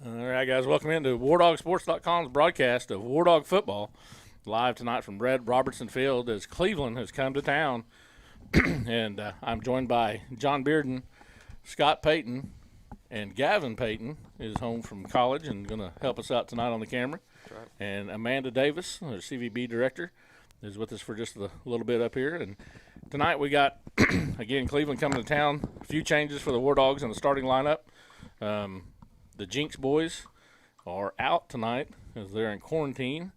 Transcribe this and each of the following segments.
All right, guys, welcome into WarDogSports.com's broadcast of War Dog Football. Live tonight from Red Robertson Field as Cleveland has come to town. and I'm joined by John Bearden, Scott Payton, and Gavin Payton is home from college and going to help us out tonight on the camera. That's right. And Amanda Davis, our CVB director, is with us for just a little bit up here. And tonight we got, again, Cleveland coming to town. A few changes for the War Dogs in the starting lineup. The Jinx boys are out tonight as they're in quarantine.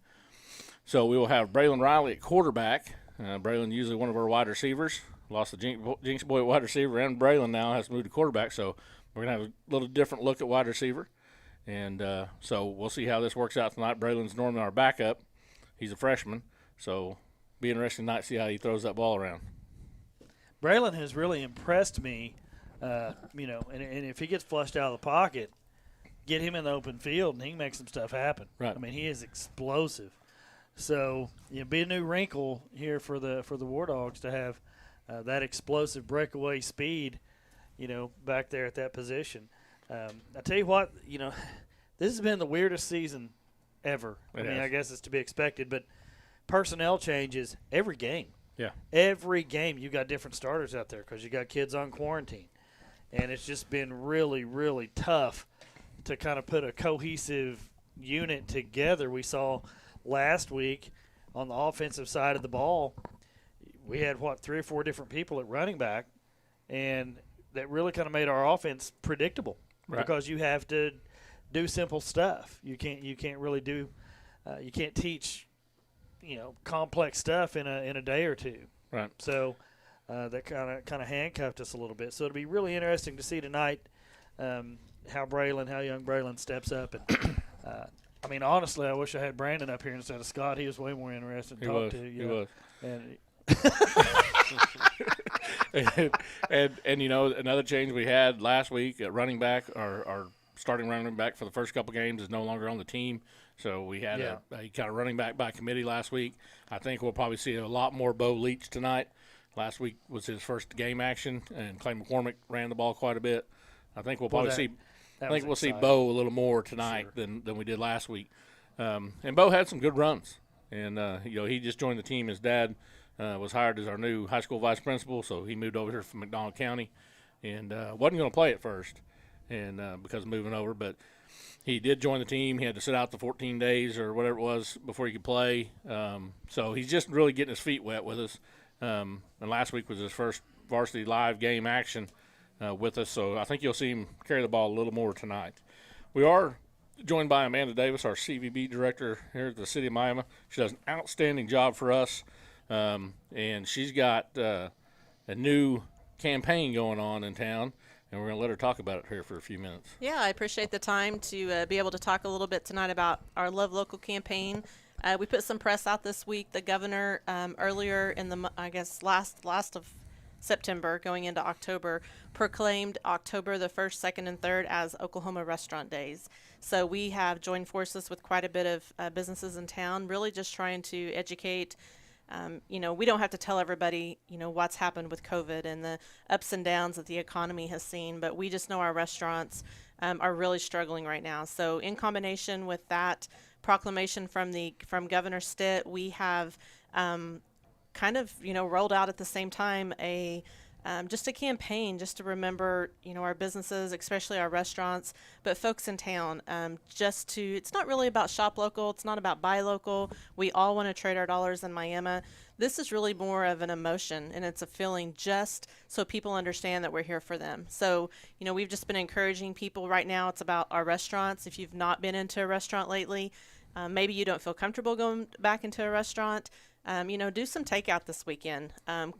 So we will have Braylon Riley at quarterback. Braylon usually one of our wide receivers. Lost the Jinx boy at wide receiver, and Braylon now has moved to quarterback. So we're going to have a little different look at wide receiver. And so we'll see how this works out tonight. Braylon's normally our backup. He's a freshman. So be interesting tonight to see how he throws that ball around. Braylon has really impressed me, and if he gets flushed out of the pocket, get him in the open field, and he can make some stuff happen. Right. I mean, he is explosive. So, be a new wrinkle here for the War Dogs to have that explosive breakaway speed, back there at that position. I tell you what, this has been the weirdest season ever. I guess it's to be expected, but personnel changes every game. Yeah. Every game you got different starters out there because you got kids on quarantine. And it's just been really, really tough to kind of put a cohesive unit together. We saw last week on the offensive side of the ball, we had, 3 or 4 different people at running back, and that really kind of made our offense predictable. Right. Because you have to do simple stuff. You can't really do you can't teach complex stuff in a day or two. Right. So that kind of handcuffed us a little bit. So it'll be really interesting to see tonight how young Braylon steps up. And honestly, I wish I had Brandon up here instead of Scott. He was way more interested to talk to. He was. And and another change we had last week at running back, our starting running back for the first couple games is no longer on the team. So we had a kind of running back by committee last week. I think we'll probably see a lot more Bo Leach tonight. Last week was his first game action, and Clay McCormick ran the ball quite a bit. I think we'll probably see Bo a little more tonight than we did last week. And Bo had some good runs. And, he just joined the team. His dad was hired as our new high school vice principal, so he moved over here from McDonald County and wasn't going to play at first and because of moving over. But he did join the team. He had to sit out the 14 days or whatever it was before he could play. So he's just really getting his feet wet with us. And last week was his first varsity live game action with us, so I think you'll see him carry the ball a little more tonight. We are joined by Amanda Davis, our CVB director here at the City of Miami. She does an outstanding job for us, and she's got a new campaign going on in town, and we're going to let her talk about it here for a few minutes. Yeah, I appreciate the time to be able to talk a little bit tonight about our Love Local campaign. We put some press out this week. The governor earlier in the, last of September going into October, proclaimed October the 1st, 2nd, and 3rd as Oklahoma Restaurant Days. So we have joined forces with quite a bit of businesses in town, really just trying to educate. We don't have to tell everybody, what's happened with COVID and the ups and downs that the economy has seen, but we just know our restaurants are really struggling right now. So in combination with that proclamation from Governor Stitt, we have rolled out at the same time just a campaign just to remember, our businesses, especially our restaurants, but folks in town, it's not really about shop local. It's not about buy local. We all want to trade our dollars in Miami. This is really more of an emotion, and it's a feeling just so people understand that we're here for them. So, we've just been encouraging people right now. It's about our restaurants. If you've not been into a restaurant lately, maybe you don't feel comfortable going back into a restaurant. Do some takeout this weekend.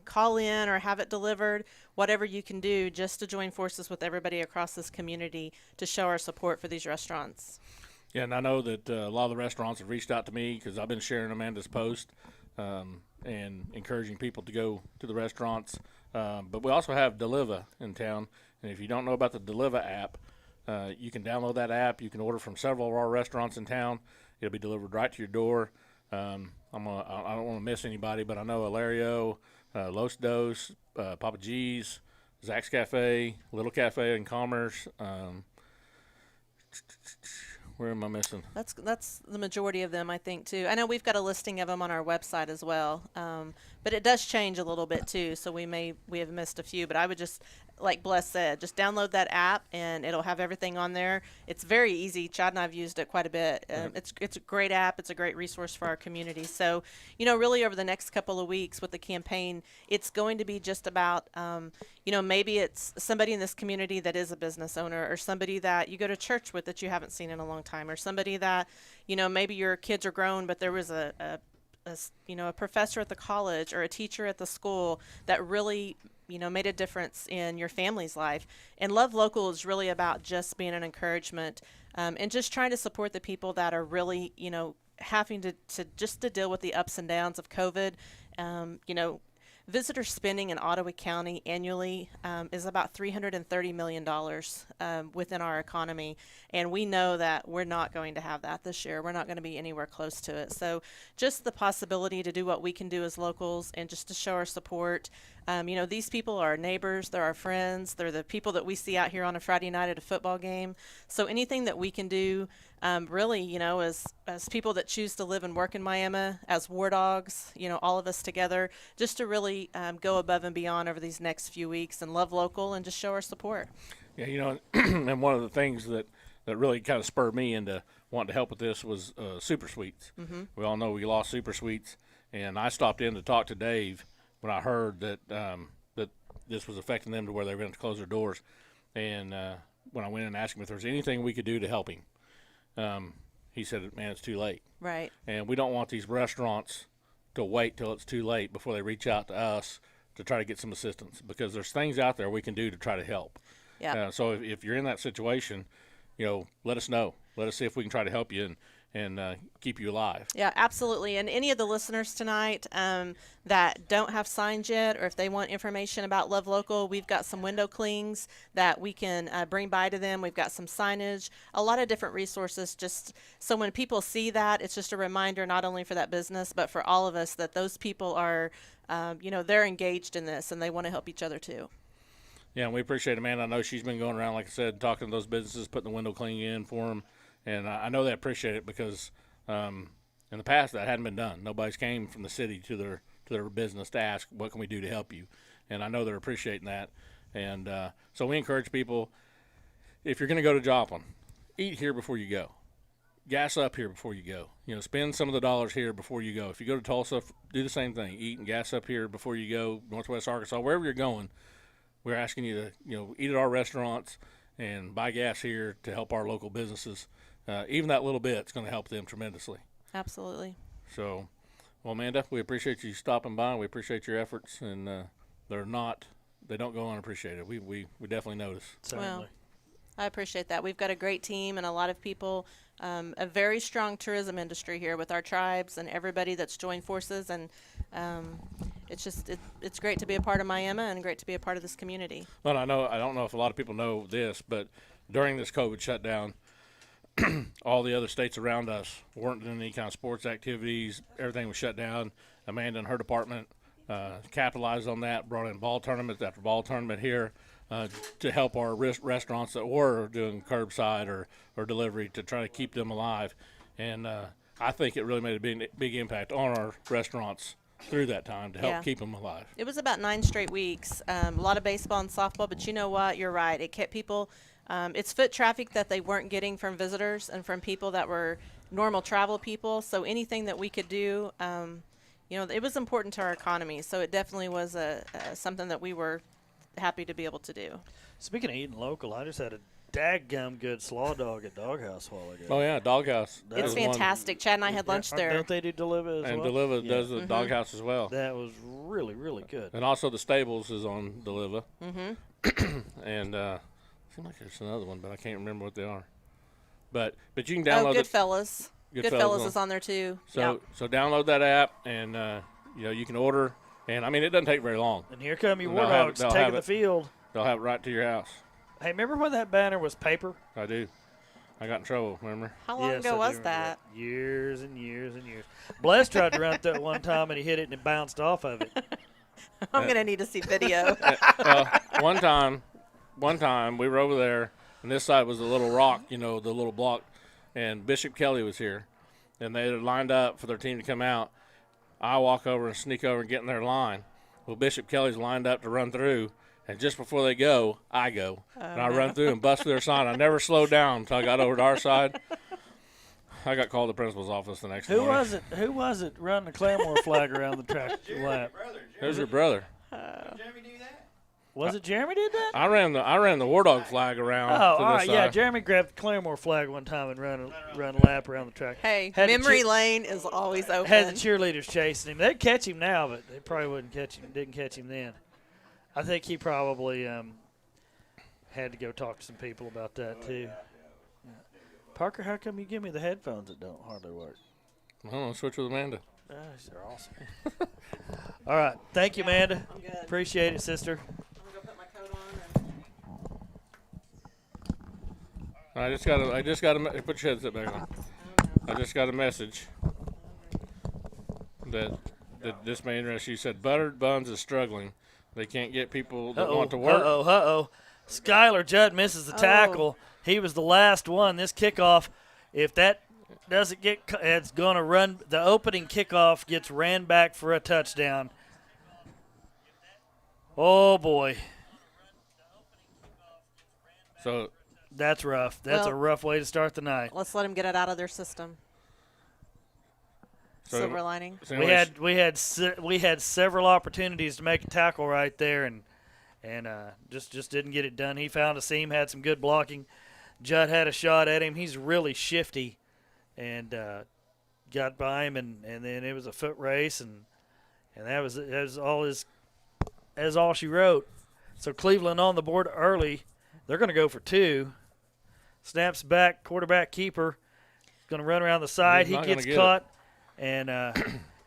Call in or have it delivered, whatever you can do just to join forces with everybody across this community to show our support for these restaurants. Yeah, and I know that a lot of the restaurants have reached out to me because I've been sharing Amanda's post and encouraging people to go to the restaurants. But we also have Deliva in town, and if you don't know about the Deliva app, you can download that app. You can order from several of our restaurants in town. It'll be delivered right to your door. I don't want to miss anybody, but I know Alario, Los Dos, Papa G's, Zach's Cafe, Little Cafe in Commerce, Where am I missing? That's the majority of them, I think, too. I know we've got a listing of them on our website as well, but it does change a little bit too. So we have missed a few, but I would just, like Bless said, just download that app and it'll have everything on there. It's very easy. Chad and I've used it quite a bit. It's a great app. It's a great resource for our community. So, really over the next couple of weeks with the campaign, it's going to be just about, maybe it's somebody in this community that is a business owner, or somebody that you go to church with that you haven't seen in a long time, or somebody that, maybe your kids are grown, but there was a professor at the college or a teacher at the school that really made a difference in your family's life. And Love Local is really about just being an encouragement, and just trying to support the people that are really having to deal with the ups and downs of COVID. Visitor spending in Ottawa County annually is about $330 million within our economy, and we know that we're not going to have that this year. We're not going to be anywhere close to it. So just the possibility to do what we can do as locals and just to show our support. These people are our neighbors, they're our friends, they're the people that we see out here on a Friday night at a football game. So anything that we can do, really, as people that choose to live and work in Miami, as war dogs, all of us together, just to really go above and beyond over these next few weeks and love local and just show our support. Yeah, and one of the things that really kind of spurred me into wanting to help with this was Super Suites. Mm-hmm. We all know we lost Super Suites, and I stopped in to talk to Dave when I heard that that this was affecting them to where they were going to close their doors. And when I went in and asked him if there was anything we could do to help him, he said, man, it's too late. Right. And we don't want these restaurants to wait till it's too late before they reach out to us to try to get some assistance, because there's things out there we can do to try to help. Yeah. So if you're in that situation, let us know. Let us see if we can try to help you and keep you alive. Yeah, absolutely. And any of the listeners tonight that don't have signs yet, or if they want information about Love Local, we've got some window clings that we can bring by to them. We've got some signage, a lot of different resources, just so when people see that, it's just a reminder not only for that business, but for all of us that those people are, they're engaged in this and they want to help each other too. Yeah, and we appreciate it, man. I know she's been going around, like I said, talking to those businesses, putting the window cleaning in for them. And I know they appreciate it because in the past that hadn't been done. Nobody's came from the city to their business to ask, what can we do to help you? And I know they're appreciating that. And so we encourage people, if you're going to go to Joplin, eat here before you go. Gas up here before you go. Spend some of the dollars here before you go. If you go to Tulsa, do the same thing. Eat and gas up here before you go. Northwest Arkansas, wherever you're going, we're asking you to eat at our restaurants and buy gas here to help our local businesses. Even that little bit is going to help them tremendously. Absolutely. So, well, Amanda, we appreciate you stopping by. We appreciate your efforts, and they don't go unappreciated. We definitely notice. Certainly. Well, I appreciate that. We've got a great team and a lot of people, a very strong tourism industry here with our tribes and everybody that's joined forces, and it's great to be a part of Miami and great to be a part of this community. Well, I don't know if a lot of people know this, but during this COVID shutdown, all the other states around us weren't doing any kind of sports activities. Everything was shut down. Amanda and her department capitalized on that, brought in ball tournament after ball tournament here to help our restaurants that were doing curbside or delivery to try to keep them alive. And I think it really made a big impact on our restaurants through that time to help keep them alive. It was about 9 straight weeks, a lot of baseball and softball, but you know what? You're right. It kept people it's foot traffic that they weren't getting from visitors and from people that were normal travel people. So anything that we could do, it was important to our economy. So it definitely was something that we were happy to be able to do. Speaking of eating local, I just had a daggum good slaw dog at Doghouse a while ago. Oh, yeah, Doghouse. It's fantastic. Chad and I had lunch there. Don't they do Deliva as well? And Deliva does the Doghouse as well. That was really, really good. And also the Stables is on Deliva. Mm-hmm. And seems like there's another one, but I can't remember what they are. But you can download Goodfellas. Goodfellas is on there too. So download that app, and you can order. And I mean, it doesn't take very long. And here come your war dogs taking the field. They'll have it right to your house. Hey, remember when that banner was paper? I do. I got in trouble. Remember? How long ago was that? Years and years and years. Bless tried to run through it one time, and he hit it and it bounced off of it. I'm gonna need to see video. One time we were over there, and this side was the little rock, the little block. And Bishop Kelly was here, and they had lined up for their team to come out. I walk over and sneak over and get in their line. Well, Bishop Kelly's lined up to run through, and just before they go, I go. And I run through and bust through their side. I never slowed down until I got over to our side. I got called to the principal's office the next morning. Who was it running the Claremore flag around the track lap? It was your brother. Jeremy do that? Was it Jeremy did that? I ran the War Dog flag around. Oh, to all this right. Yeah, side. Jeremy grabbed the Claremore flag one time and run a lap around the track. Hey, Had the memory cheer- lane is always open. Had the cheerleaders chasing him. They'd catch him now, but they probably wouldn't catch him. Didn't catch him then. I think he probably had to go talk to some people about that too. Yeah. Parker, how come you give me the headphones that don't hardly work? I don't know, switch with Amanda. Oh, they're awesome. All right. Thank you, Amanda. I'm good. Appreciate it, sister. I'm gonna go put my coat on. I just got a put your headset back on. I just got a message that this may interest you. Said Buttered Buns is struggling. They can't get people that want to work. Uh-oh. Skylar Judd misses the tackle. He was the last one. This kickoff, if that doesn't get, it's going to run. The opening kickoff gets ran back for a touchdown. Oh, boy. So That's rough. That's a Well- rough way to start the night. Let's let them get it out of their system. Silver lining. so We anyways, we had several opportunities to make a tackle right there, and just didn't get it done. He found a seam, had some good blocking. Judd had a shot at him. He's really shifty, and got by him, and then it was a foot race, and that was all she wrote. So Cleveland on the board early. They're going to go for two. Snaps back, quarterback keeper. Going to run around the side. He's He not gonna gets get caught. And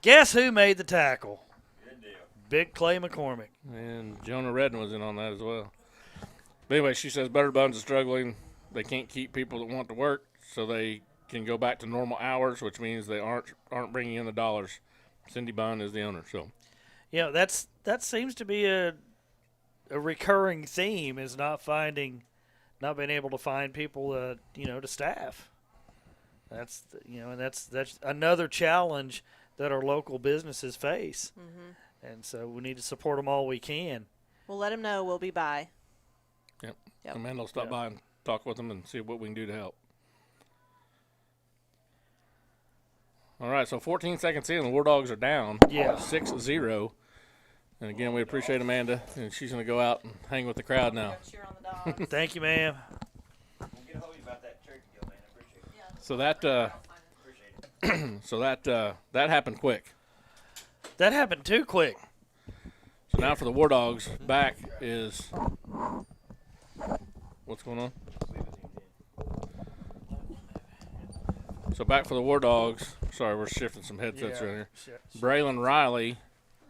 guess who made the tackle? Big Clay McCormick. and Jonah Redden was in on that as well. But anyway, she says Buttered Buns is struggling. They can't keep people that want to work, so they can go back to normal hours, which means they aren't bringing in the dollars. Cindy Bun is the owner, so That seems to be a recurring theme, is not being able to find people to staff. That's and that's another challenge that our local businesses face, and so we need to support them all we can. We'll let them know we'll be by. Yep. Yep. Amanda will stop by and talk with them and see what we can do to help. All right, so 14 seconds in, the War Dogs are down 6-0. And again, we appreciate Amanda, and she's going to go out and hang with the crowd now. Cheer on the dogs. Thank you, ma'am. We'll get a hold of you about that turkey deal, man. I appreciate it. So that happened quick. That happened too quick. So now for the War Dogs, back is what's going on? So back for the War Dogs. Sorry, we're shifting some headsets around here. Braylon Riley,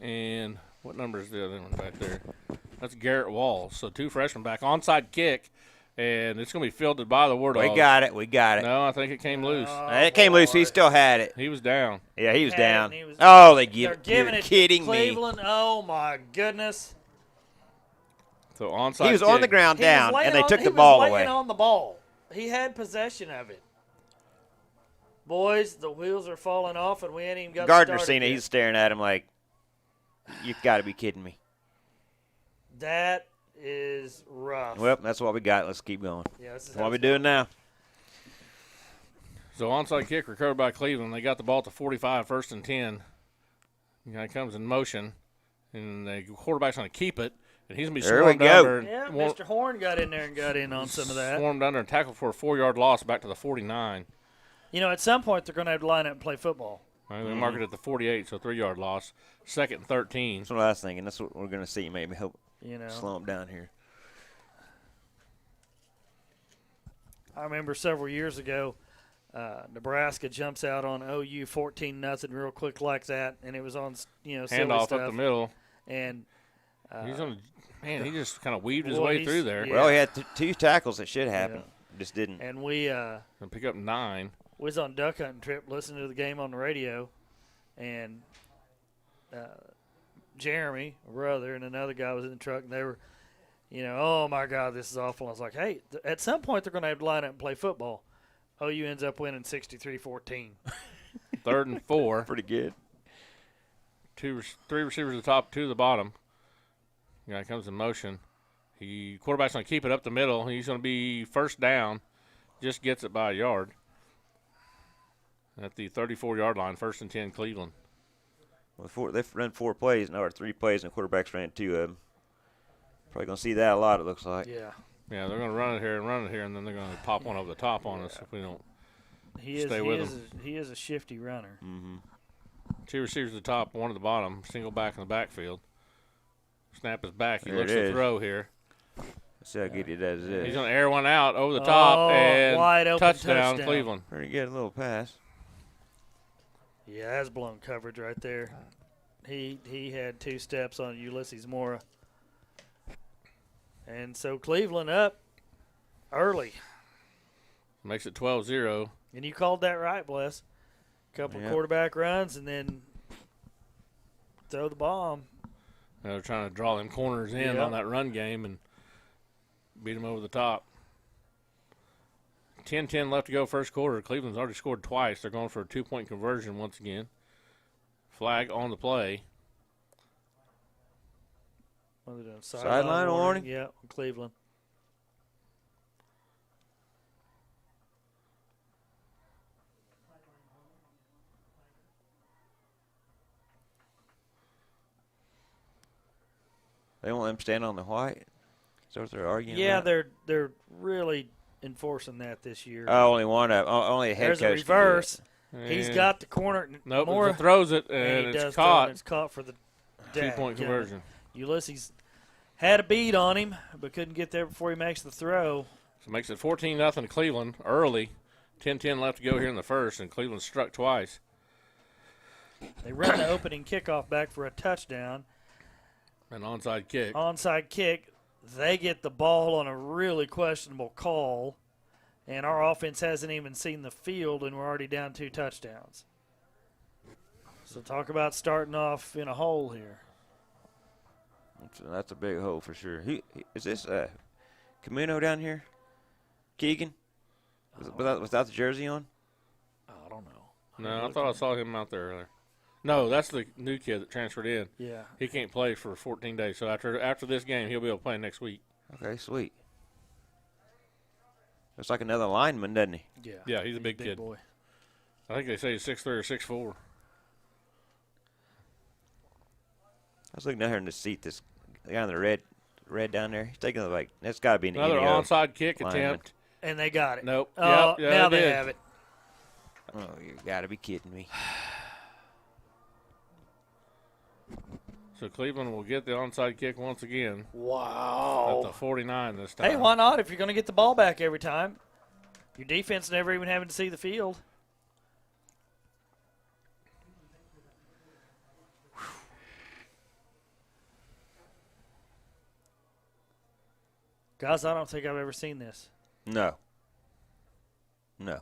and what number is the other one back there? That's Garrett Walls. So two freshmen back. Onside kick, and it's going to be fielded by the War Dogs. We got it. No, I think it came loose. It came loose. He still had it. He was down. Yeah, he was down. He was- Oh, they give They're it. giving You're it kidding to me. Cleveland. Oh my goodness! So onside He was kick. on the ground He was down, laying and they on- took he the was ball laying away. on the ball. He had possession of it. Boys, the wheels are falling off, and we ain't even got Gardner started seen it. yet. He's staring at him like, "You've got to be kidding me." That is rough. Well, that's what we got. Let's keep going. Yeah, this is That's how what we're it's doing now. So onside kick recovered by Cleveland. They got the ball at the 45, 1st and 10. Guy comes in motion, and the quarterback's going to keep it, and he's going to be There we swarmed go. under. And Yeah, Mr. Horn got in there and got in on some of that. Swarmed under and tackled for a 4-yard loss back to the 49. At some point they're going to have to line up and play football. They mark it at the 48, so 3-yard loss. 2nd and 13. That's what I was thinking. That's what we're going to see. Maybe help slow him down here. I remember several years ago, Nebraska jumps out on OU 14-0 real quick like that, and it was on silly Handoff stuff. up the middle. And He's on. Man, he just kind of weaved his Boy, way he's- through there. yeah. Well, he had two tackles that should happen. Just didn't. and we And pick up 9. was on duck hunting trip listening to the game on the radio, and Jeremy, a brother, and another guy was in the truck, and they were, oh, my God, this is awful. I was like, hey, at some point they're going to have to line up and play football. OU ends up winning 63-14. 3rd and 4. Pretty good. 3 receivers at the top, 2 at the bottom. Guy comes in motion. Quarterback's going to keep it up the middle. He's going to be first down. Just gets it by a yard. At the 34-yard line, 1st and 10, Cleveland. Well, they've run 4 plays now, or 3 plays, and the quarterback's ran 2 of them. Probably going to see that a lot, it looks like. Yeah. Yeah, they're going to run it here, and then they're going to pop one over the top on us if we don't stay with them. He is a shifty runner. Mm-hmm. 2 receivers at the top, 1 at the bottom, single back in the backfield. Snap is back. He There looks it to is. throw here. Let's see how good he does this. He's going to air one out over the top, and wide open touchdown, touchdown. Cleveland. Pretty good little pass. Yeah, that's blown coverage right there. He had 2 steps on Ulysses Mora. And so Cleveland up early. Makes it 12-0. And you called that right, Bless. Couple quarterback runs and then throw the bomb. They're trying to draw them corners in on that run game and beat them over the top. 10-10 left to go first quarter. Cleveland's already scored twice. They're going for a 2-point conversion once again. Flag on the play. What are they doing? Sideline warning? Yeah, Cleveland. They won't let him stand on the white? Is that what they're arguing about? They're really enforcing that this year. Only one of only a head There's coach. a reverse. And He's got the corner. Nope, Mora, he throws it, and he it's does throw it, caught. and it's caught for the 2-point conversion. Ulysses had a beat on him, but couldn't get there before he makes the throw. So it makes it 14-0 to Cleveland early. 10-10 left to go here in the first, and Cleveland struck twice. They run the opening kickoff back for a touchdown. An onside kick. Onside kick. They get the ball on a really questionable call, and our offense hasn't even seen the field, and we're already down 2 touchdowns. So talk about starting off in a hole here. That's a big hole for sure. Is this Camino down here? Keegan? Without the jersey on? I don't know. No, I thought I saw him out there earlier. No, that's the new kid that transferred in. Yeah. He can't play for 14 days. So after this game, he'll be able to play next week. Okay, sweet. Looks like another lineman, doesn't he? Yeah. Yeah, he's a big kid. Boy. I think they say he's 6'3" or 6'4". I was looking down here in the seat. This guy in the red down there. He's taking that's got to be an Another NEO onside kick lineman. attempt. And they got it. Nope. Oh, Yep, now they they did. have it. Oh, you got to be kidding me. So Cleveland will get the onside kick once again. Wow. At the 49 this time. Hey, why not? If you're going to get the ball back every time, your defense never even having to see the field. Guys, I don't think I've ever seen this. No. They're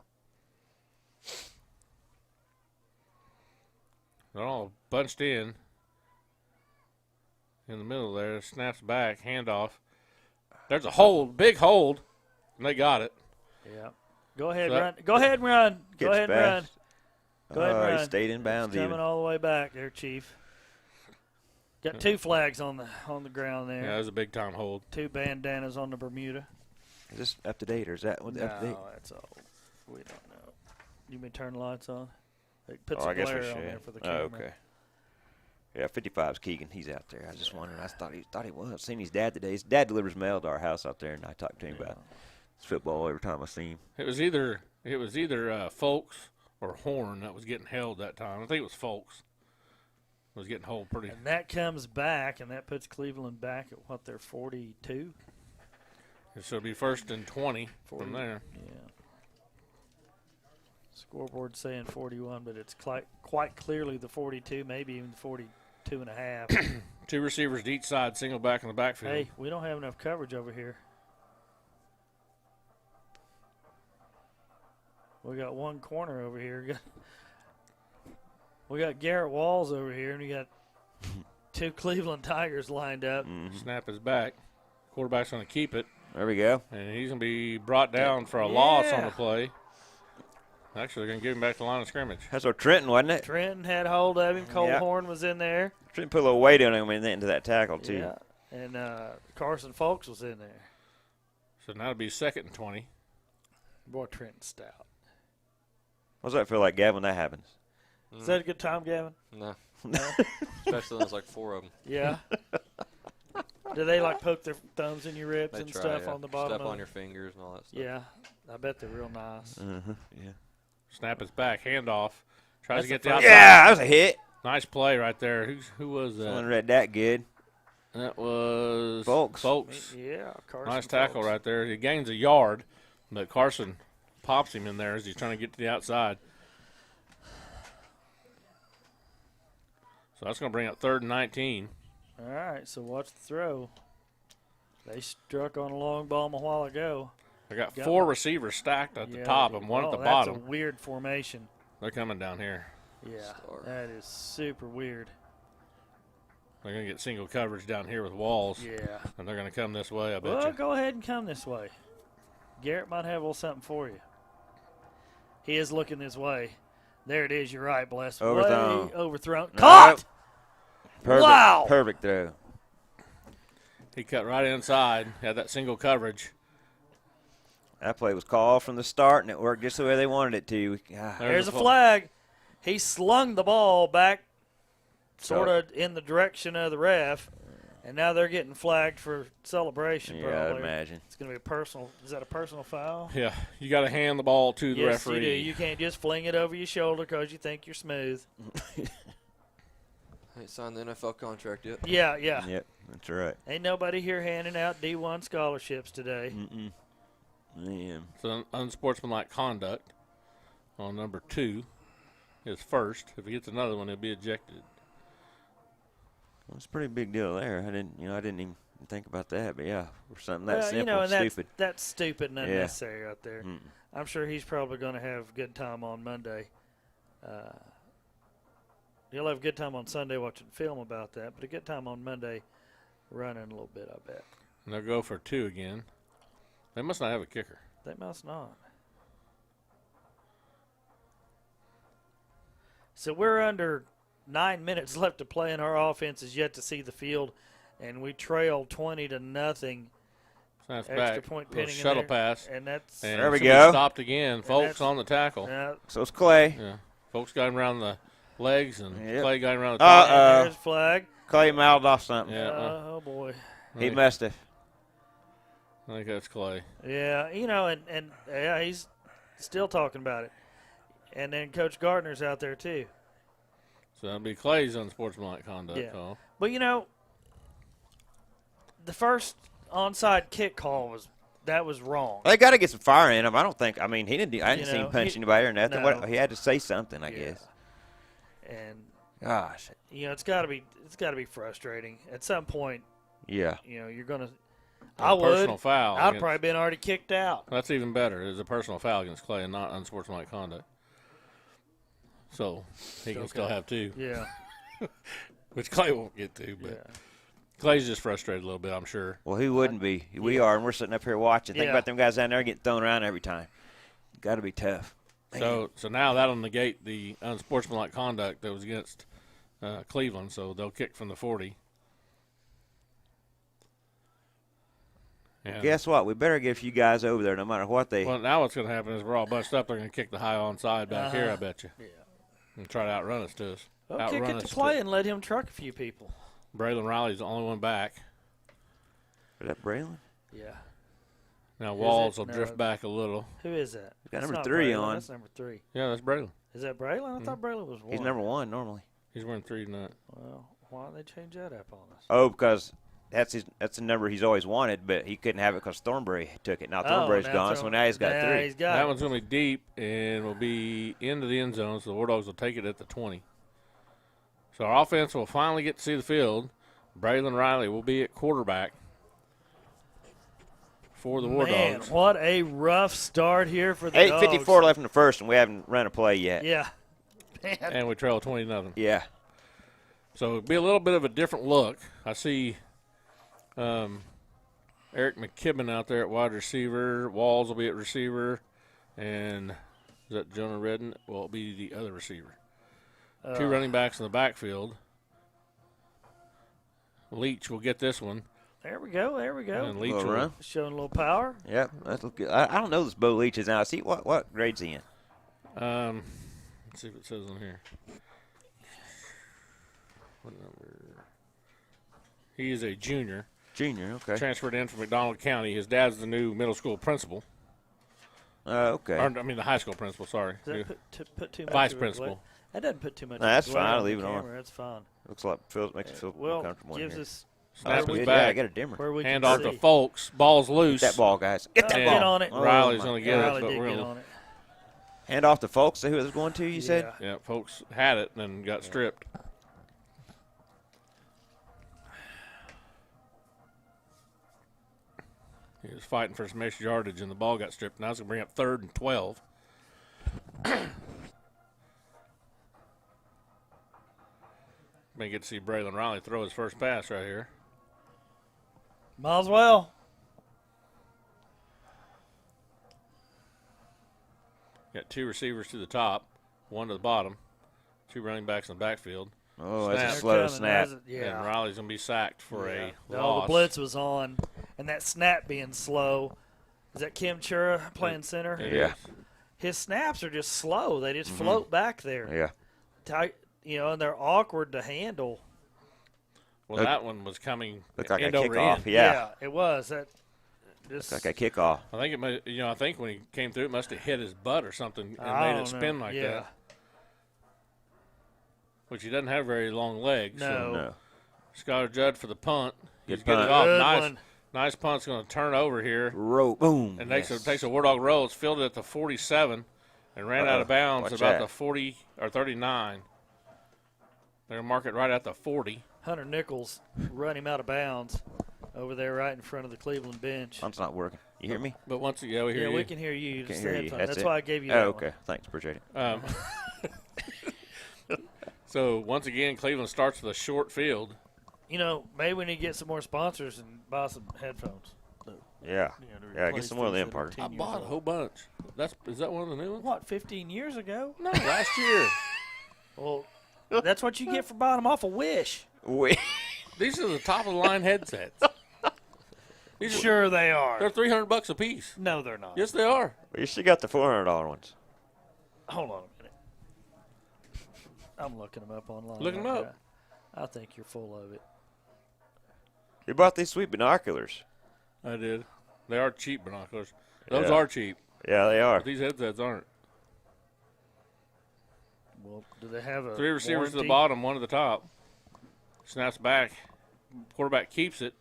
all bunched in the middle there. Snaps back, handoff. There's a hold, big hold, and they got it. Yeah. Go ahead, So run. Go ahead and run. Go Gets ahead and run. fast. Go ahead and run. He stayed in bounds He's coming even. all the way back there, Chief. Got 2 flags on the ground there. Yeah, that was a big time hold. 2 bandanas on the Bermuda. Is this up to date or is that up to date? No, that's all. We don't know. You may turn the lights on. They put Oh, some I guess we glare on should. there for the camera. Oh, okay. Yeah, 55's Keegan. He's out there. I was just wondering. I thought he was. Seen his dad today. His dad delivers mail to our house out there, and I talked to him about football every time I see him. It was either Folks or Horn that was getting held that time. I think it was Folks. Was getting held pretty. And that comes back, and that puts Cleveland back at what, they're 42? So it'll be 1st and 20 40. from there. Yeah. Scoreboard saying 41, but it's quite clearly the 42, maybe even the 42 and a half. 2 receivers to each side, single back in the backfield. Hey, we don't have enough coverage over here. We got 1 corner over here. We got Garrett Walls over here, and we got 2 Cleveland Tigers lined up. Mm-hmm. Snap is back. Quarterback's going to keep it, There we go. and he's going to be brought down for a loss on Yeah. the play. Actually, they're going to give him back to the line of scrimmage. That's our Trenton, wasn't it? Trenton had hold of him. Cole Yeah. Horn was in there. Trenton put a little weight on him into that tackle, too. Yeah. And Carson Folks was in there. So now it'll be 2nd and 20. Boy, Trenton's stout. What's that feel like, Gavin, when that happens? Is that a good time, Gavin? No. No? Especially when there's like 4 of them. Yeah. Do they like poke their thumbs in your ribs They and try, stuff yeah. on the bottom? Step of on it? your fingers and all that stuff. Yeah, I bet they're real nice. Yeah. Snap is back. Handoff. Tries That's to get the the first- outside. Yeah, that was a hit. Nice play right there. Who was Someone that? read that good. That was Folks. Yeah, Carson Nice tackle Folks. right there. He gains a yard, but Carson pops him in there as he's trying to get to the outside. So that's going to bring up 3rd and 19. All right, so watch the throw. They struck on a long bomb a while ago. They got Got 4 one. receivers stacked at the Yeah, top and one at the that's bottom. a weird formation. They're coming down here. Yeah, Star. that is super weird. They're going to get single coverage down here with walls, Yeah. and they're going to come this way, I bet Well, you. go ahead and come this way. Garrett might have a little something for you. He is looking this way. There it is. You're right, Bless. Overthrown. Way overthrown. Nope. Caught! Perfect. Wow. Perfect throw. He cut right inside, had that single coverage. That play was called from the start, and it worked just the way they wanted it to. Ah, There's a the flag. He slung the ball back sort of in the direction of the ref, and now they're getting flagged for celebration. yeah, I'd probably. imagine. It's going to be a personal. Is that a personal foul? Yeah, you got to hand the ball to the Yes, referee. you do. You can't just fling it over your shoulder because you think you're smooth. I ain't signed the NFL contract yet. Yeah, yeah. Yep, that's right. Ain't nobody here handing out D1 scholarships today. Mm-mm. Yeah. So unsportsmanlike conduct on number 2 is first. If he gets another one, he'll be ejected. Well, it's a pretty big deal there. I didn't even think about that, but yeah, for something that simple, you know, and stupid. that's stupid and Yeah. unnecessary out there. Mm. I'm sure he's probably going to have a good time on Monday. He'll have a good time on Sunday watching film about that, but a good time on Monday running a little bit, I bet. And they'll go for 2 again. They must not have a kicker. They must not. So we're under 9 minutes left to play, and our offense is yet to see the field, and we trail 20-0. Snaps Extra back. point Little pinning in shuttle there. pass. And that's And There we somebody go. Stopped again. Folks that's- on the tackle. So it's Clay. Yeah. Folks got him around the legs, and Yep. Clay got him around the top. and Uh-oh. there's flag. Clay mouthed off something. Yeah. Oh boy. He I must have. think that's Clay. Yeah, you know, and yeah, he's still talking about it. And then Coach Gardner's out there too. So that'll be Clay's unsportsmanlike conduct Yeah. call. But you know, the first onside kick call was wrong. They got to get some fire in him. I don't think. I mean, he didn't. I didn't You see know, him punch he- anybody or nothing. no. He had to say something, I Yeah. guess. And Gosh. you know, it's got to be frustrating at some point. Yeah. You know, you're gonna. A I would. personal foul. I'd against- probably been already kicked out. That's even better. It's a personal foul against Clay and not unsportsmanlike conduct. So he can still Okay. have 2, Yeah. which Clay won't get to. But Yeah. Clay's just frustrated a little bit, I'm sure. Well, who wouldn't be? We are, and we're sitting up here watching. Think Yeah. about them guys down there getting thrown around every time. Got to be tough. So now that'll negate the unsportsmanlike conduct that was against Cleveland. So they'll kick from the 40. And, Guess what? We better get a few guys over there, no matter what they. well, now what's going to happen is we're all bunched up. They're going to kick the high onside back here, Uh-huh. I bet you. Yeah. And try to outrun us to us. Well, kick outrun it to us play and let him truck a few people. Braylon Riley's the only one back. Is that Braylon? Yeah. Now Is Walls it? will No. drift back a little. Who is that? got That's number not 3 Braylon, on. That's number 3. Yeah, that's Braylon. Is that Braylon? I thought Braylon was 1. He's number 1 normally. He's wearing 3 tonight. Well, why did they change that up on us? Oh, because that's the number he's always wanted, but he couldn't have it because Thornberry took it. Now Thornberry's now gone, so now he's got 3. He's got That it. one's going to be deep and will be into the end zone, so the War Dogs will take it at the 20. So our offense will finally get to see the field. Braylon Riley will be at quarterback for the War Man, Dogs. what a rough start here for the 8:54 Dogs. left in the first, and we haven't run a play yet. Yeah. Man. And we trail 20-0. Yeah. So it'll be a little bit of a different look. I see Eric McKibben out there at wide receiver. Walls will be at receiver. And is that Jonah Redden? Will it be the other receiver? 2 running backs in the backfield. Leach will get this one. There we go. There we go. And Leach Little will run. Showing a little power. Yep, that's look good. I don't know this Bo Leach is now. See what grade's he in? let's see if it says on here. What number? He is a junior. Junior, okay. Transferred in from McDonald County. His dad's the new middle school principal. Okay. Or, I mean, the high school principal, sorry. Does New that put too much vice of a principal. glare? That doesn't put too much. No, of a that's glare fine. on I'll the leave it on. camera. That's fine. Looks like makes it feel more Well, comfortable in gives here. us Snap That's his good. back. Yeah, I got a dimmer. where we Hand can off see. to Folks. Ball's loose. Get that ball, guys. Get that And ball. Get on it. Riley's my- going to get Riley it, but did we're get going on it. Hand off to Folks. See who it was going to, you said? Yeah. Yeah, Folks had it and then got stripped. He was fighting for some extra yardage, and the ball got stripped. Now it's going to bring up 3rd and 12. May get to see Braylon Riley throw his first pass right here. Might as well. Got 2 receivers to the top, 1 to the bottom, 2 running backs in the backfield. Oh, that's Snap. a slow They're coming, snap. that's it. And Yeah. Riley's going to be sacked for a No, loss. the blitz was on, and that snap being slow. Is that Kim Chura playing center? It Yeah. is. His snaps are just slow. They just float back there. Yeah. Tight, and they're awkward to handle. Well, Look- that one was coming Looked like a end over kickoff. end. Yeah. It was. That just Looked like a kickoff. I think it might, I think when he came through, it must have hit his butt or something and I made don't it spin know. like Yeah. that. Which he doesn't have very long legs. No. So No. Skylar Judd for the punt. Good He's getting punt. it off. Good Nice, one. nice punt's going to turn over here. Roll. Boom. And Yes. takes a War Dog roll. It's fielded at the 47 and ran out of bounds Watch at about that. the 40 or 39. They're going to mark it right at the 40. Hunter Nichols run him out of bounds over there right in front of the Cleveland bench. Punt's not working. You hear me? But once again, we hear Yeah, you. we can hear you. Can't Just hear the you. headphones. That's That's it. why I gave you Oh, that okay. Thanks. Appreciate it. So once again, Cleveland starts with a short field. one. Maybe we need to get some more sponsors and buy some headphones. Yeah. To Yeah, get replace some more of these them, that are Parker. 10 I years bought a old. whole bunch. Is that one of the new ones? What, 15 years ago? No, last year. Well, that's what you get for buying them off of Wish. Wait. These are the top of the line headsets. These are, Sure they are. they're $300 a piece. No, they're not. Yes, they are. You still got the $400 ones. Hold on a minute. I'm looking them up online. Look 'em right up. now. I think you're full of it. You bought these sweet binoculars. I did. They are cheap binoculars. Those Yeah. are cheap. Yeah, they are. But these headsets aren't. Well, do they have a 3 receivers to the warranty? bottom, 1 to the top. Snaps back. Quarterback keeps it.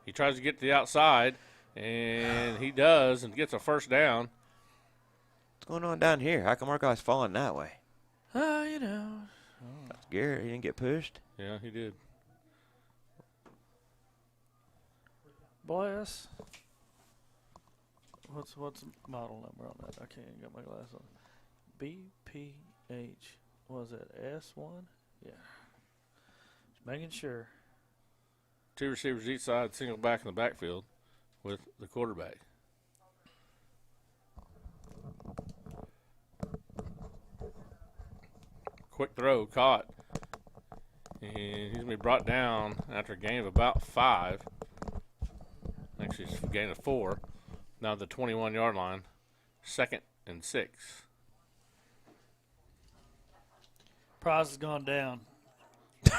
He tries to get to the outside, and he does and gets a first down. What's going on down here? How come our guy's falling that way? That's Garrett. He didn't get pushed. Yeah, he did. Bless. What's the model number on that? I can't even get my glass on. BPH. What was that? S1? Yeah. Just making sure. 2 receivers each side, single back in the backfield with the quarterback. Quick throw, caught. And he's going to be brought down after a gain of about 5. Actually, it's a gain of 4. Now the 21-yard line. 2nd and 6. Price has gone down. You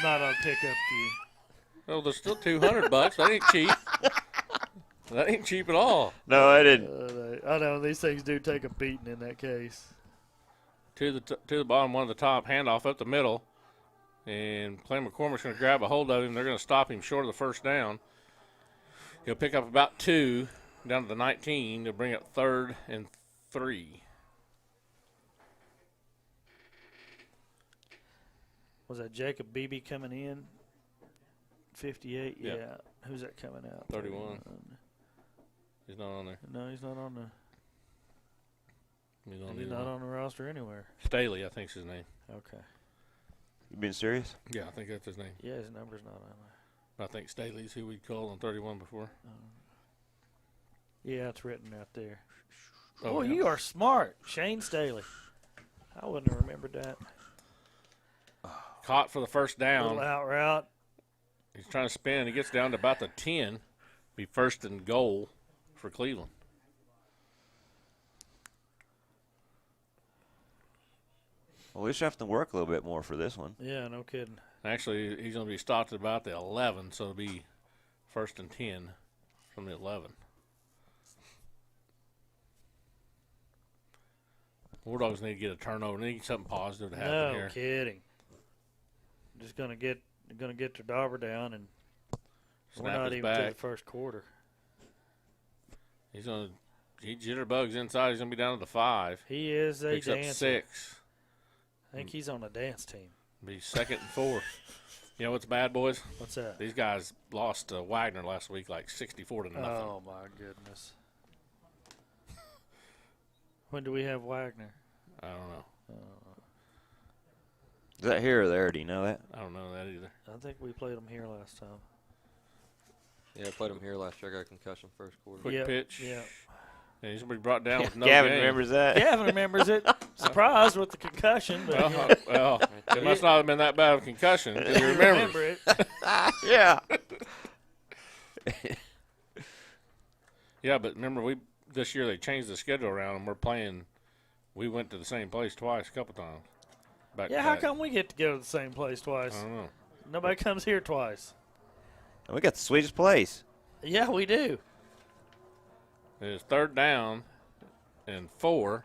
might ought to pick up the. Well, there's still $200. That ain't cheap. That ain't cheap at all. No, I didn't. I know these things do take a beating in that case. To the bottom, 1 to the top, handoff up the middle. And Clay McCormick's going to grab a hold of him. They're going to stop him short of the first down. He'll pick up about 2 down to the 19 to bring up 3rd and 3. Was that Jacob Beebe coming in? 58? Yeah. Yeah. Who's that coming out? 31. He's not on there. No, he's not on the. He's on He's not on the roster anywhere. Staley, I think's his name. Okay. You being serious? Yeah, I think that's his name. Yeah, his number's not on there. I think Staley's who we'd called on 31 before. Yeah, it's written out there. Oh, Oh, yeah. you are smart, Shane Staley. I wouldn't have remembered that. Caught for the first down. Little out route. He's trying to spin. He gets down to about the 10. Be first and goal for Cleveland. Well, we should have to work a little bit more for this one. Yeah, no kidding. Actually, he's going to be stopped at about the 11, so it'll be first and 10 from the 11. War Dogs need to get a turnover. They need something positive to happen No here. kidding. Just gonna get their dauber down, and we're Snap not is even to back. the first quarter. He jitterbugs inside. He's going to be down to the 5. He is a Picks up dancer. 6. I think he's on a dance team. Be second and 4. You know what's bad, boys? What's that? These guys lost to Wagner last week like 64 to nothing. Oh my goodness. When do we have Wagner? I don't know. Is that here or there? Do you know that? I don't know that either. I think we played him here last time. Yeah, I played him here last year. I got a concussion first quarter. Quick Yep, pitch. Yeah. And he's going to be brought down with no Gavin game. remembers that. Gavin remembers it. Surprised with the concussion, but Well, it must not have been that bad of a concussion. 'Cause he remembers. remember it. Yeah. Yeah, but remember, this year they changed the schedule around, and we're playing. We went to the same place twice, a couple times. Back Yeah, to how back. come we get to go to the same place twice? I don't know. Nobody comes here twice. We got the sweetest place. Yeah, we do. It's third down and 4.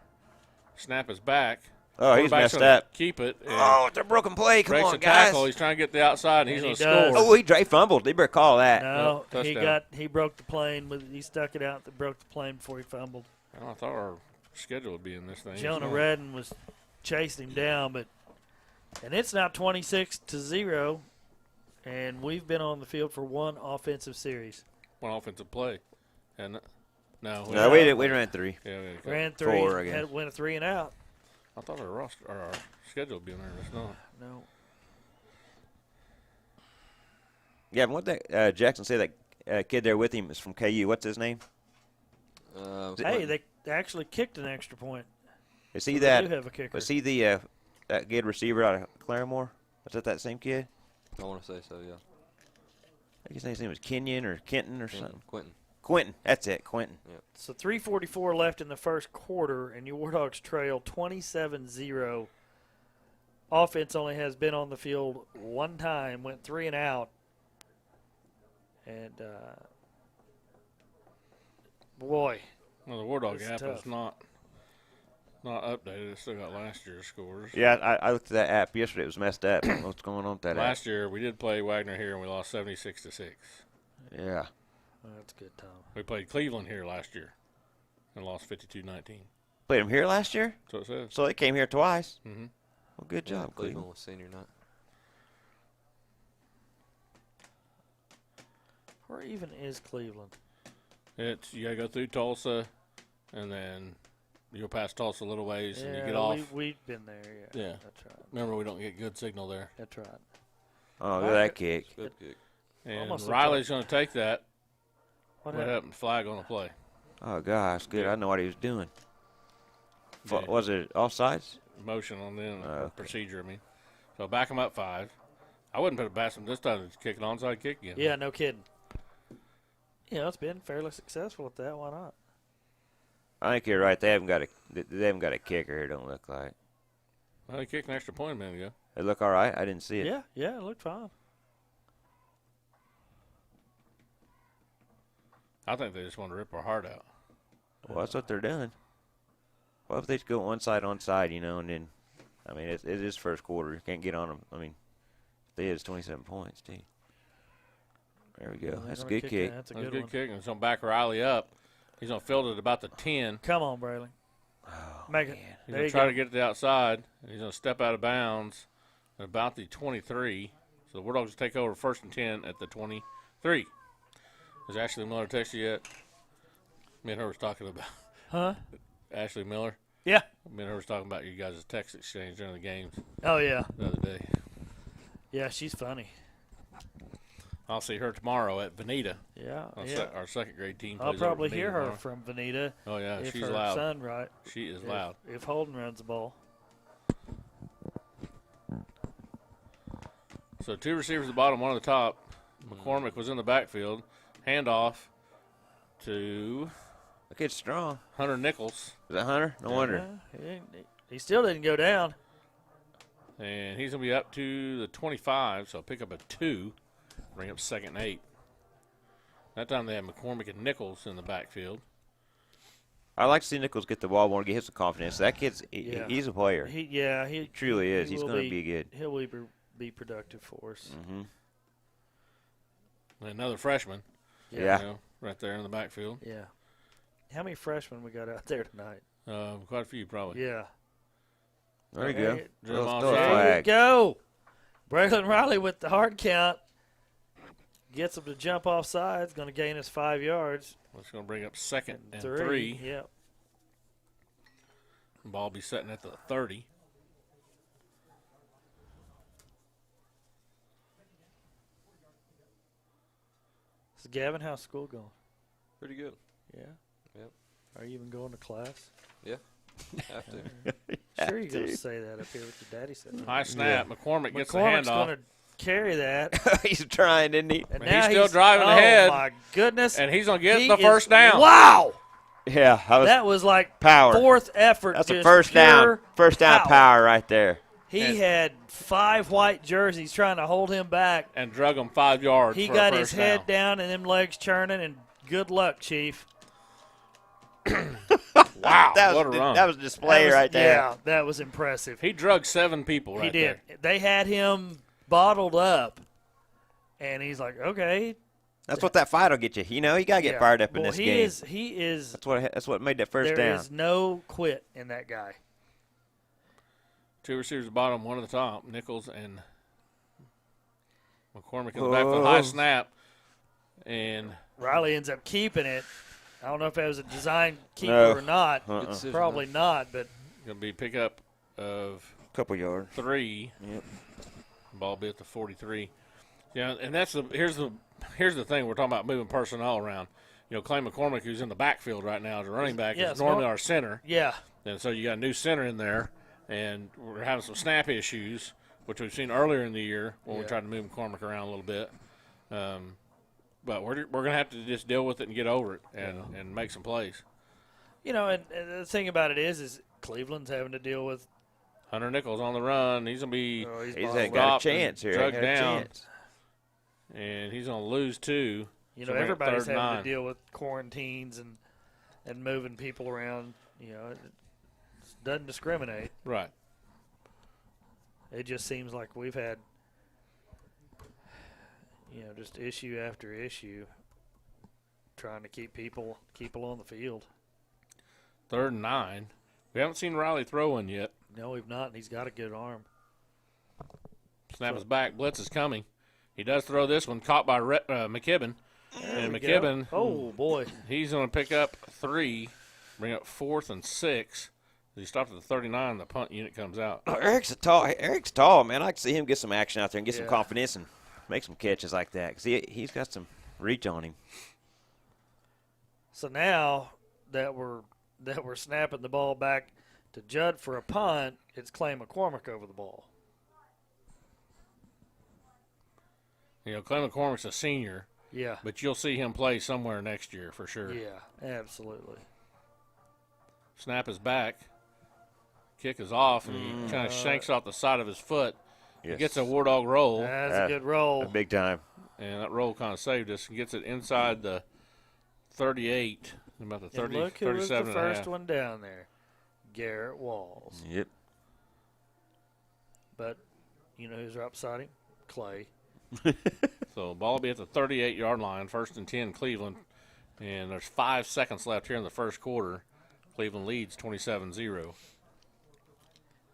Snap is back. Oh, he's Quarterback's messed gonna up. Keep it. And Oh, it's a broken play. Come breaks on, a guys. tackle. He's trying to get the outside, and he's And going he to does. score. Oh, he fumbled. They better call that. No, touchdown. he broke the plane. He stuck it out. Broke the plane before he fumbled. Well, I thought our schedule would be in this thing. Jonah It's not. Redden was chasing him down, and it's now 26-0, and we've been on the field for one offensive series. One offensive play. And no, No, we didn't. We ran 3. Yeah, we had a couple. Ran three, 4 again. had went a 3 and out. I thought our roster or our schedule would be in there. It's not. No, Yeah, but what that Jackson said that kid there with him is from KU. What's his name? hey, they actually kicked an extra point. Is he They that? do have a kicker. Was he the that good receiver out of Claremore? Was that same kid? I want to say so, yeah. I think his name was Kenyon or Kenton or something. Quentin. Quentin. That's it, Quentin. So 3:44 left in the first quarter, and your War Dogs trail 27-0. Offense only has been on the field one time, went 3 and out. And, boy, Well, the War Dog It's app tough. is not updated. It's still got last year's scores. Yeah, I looked at that app yesterday. It was messed up. What's going on with that Last year we did play Wagner here and we lost 76-6. app? Yeah. that's a good time. We played Cleveland here last year and lost 52-19. Played him here last year? So it says. So they came here twice. Mm-hmm. Well, good job, Cleveland Cleveland. was senior night. Where even is Cleveland? It's you gotta go through Tulsa, and then you'll pass Tulsa a little ways, and you get off. We've been there, yeah. Yeah. That's right. Remember, we don't get good signal there. That's right. Oh, look at that kick. Good kick. And Almost looked Riley's going to take that. What What happened? happened? Flag on the play. Oh, gosh, good. I know what he was doing. Yeah. Was it offsides? Motion on them, Okay. procedure, I mean. So back him up 5. I wouldn't put it past him this time to kick an onside kick again. Yeah, no kidding. You know, it's been fairly successful at that. Why not? I think you're right. They haven't got a kicker here. Don't look like. Well, he kicked an extra point a minute ago. They look all right. I didn't see it. Yeah, it looked fine. I think they just want to rip our heart out. Well, that's what they're doing. What if they just go onside, you know, and then, I mean, it is first quarter. You can't get on them. I mean, they is 27 points, too. There we go. They're That's a gonna good kick. that. That's a That was good a one. good kick, and it's going to back Riley up. He's going to field it about the 10. Come on, Braylon. Oh, Make it. man. He's There going you to try go. to get it to the outside. And he's going to step out of bounds at about the 23. So the War Dogs take over first and 10 at the 23. Has Ashley Miller texted you yet? Me and her was talking about Huh? Ashley Miller. Yeah. Me and her was talking about you guys' text exchange during the games Oh, yeah. the other day. Yeah, she's funny. I'll see her tomorrow at Veneta. Yeah, Our second grade team. I'll plays over probably at hear Veneta her tomorrow. from Veneta. Oh yeah, if she's her loud. son right. She is loud. If Holden runs the ball. So 2 receivers at the bottom, 1 at the top. McCormick was in the backfield. Handoff to Look, it's strong. Hunter Nichols. Is that Hunter? No wonder. Yeah, he still didn't go down. And he's going to be up to the 25, so pick up a 2, bring up 2nd and 8. That time they had McCormick and Nichols in the backfield. I like to see Nichols get the ball more, get him some confidence. That kid's he's a player. He Truly is. he He's will going to be good. He'll be productive for us. Mm-hmm. Another freshman. Yeah. You know, right there in the backfield. Yeah. How many freshmen we got out there tonight? Quite a few, probably. Yeah. There you go. Hey, Drill Throw a offside. There you flag. go. Braylon Riley with the hard count. Gets him to jump off sides. Going to gain us 5 yards. That's going to bring up 2nd and 3. Yep. Ball be setting at the 30. So Gavin, how's school going? Pretty good. Yeah. Yep. Are you even going to class? Have to. Sure, you're going to say that up here with your daddy sitting. High snap. McCormick gets the McCormick's handoff. going to carry that. He's trying, isn't he? And But now he's still driving ahead. Oh, my goodness. And he's going to get He the is- first down. Wow. Yeah, That was like power. fourth effort. That's a just first down. pure First down power right there. He And- had 5 white jerseys trying to hold him back. And drug him 5 yards He for got a his first head down. down and them legs churning, and good luck, Chief. Wow, That what a was run. that was a display That was- right there. Yeah, that was impressive. He drugged 7 people right He did. there. They had him bottled up, and he's like, okay. That's what that fight will get you. You know, you got to get Yeah. fired up in Well, this he game. He is. That's what made that first There down. is no quit in that guy. 2 receivers at the bottom, 1 at the top. Nichols and McCormick in the back for the high snap. And Riley ends up keeping it. I don't know if that was a design keeper No. or not. Good decision, Probably huh? not, but going to be pickup of Couple yards. 3. Yep. Ball be at the 43. Yeah, and that's here's the thing. We're talking about moving personnel around. You know, Clay McCormick, who's in the backfield right now as a running back, Yeah, is normally our center. yeah. And so you got a new center in there, and we're having some snap issues, which we've seen earlier in the year when we Yeah. tried to move McCormick around a little bit. But we're going to have to just deal with it and get over it and make some plays. You know, and the thing about it is Cleveland's having to deal with. Hunter Nichols on the run. He's going to be He's bottled got stopped a and chance here. drugged Had a down. chance. and he's going to lose 2. You So know, bring up everybody's 3rd and having 9. to deal with quarantines and moving people around. You know, it doesn't discriminate. Right. It just seems like we've had, you know, just issue after issue trying to keep people on the field. 3rd and 9. We haven't seen Riley throw one yet. No, we've not, and he's got a good arm. Snap is back. Blitz is coming. He does throw this one, caught by McKibben. And There we McKibben, go. Oh, boy. he's going to pick up 3, bring up 4th and 6. He stopped at the 39. The punt unit comes out. Oh, Eric's tall, man. I like to see him get some action out there and get some Yeah. confidence and make some catches like that. Because he's got some reach on him. So now that we're snapping the ball back to Judd for a punt, it's Clay McCormick over the ball. You know, Clay McCormick's a senior, Yeah. but you'll see him play somewhere next year for sure. Yeah, absolutely. Snap is back. Kick is off, and he kind of shanks off the side of his foot. He gets a war dog roll, That's a good roll. Big time. and that roll kind of saved us. And gets it inside the 38, about the And 30, look who was the 37 and a first half. one down there. Garrett Walls. Yep. But you know who's right beside him? Clay. So ball will be at the 38-yard line, 1st and 10, Cleveland. And there's 5 seconds left here in the first quarter. Cleveland leads 27-0.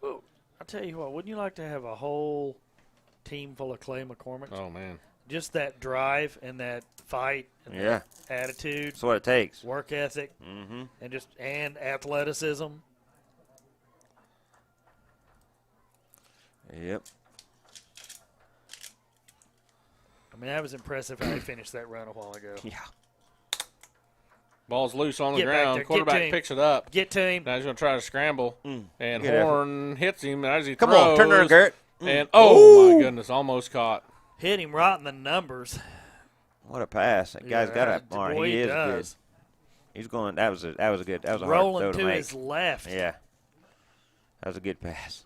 I'll tell you what, wouldn't you like to have a whole team full of Clay McCormicks? Oh, man. Just that drive and that fight and Yeah. that attitude, That's what it takes. work ethic, Mm-hmm. and athleticism. Yep. I I mean, that was impressive how he finished that run a while ago. Yeah. Ball's loose on the Get back ground. there. Get to Quarterback him. picks it up. Get to him. Now he's going to try to scramble. And Good Horn hits him as he Come throws. on, turn around, Garrett. And, oh, my goodness, almost caught. Hit him right in the numbers. What a pass! That guy's got a arm. boy, He is does. good. He's going. That was a good. That was a Rolling hard throw to make. his left. Yeah. That was a good pass.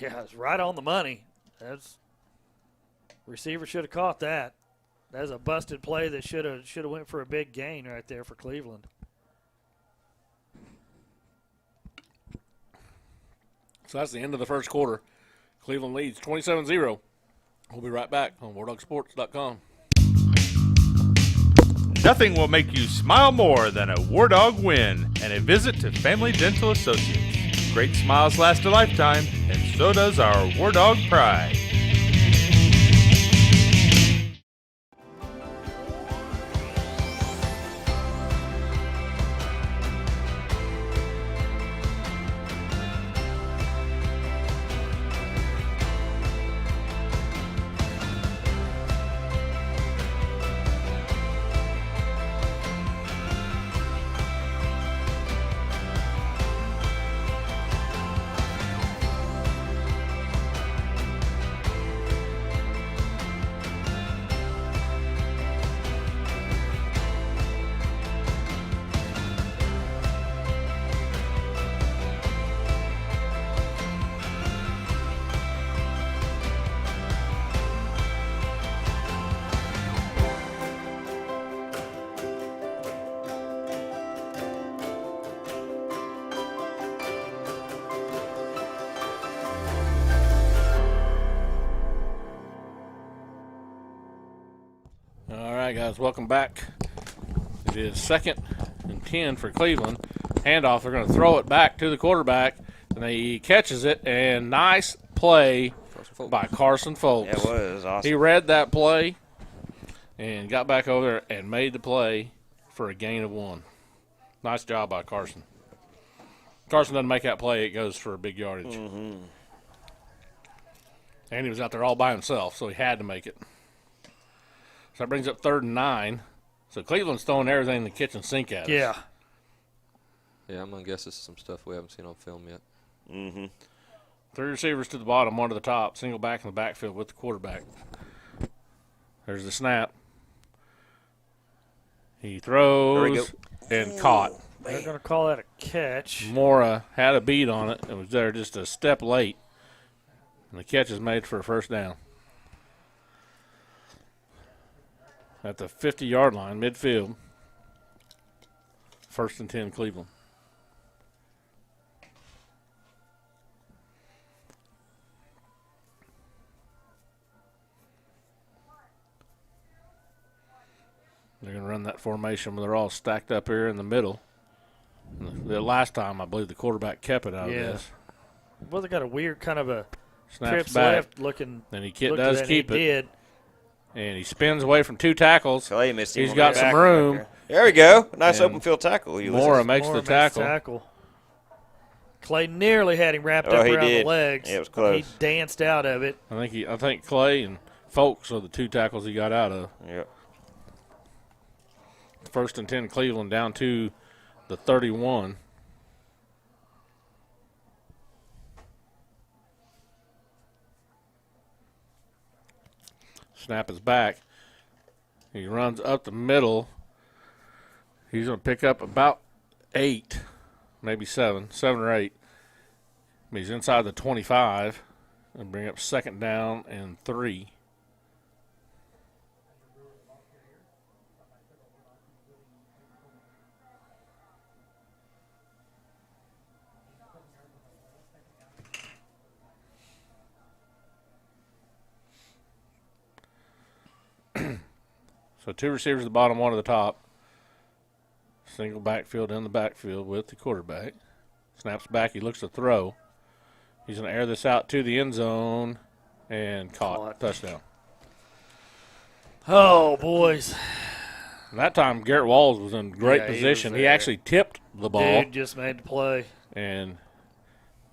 Yeah, it's right on the money. That's receiver should have caught that. That's a busted play that should have went for a big gain right there for Cleveland. So that's the end of the first quarter. Cleveland leads 27-0. We'll be right back on WarDogSports.com. Nothing will make you smile more than a War Dog win and a visit to Family Dental Associates. Great smiles last a lifetime, and so does our War Dog pride. All right, guys, welcome back. It is 2nd and 10 for Cleveland. Handoff, they're going to throw it back to the quarterback, and he catches it, and nice play by Carson Folks. Yeah, it was awesome. He read that play and got back over there and made the play for a gain of 1. Nice job by Carson. Carson doesn't make that play, it goes for a big yardage. Mm-hmm. And he was out there all by himself, so he had to make it. So that brings up 3rd and 9. So Cleveland's throwing everything in the kitchen sink at us. Yeah. Yeah, I'm going to guess this is some stuff we haven't seen on film yet. Mm-hmm. 3 receivers to the bottom, 1 to the top. Single back in the backfield with the quarterback. There's the snap. He throws and caught. They're going to call that a catch. Mora had a beat on it. It was there just a step late. And the catch is made for a first down. At the 50-yard line, midfield. 1st and 10, Cleveland. They're going to run that formation where they're all stacked up here in the middle. The last time, I believe the quarterback kept it out of this. Well, they got a weird kind of a Snaps trips back. left looking. Then he looked does at keep he it. Did. And he spins away from 2 tackles. Clay missed him. He's on got the some tackle room. back there we go. Nice And open field tackle. Mora makes Mora the tackle. tackle. Clay nearly had him wrapped Oh, up he around did. the legs. Yeah, it was close. He danced out of it. I think Clay and Folks are the 2 tackles he got out of. Yep. 1st and 10, Cleveland down to the 31. Snap is back. He runs up the middle. He's going to pick up about 8, maybe 7 or 8. He's inside the 25 and bring up 2nd down and 3. So 2 receivers at the bottom, 1 at the top. Single backfield in the backfield with the quarterback. Snaps back. He looks to throw. He's going to air this out to the end zone and caught. Touchdown. Oh, boys. And that time, Garrett Walls was in great Yeah, he was position. He there. actually tipped the ball, Dude just made the play. and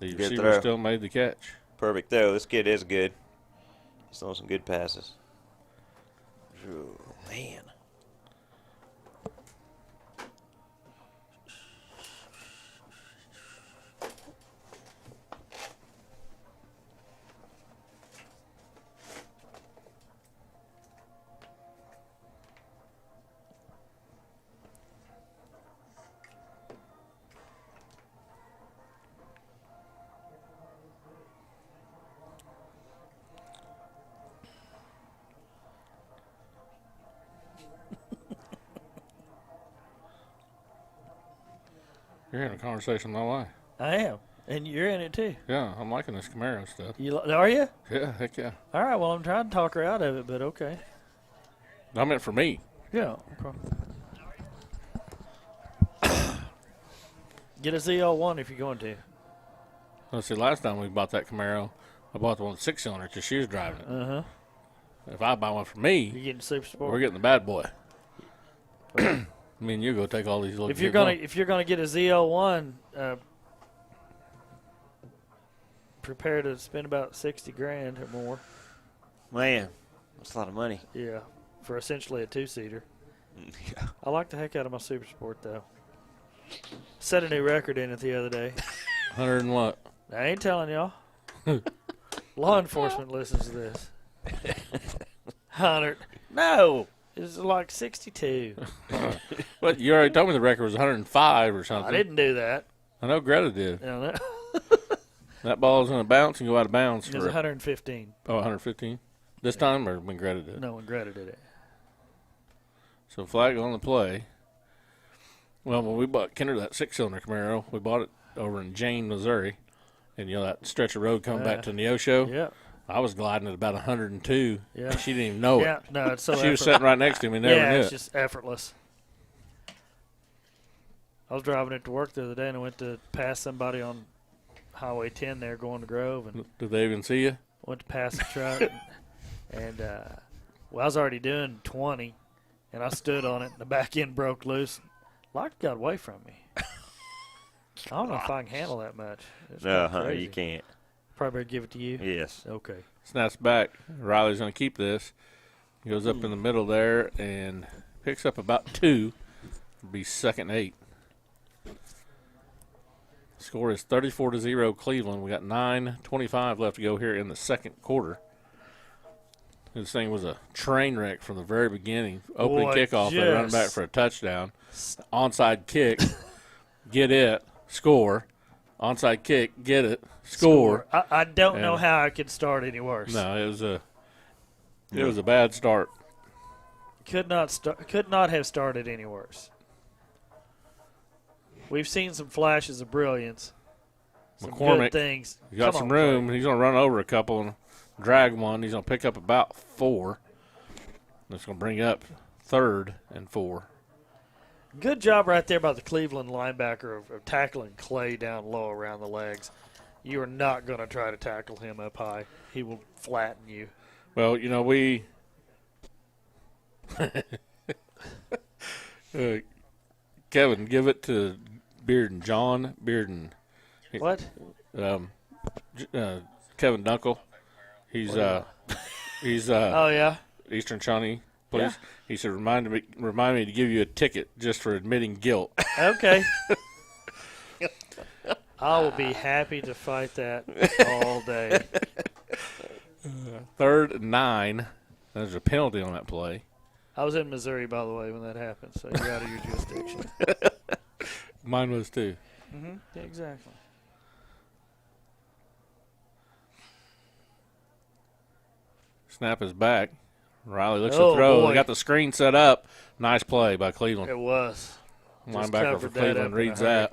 the Good receiver throw. still made the catch. Perfect throw. This kid is good. He's throwing some good passes. You're having a conversation with my wife. I am, and you're in it too. Yeah, I'm liking this Camaro stuff. Are you? Yeah, heck yeah. All right. Well, I'm trying to talk her out of it, but okay. I meant for me. Yeah. Okay. Get a ZL1 if you're going to. Let's see, last time we bought that Camaro, I bought the one with 6-cylinder because she was driving it. Uh-huh. If I buy one for You're me, getting Super Sport. we're getting the bad boy. Me and you go take all these little. If you're gonna get a ZL1, prepare to spend about $60,000 or more. Man, that's a lot of money. Yeah, for essentially a 2-seater. Yeah. I like the heck out of my Super Sport though. Set a new record in it the other day. 100 and what? I ain't telling y'all. Law enforcement listens to this. 100. No, it's like 62. But you already told me the record was 105 or something. I didn't do that. I know Greta did. You know that? That ball is going to bounce and go out of bounds It was for 115. 115 this time, or when Greta did it. No, when Greta did it. So flag on the play. Well, when we bought Kinder that 6-cylinder Camaro, we bought it over in Jane, Missouri, and that stretch of road coming back to Neosho. Yeah. I was gliding at about 102. Yeah. And she didn't even know Yeah, it. no, it's so She was sitting right next to me, never yeah, knew it's it. just effortless. I was driving it to work the other day, and I went to pass somebody on Highway 10 there going to Grove, and Did they even see you? went to pass the truck. and well, I was already doing 20, and I stood on it, and the back end broke loose. Lock got away from me. I don't know if I can handle that much. It's kinda crazy. You can't. Probably better give it to you. Yes. Okay. Snaps back. Riley's going to keep this. He goes up in the middle there and picks up about 2. It'll be 2nd and 8. Score is 34-0 Cleveland. We got 9:25 left to go here in the second quarter. This thing was a train wreck from the very beginning. Opening kickoff, they run back for a touchdown. Onside kick, get it, score. Onside kick, get it, score. I don't know how I could start any worse. No, it was a bad start. Could not have started any worse. We've seen some flashes of brilliance. Some McCormick, good things. He's got Come some on, room. Clay. He's going to run over a couple and drag one. He's going to pick up about 4. That's going to bring up 3rd and 4. Good job right there by the Cleveland linebacker of tackling Clay down low around the legs. You are not going to try to tackle him up high. He will flatten you. Well, we Kevin, give it to Bearden. John Bearden. What? Kevin Dunkel. He's Oh, yeah? Eastern Shawnee Police. Yeah. He said, remind me to give you a ticket just for admitting guilt. Okay. I will be happy to fight that all day. 3rd and 9. There's a penalty on that play. I was in Missouri, by the way, when that happened, so you're out of your jurisdiction. Mine was too. Mm-hmm. Yeah, exactly. Snap is back. Riley looks Oh, to throw. boy. They got the screen set up. Nice play by Cleveland. It was. Just Linebacker for covered that up Cleveland in a reads hurry. that.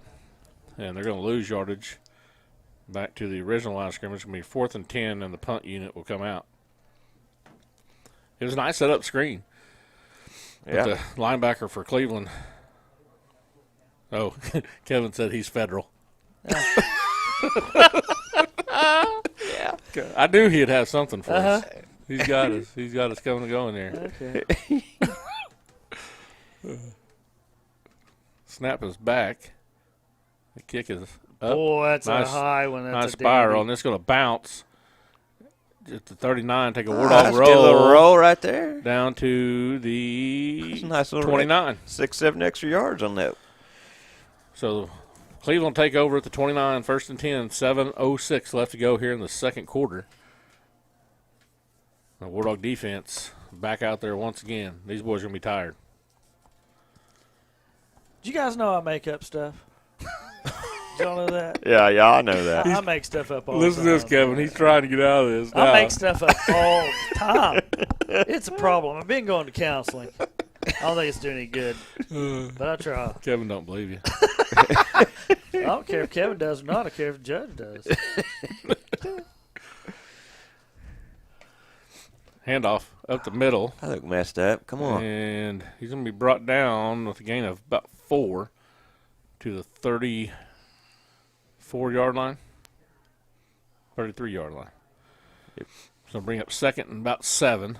And they're going to lose yardage back to the original line of scrimmage. It's going to be 4th and 10, and the punt unit will come out. It was a nice set-up screen. Yeah. But the linebacker for Cleveland. Oh, Kevin said he's federal. Yeah. I knew he'd have something for Uh-huh. us. He's got us. He's got us coming and going there. Okay. Snap is back. The kick is up. Boy, that's Nice- a high one. That's Nice a spiral, dandy. and it's going to bounce at the 39. Take a war That's dog a good little roll roll right there. down to the That's a nice little 29. 6-7 extra yards on that. So Cleveland take over at the 29, 1st and 10, 7:06 left to go here in the second quarter. The War Dog defense back out there once again. These boys are going to be tired. Do you guys know I make up stuff? Did y'all know that? Yeah, I know that. I make stuff up all Listen the to time. this, Kevin. He's trying to get out of this now. I make stuff up all the time. It's a problem. I've been going to counseling. I don't think it's doing any good, but I try. Kevin don't believe you. I don't care if Kevin does or not. I care if the judge does. Handoff up the middle. I look messed up. Come on. And he's going to be brought down with a gain of about 4 to the 34-yard line. 33-yard line. Yep. So bring up second and about 7.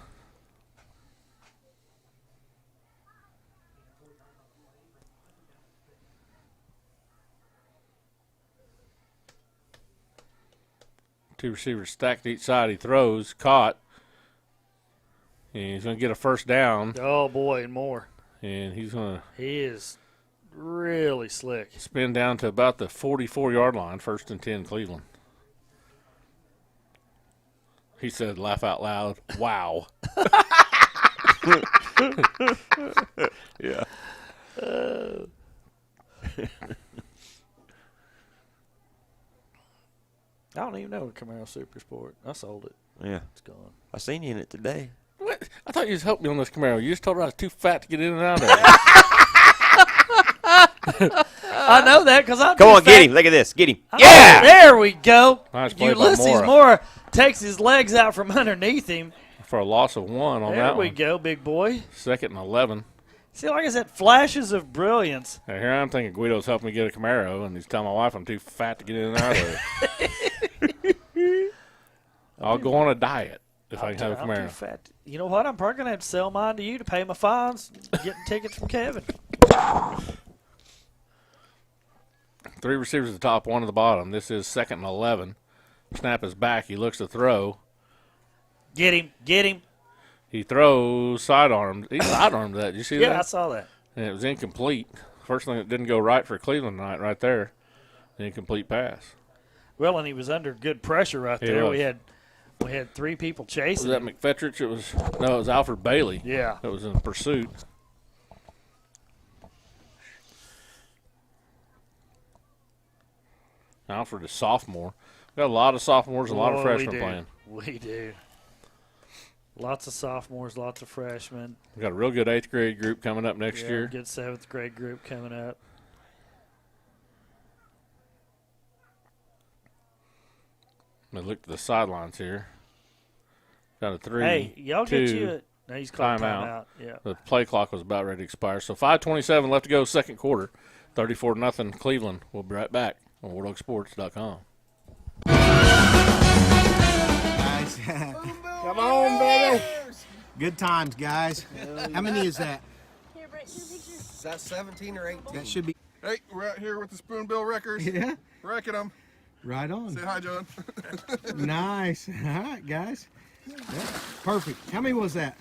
Two receivers stacked each side. He throws, caught. And he's going to get a first down. Oh, boy, and more. And he's going to He is really slick. spin down to about the 44-yard line, 1st and 10 Cleveland. He said, laugh out loud, wow. Yeah. I don't even know a Camaro Super Sport. I sold it. Yeah. It's gone. I seen you in it today. What? I thought you just helped me on this Camaro. You just told her I was too fat to get in and out of it. I know that because I'm Come too on, get fat. him. Look at this. Get him. Oh, Yeah. there we go. Nice play by Ulysses Mora. Moore takes his legs out from underneath him. For a loss of 1 on There that we one. go, big boy. 2nd and 11. See, like I said, flashes of brilliance. Now, here I'm thinking Guido's helping me get a Camaro, and he's telling my wife I'm too fat to get in and out of it. I'll go on a diet if I can have a I'm too Camaro. fat. You know what? I'm probably going to have to sell mine to you to pay my fines, getting tickets from Kevin. 3 receivers at the top, 1 at the bottom. This is 2nd and 11. Snap is back. He looks to throw. Get him. Get him. He throws sidearmed. He sidearmed that. Did you see Yeah, I that? saw that. And it was incomplete. First thing that didn't go right for Cleveland tonight right there. The incomplete pass. Well, and he was under good pressure right He there. was. We had 3 people Was chasing that him. McFetrich? It was Alfred Bailey. Yeah. That was in pursuit. Alfred is sophomore. We got a lot of sophomores, a lot of Boy, freshmen we do. playing. We do. Lots of sophomores, lots of freshmen. We got a real good 8th grade group coming up next Yeah, year. good 7th grade group coming up. Let me look to the sidelines here. Got a 3. Hey, y'all 2. get you a – no, he's called Timeout. timeout. Yeah. The play clock was about ready to expire. So 5:27 left to go, second quarter. 34-0 Cleveland. We'll be right back on WarDogSports.com. Guys, come on, baby. Good times, guys. How many is that? Is that 17 or 18? That should be. Hey, we're out here with the Spoonbill Wreckers. Yeah, Wrecking them. right on. Say hi, John. Nice. All right, guys. Yeah, perfect. How many was that?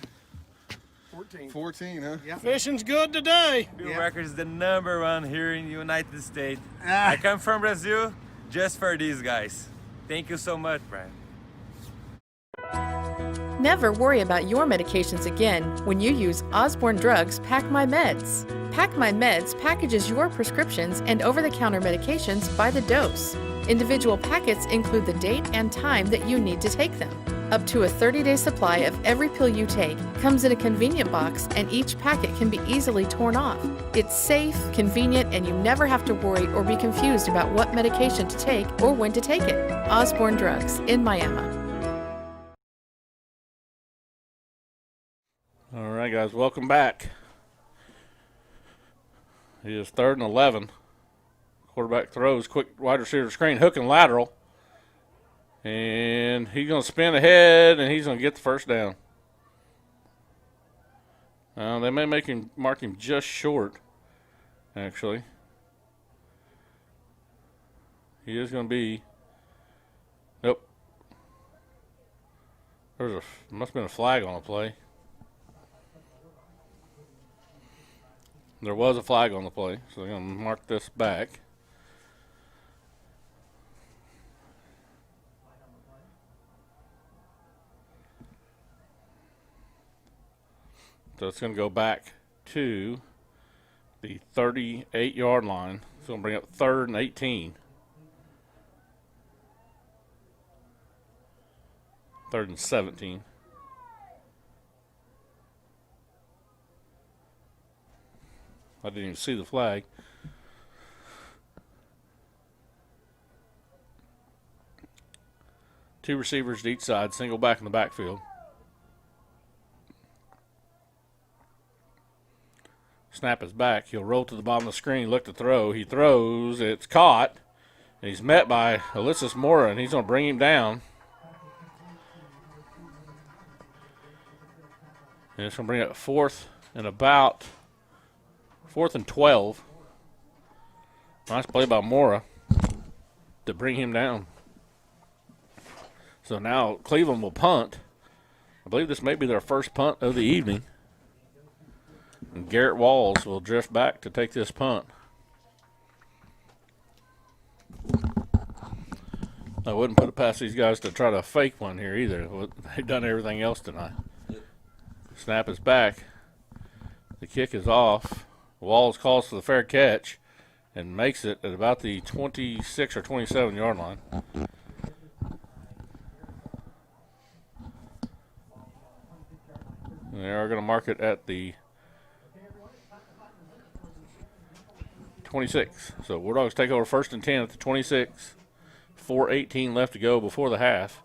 14, huh? Yeah. Fishing's good today. Bill Yeah. Records is the #1 here in the United States. Ah. I come from Brazil just for these guys. Thank you so much, Brian. Never worry about your medications again when you use Osborne Drugs Pack My Meds. Pack My Meds packages your prescriptions and over-the-counter medications by the dose. Individual packets include the date and time that you need to take them. Up to a 30-day supply of every pill you take comes in a convenient box, and each packet can be easily torn off. It's safe, convenient, and you never have to worry or be confused about what medication to take or when to take it. Osborne Drugs in Miami. All right, guys, welcome back. It is 3rd and 11. Quarterback throws, quick wide receiver screen, hook and lateral. And he's going to spin ahead, and he's going to get the first down. They may mark him just short, actually. He is going to be. Nope. Must have been a flag on the play. There was a flag on the play, so they're going to mark this back. So it's going to go back to the 38-yard line. It's going to bring up 3rd and 18. 3rd and 17. I didn't even see the flag. Two receivers to each side, single back in the backfield. Snap is back. He'll roll to the bottom of the screen, look to throw. He throws. It's caught. And he's met by Ulysses Mora, and he's going to bring him down. And it's going to bring up 4th and 12. Nice play by Mora to bring him down. So now Cleveland will punt. I believe this may be their first punt of the evening. And Garrett Walls will drift back to take this punt. I wouldn't put it past these guys to try to fake one here either. They've done everything else tonight. Snap is back. The kick is off. Walls calls for the fair catch and makes it at about the 26 or 27 yard line. And they are going to mark it at the 26. So War Dogs take over 1st and 10 at the 26. 4:18 left to go before the half.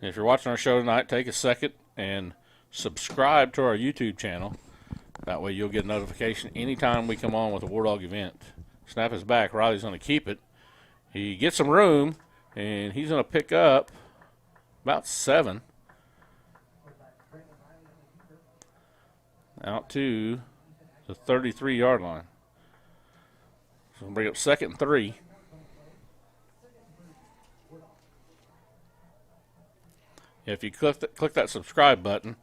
And if you're watching our show tonight, take a second and subscribe to our YouTube channel. That way you'll get a notification anytime we come on with a War Dog event. Snap is back. Riley's going to keep it. He gets some room, and he's going to pick up about 7. Out to the 33-yard line. So we'll bring up 2nd and 3. If you click that subscribe button,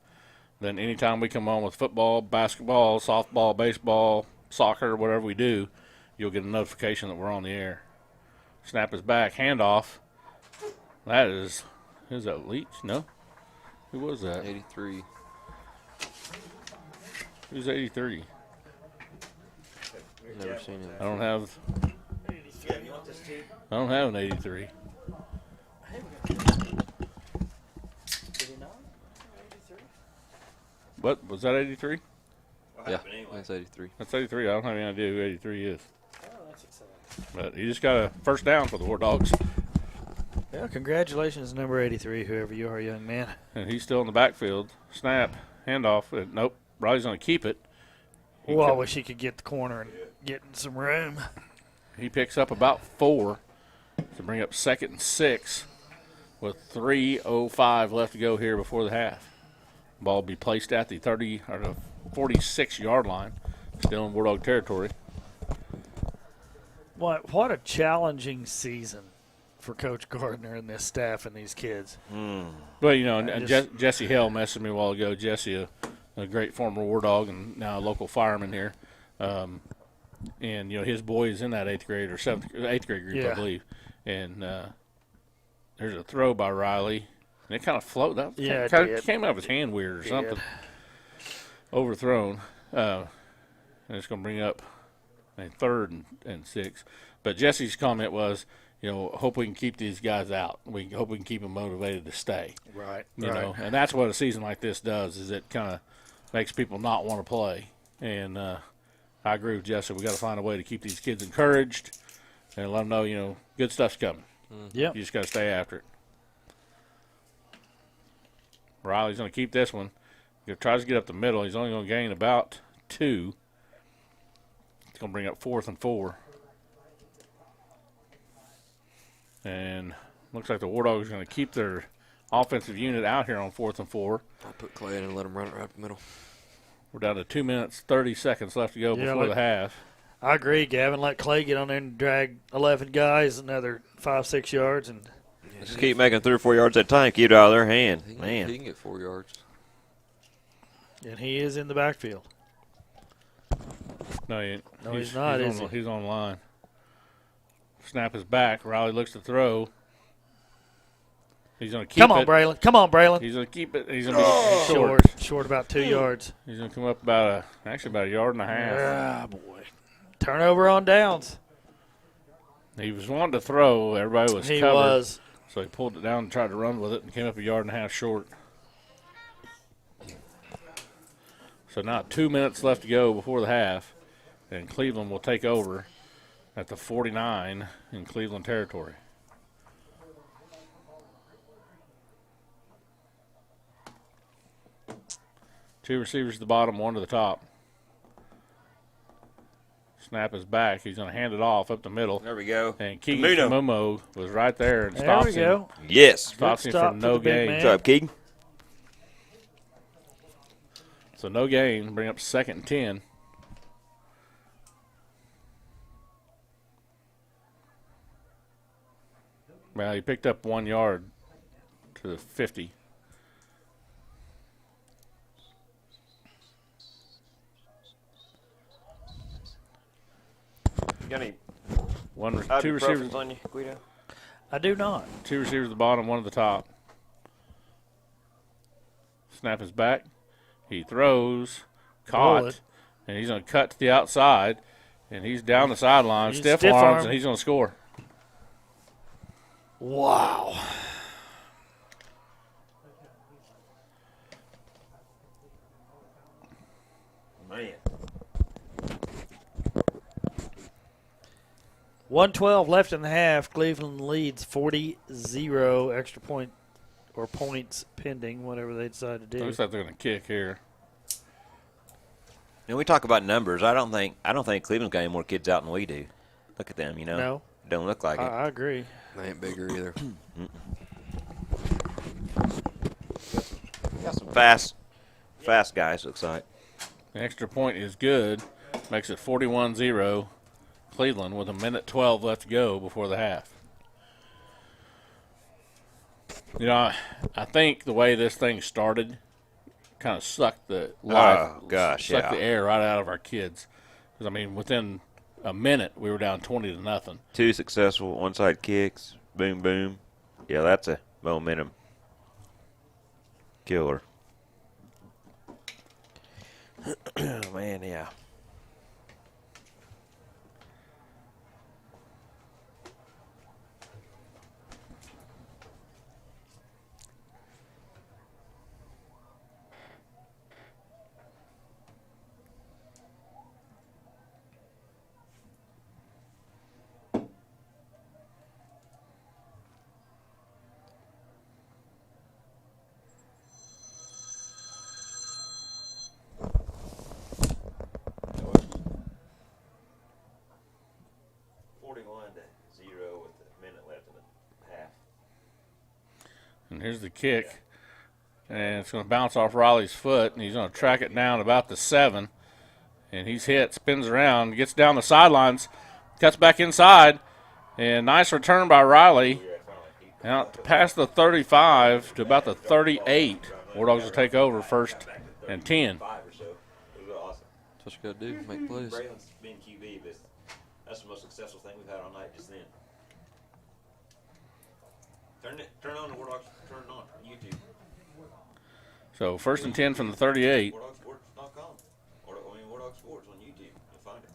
then anytime we come on with football, basketball, softball, baseball, soccer, whatever we do, you'll get a notification that we're on the air. Snap is back. Handoff. That is that Leach? No. Who was that? 83. Who's 83? Never seen him. I don't have an 83. What was that? 83? Yeah, that's 83. That's 83. I don't have any idea who 83 is. Oh, that's exciting. But he just got a first down for the War Dogs. Yeah, congratulations, number 83, whoever you are, young man. And he's still in the backfield. Snap, handoff. Nope. Riley's going to keep it. Well, I wish he could get the corner and get in some room. He picks up about 4 to bring up 2nd and 6 with 3:05 left to go here before the half. Ball will be placed at the 30 or the 46-yard line, still in War Dog territory. What a challenging season for Coach Gardner and this staff and these kids. Well, you know, Jesse Hale messaged me a while ago. Jesse, a great former War Dog and now a local fireman here. And, you know, his boy is in that 8th grade or 8th grade group, I believe. And there's a throw by Riley. And it kind of floated. That came out of his hand weird or something. Overthrown. And it's going to bring up a 3rd and 6. But Jesse's comment was, you know, hope we can keep these guys out. We hope we can keep them motivated to stay. Right. You know, and that's what a season like this does, is it kind of makes people not want to play. And I agree with Jesse. We got to find a way to keep these kids encouraged and let them know, you know, good stuff's coming. Yep. You just got to stay after it. Riley's going to keep this one. He tries to get up the middle. He's only going to gain about 2. It's going to bring up 4th and 4. And looks like the War Dogs are going to keep their offensive unit out here on 4th and 4. I'll put Clay in and let him run it right up the middle. We're down to 2 minutes, 30 seconds left to go before the half. I agree, Gavin. Let Clay get on there and drag 11 guys another 5-6 yards. And just keep making 3 or 4 yards at a time. Keep it out of their hand. He Man. can get 4 yards. And he is in the backfield. No, he ain't. No, he's not, is he? He's on line. Snap is back. Riley looks to throw. He's going to keep it. Come on, Braylon. Come on, Braylon. He's going to keep it. He's going to be short. Short about 2 yards. He's going to come up about a yard and a half. Ah, boy. Turnover on downs. He was wanting to throw. Everybody was He covered. was. So he pulled it down and tried to run with it and came up a yard and a half short. So now 2 minutes left to go before the half, and Cleveland will take over at the 49 in Cleveland territory. Two receivers at the bottom, one to the top. Snap is back. He's going to hand it off up the middle. There we go. And Keegan Momo was right there and There stops we go. him. Yes. Stops him stop for for no the big gain. man. What's up, Keegan? So no gain. Bring up 2nd and 10. Well, he picked up 1 yard to the 50. Got any Two receivers on you, Guido? I do not. Two receivers at the bottom, one at the top. Snap is back. He throws, caught, Bullet. and he's going to cut to the outside, and he's down the sideline, He's stiff stiff arms, arm. and he's going to score. Wow. Man. 1:12 left in the half. Cleveland leads 40-0. Extra point or points pending, whatever they decide to do. Looks like they're going to kick here. And we talk about numbers. I don't think Cleveland's got any more kids out than we do. Look at them, you know. No. Don't look like it. I agree. They ain't bigger either. Got some fast guys, looks like. The extra point is good. Makes it 41-0. Cleveland with 1:12 left to go before the half. You know, I think the way this thing started kind of sucked the life, sucked the air right out of our kids. Because, I mean, within a minute, we were down 20-0. 2 successful onside kicks. Boom, boom. Yeah, that's a momentum killer. Man, yeah. And here's the kick. And it's going to bounce off Riley's foot, and he's going to track it down about the 7. And he's hit, spins around, gets down the sidelines, cuts back inside. And nice return by Riley. Out past the 35 to about the 38. War Dogs will take over 1st and 10. That's what you got to do, make plays. Braylon's been QB, but that's the most successful thing we've had all night just then. Turn on the War Dogs, turn it on YouTube. So 1st and 10 from the 38. WarDogSports.com. War Dog Sports on YouTube. You'll find it.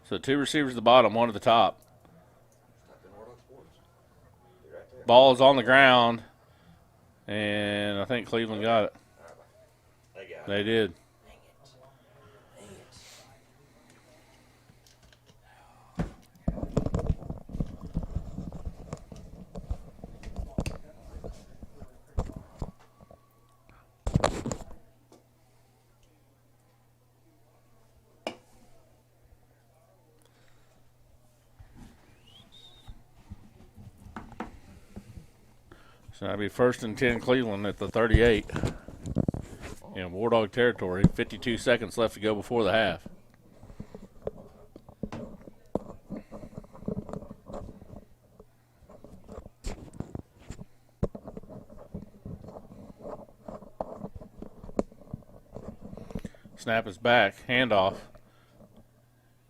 So 2 receivers at the bottom, 1 at the top. Type in War Dog Sports. Be right there. Ball is on the ground, and I think Cleveland got it. They got it. They did. So that'll be 1st and 10 Cleveland at the 38 in War Dog territory. 52 seconds left to go before the half. Snap is back, handoff,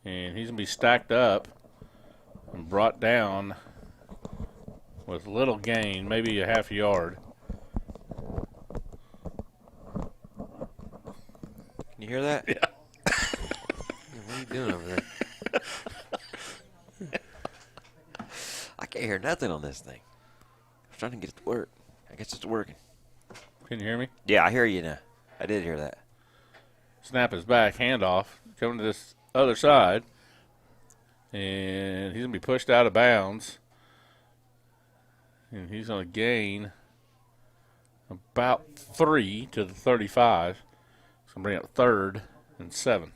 and he's going to be stacked up and brought down with little gain, maybe a half yard. Can you hear that? Yeah. are you doing over there? I can't hear nothing on this thing. I'm trying to get it to work. I guess it's working. Can you hear me? Yeah, I hear you now. I did hear that. Snap is back, handoff, coming to this other side. And he's going to be pushed out of bounds. And he's going to gain about 3 to the 35. It's going to bring up 3rd and 7.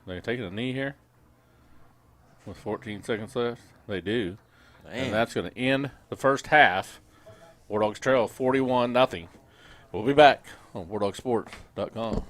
They're taking a knee here with 14 seconds left. They do. Man. And that's going to end the first half. War Dogs trail 41-0. We'll be back on WarDogSports.com.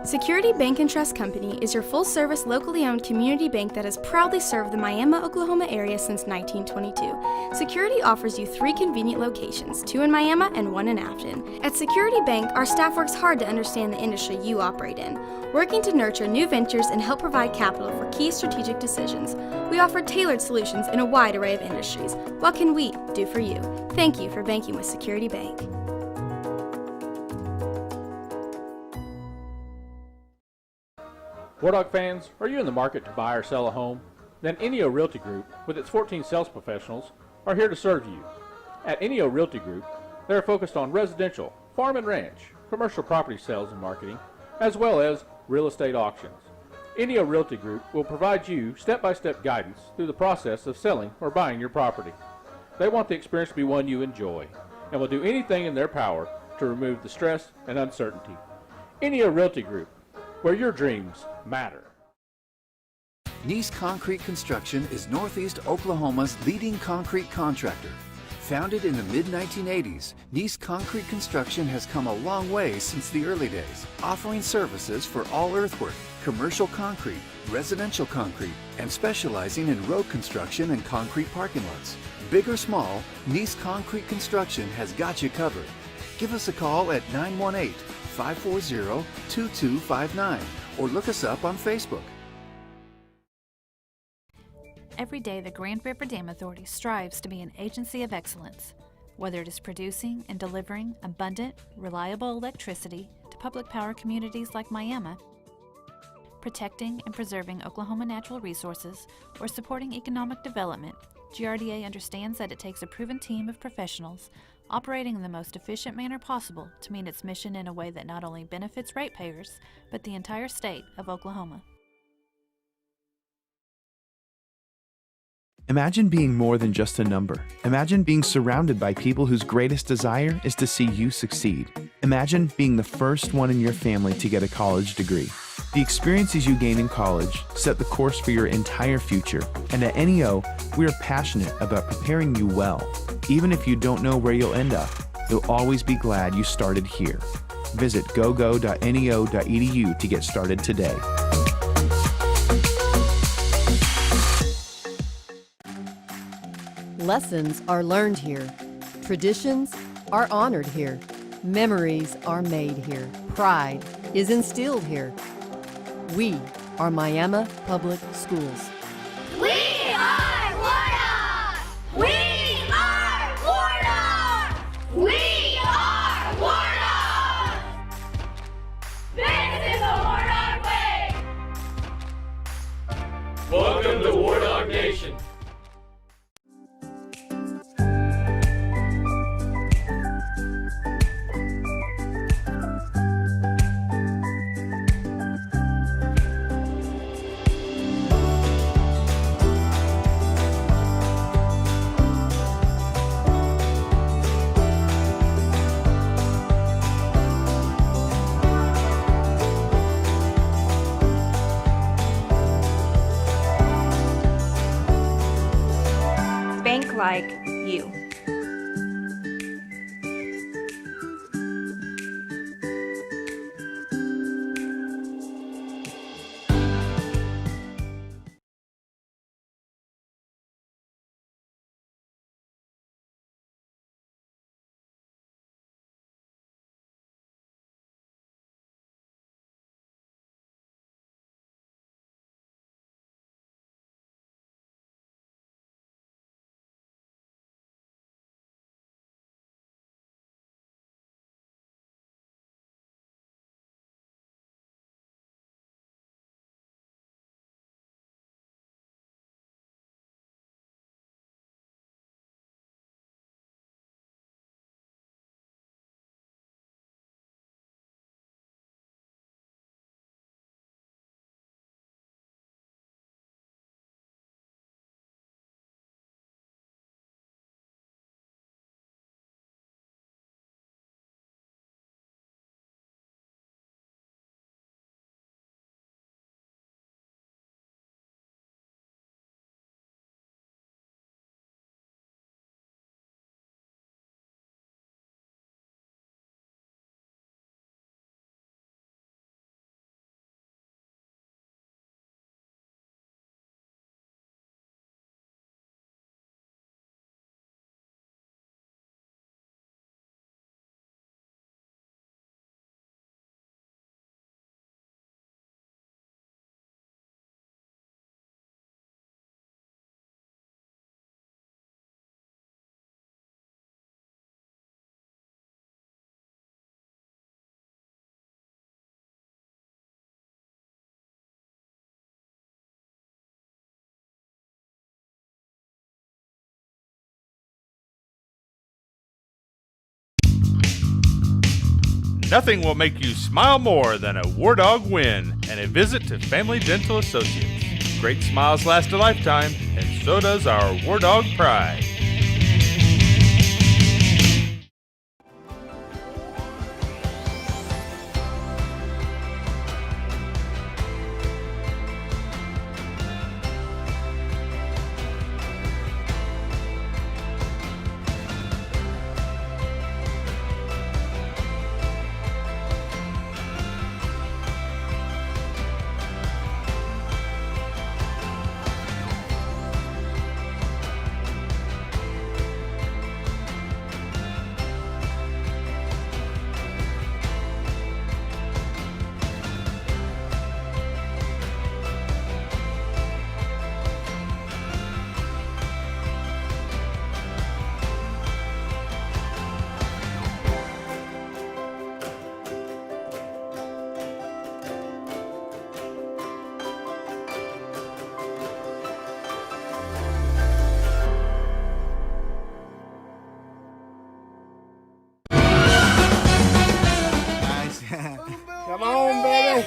Security Bank and Trust Company is your full-service, locally owned community bank that has proudly served the Miami, Oklahoma area since 1922. Security offers you 3 convenient locations, 2 in Miami and 1 in Afton. At Security Bank, our staff works hard to understand the industry you operate in, working to nurture new ventures and help provide capital for key strategic decisions. We offer tailored solutions in a wide array of industries. What can we do for you? Thank you for banking with Security Bank. War Dog fans, are you in the market to buy or sell a home? Then Enio Realty Group, with its 14 sales professionals, are here to serve you. At Enio Realty Group, they are focused on residential, farm and ranch, commercial property sales and marketing, as well as real estate auctions. Enio Realty Group will provide you step-by-step guidance through the process of selling or buying your property. They want the experience to be one you enjoy, and will do anything in their power to remove the stress and uncertainty. Enio Realty Group, where your dreams matter. Nice Concrete Construction is Northeast Oklahoma's leading concrete contractor. Founded in the mid-1980s, Nice Concrete Construction has come a long way since the early days, offering services for all earthwork, commercial concrete, residential concrete, and specializing in road construction and concrete parking lots. Big or small, Nice Concrete Construction has got you covered. Give us a call at 918-540-2259 or look us up on Facebook. Every day, the Grand River Dam Authority strives to be an agency of excellence, whether it is producing and delivering abundant, reliable electricity to public power communities like Miami, protecting and preserving Oklahoma natural resources, or supporting economic development. GRDA understands that it takes a proven team of professionals operating in the most efficient manner possible to meet its mission in a way that not only benefits ratepayers, but the entire state of Oklahoma. Imagine being more than just a number. Imagine being surrounded by people whose greatest desire is to see you succeed. Imagine being the first one in your family to get a college degree. The experiences you gain in college set the course for your entire future, and at NEO, we are passionate about preparing you well. Even if you don't know where you'll end up, you'll always be glad you started here. Visit gogo.neo.edu to get started today. Lessons are learned here. Traditions are honored here. Memories are made here. Pride is instilled here. We are Miami Public Schools. We are War Dogs! We are War Dogs! We are War Dogs! This is the War Dog way! Welcome to War Dog Nation. Like you. Nothing will make you smile more than a War Dog win and a visit to Family Dental Associates. Great smiles last a lifetime, and so does our War Dog pride. Come on, baby.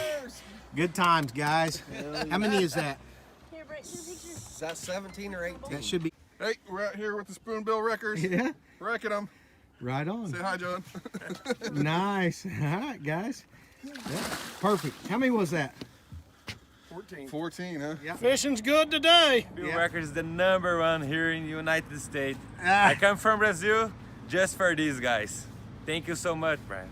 Good times, guys. How many is that? Is that 17 or 18? That should be. Hey, we're out here with the Spoonbill Wreckers. Yeah. Wrecking them. Right on. Say hi, John. Nice. All right, guys. Yeah. Perfect. How many was that? 14. 14, huh? Yeah. Fishing's good today. Spoonbill Wreckers is the #1 here in the United States. I come from Brazil just for these guys. Thank you so much, Brian.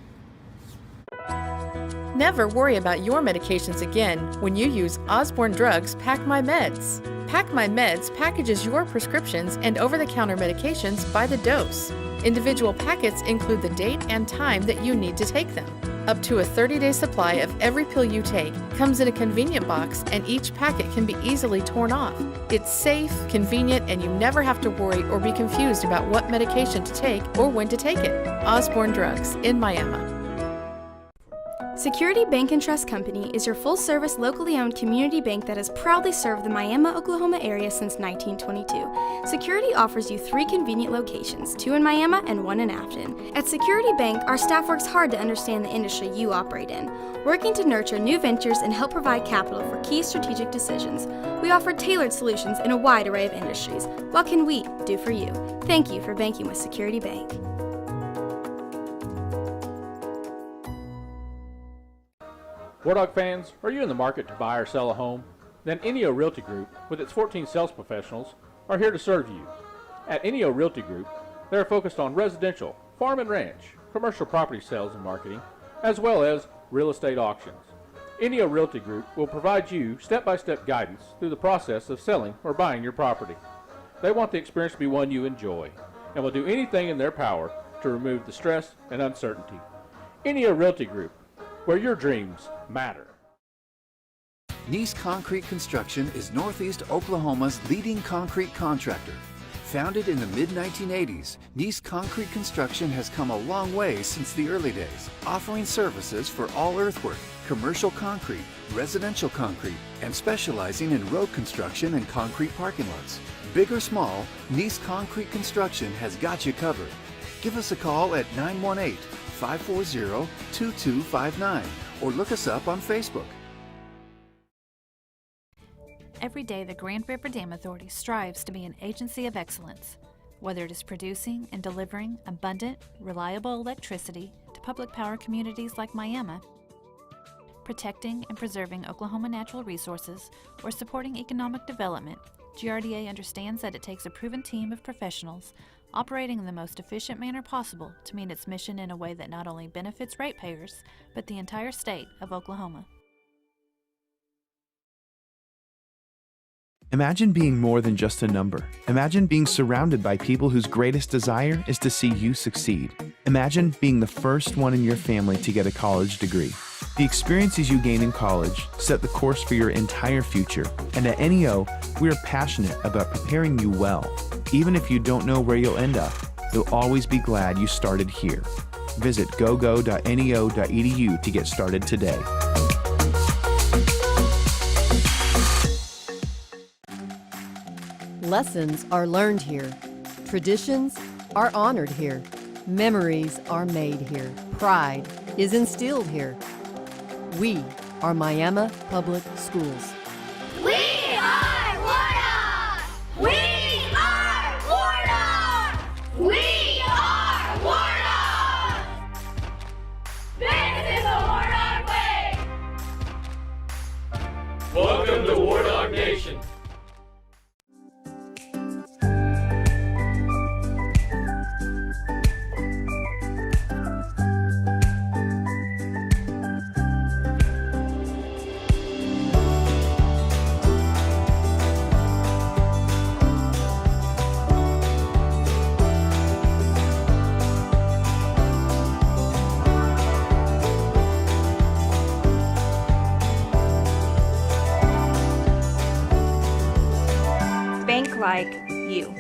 Never worry about your medications again when you use Osborne Drugs Pack My Meds. Pack My Meds packages your prescriptions and over-the-counter medications by the dose. Individual packets include the date and time that you need to take them. Up to a 30-day supply of every pill you take comes in a convenient box, and each packet can be easily torn off. It's safe, convenient, and you never have to worry or be confused about what medication to take or when to take it. Osborne Drugs in Miami. Security Bank and Trust Company is your full-service, locally owned community bank that has proudly served the Miami, Oklahoma area since 1922. Security offers you 3 convenient locations, 2 in Miami and 1 in Afton. At Security Bank, our staff works hard to understand the industry you operate in, working to nurture new ventures and help provide capital for key strategic decisions. We offer tailored solutions in a wide array of industries. What can we do for you? Thank you for banking with Security Bank. War Dog fans, are you in the market to buy or sell a home? Then Enio Realty Group, with its 14 sales professionals, are here to serve you. At Enio Realty Group, they are focused on residential, farm and ranch, commercial property sales and marketing, as well as real estate auctions. Enio Realty Group will provide you step-by-step guidance through the process of selling or buying your property. They want the experience to be one you enjoy, and will do anything in their power to remove the stress and uncertainty. Enio Realty Group, where your dreams matter. Nice Concrete Construction is Northeast Oklahoma's leading concrete contractor. Founded in the mid-1980s, Nice Concrete Construction has come a long way since the early days, offering services for all earthwork, commercial concrete, residential concrete, and specializing in road construction and concrete parking lots. Big or small, Nice Concrete Construction has got you covered. Give us a call at 918-540-2259 or look us up on Facebook. Every day, the Grand River Dam Authority strives to be an agency of excellence, whether it is producing and delivering abundant, reliable electricity to public power communities like Miami, protecting and preserving Oklahoma natural resources, or supporting economic development. GRDA understands that it takes a proven team of professionals operating in the most efficient manner possible to meet its mission in a way that not only benefits ratepayers, but the entire state of Oklahoma. Imagine being more than just a number. Imagine being surrounded by people whose greatest desire is to see you succeed. Imagine being the first one in your family to get a college degree. The experiences you gain in college set the course for your entire future, and at NEO, we are passionate about preparing you well. Even if you don't know where you'll end up, you'll always be glad you started here. Visit gogo.neo.edu to get started today. Lessons are learned here. Traditions are honored here. Memories are made here. Pride is instilled here. We are Miami Public Schools. We are Wardogs! We are Wardogs! We are Wardogs! This is the Wardog way! Welcome to War Dog Nation. Bank like you.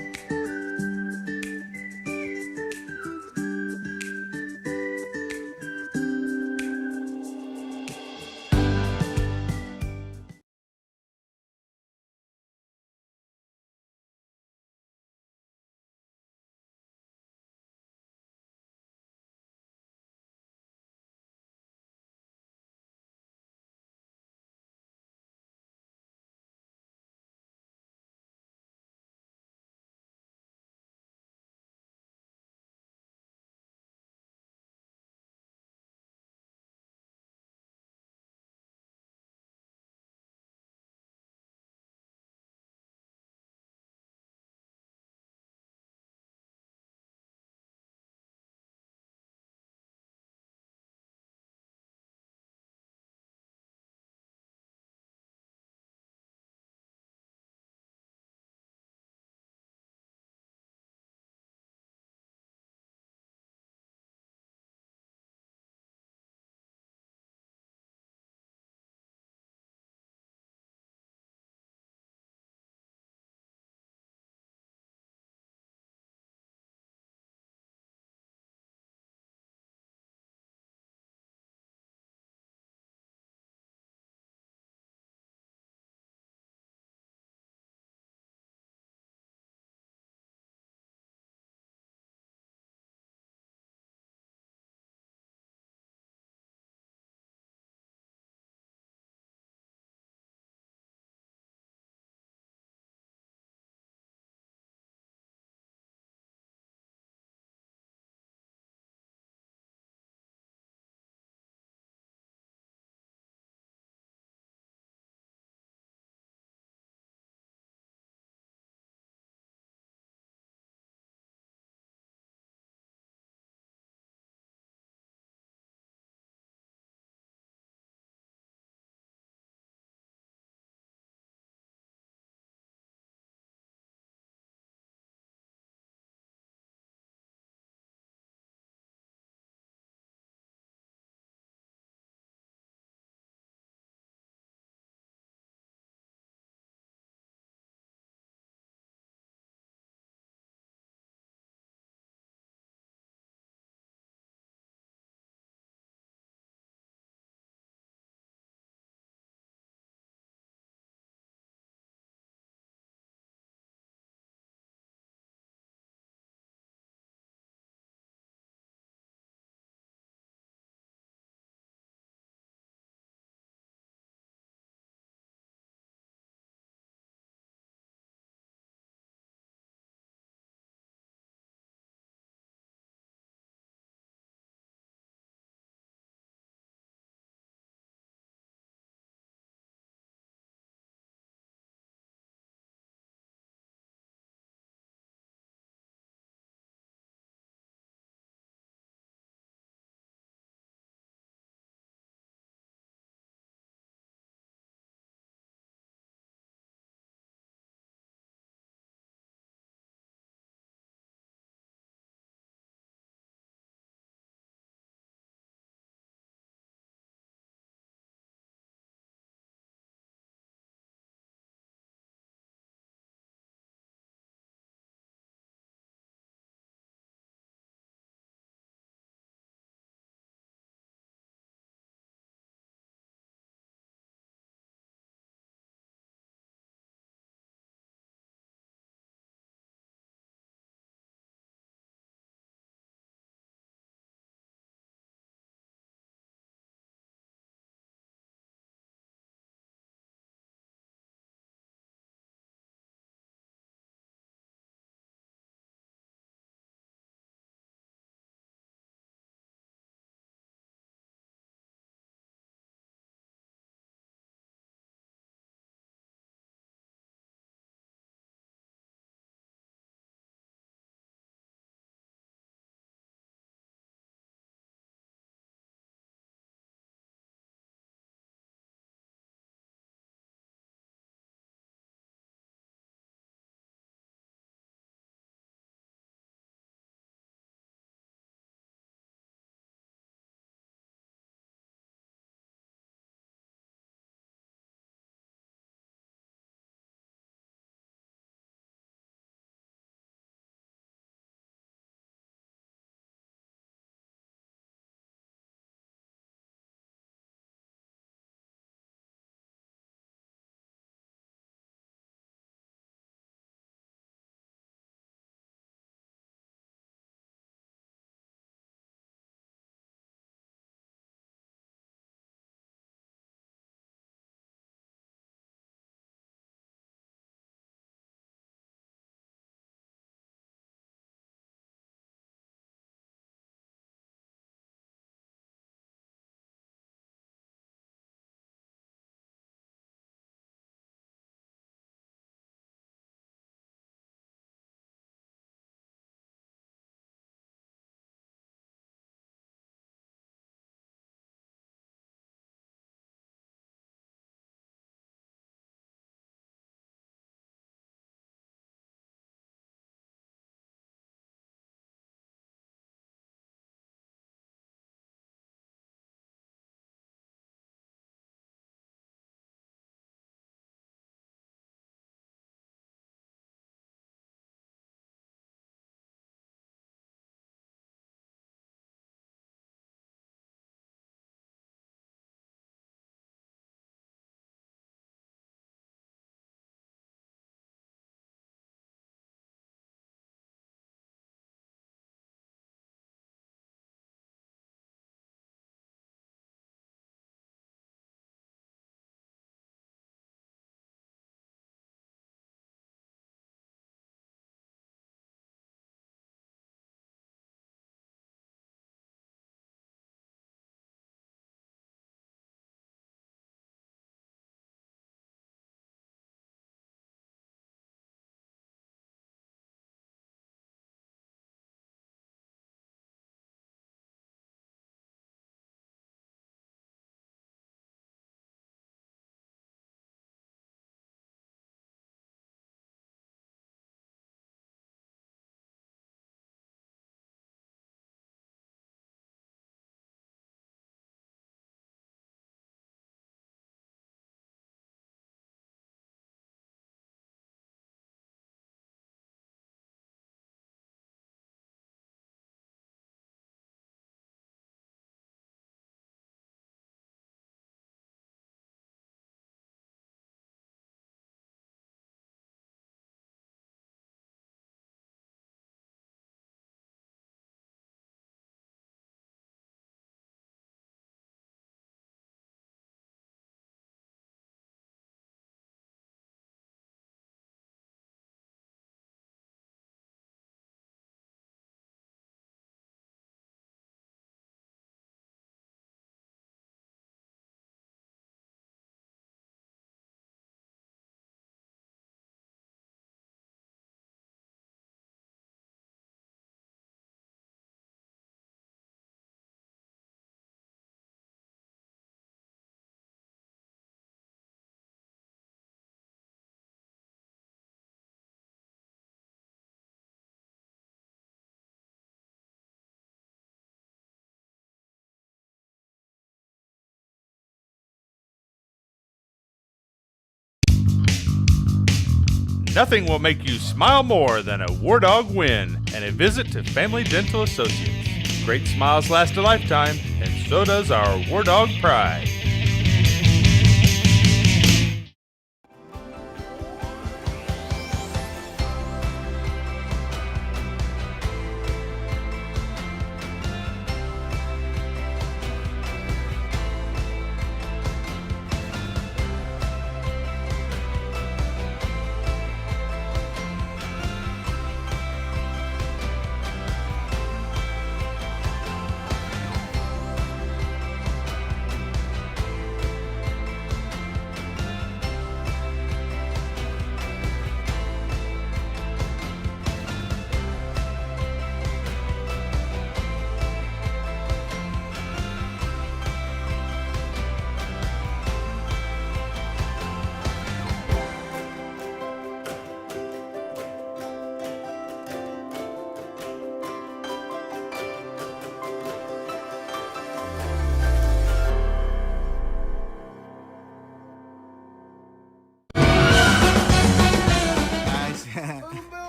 Nothing will make you smile more than a War Dog win and a visit to Family Dental Associates. Great smiles last a lifetime, and so does our War Dog pride.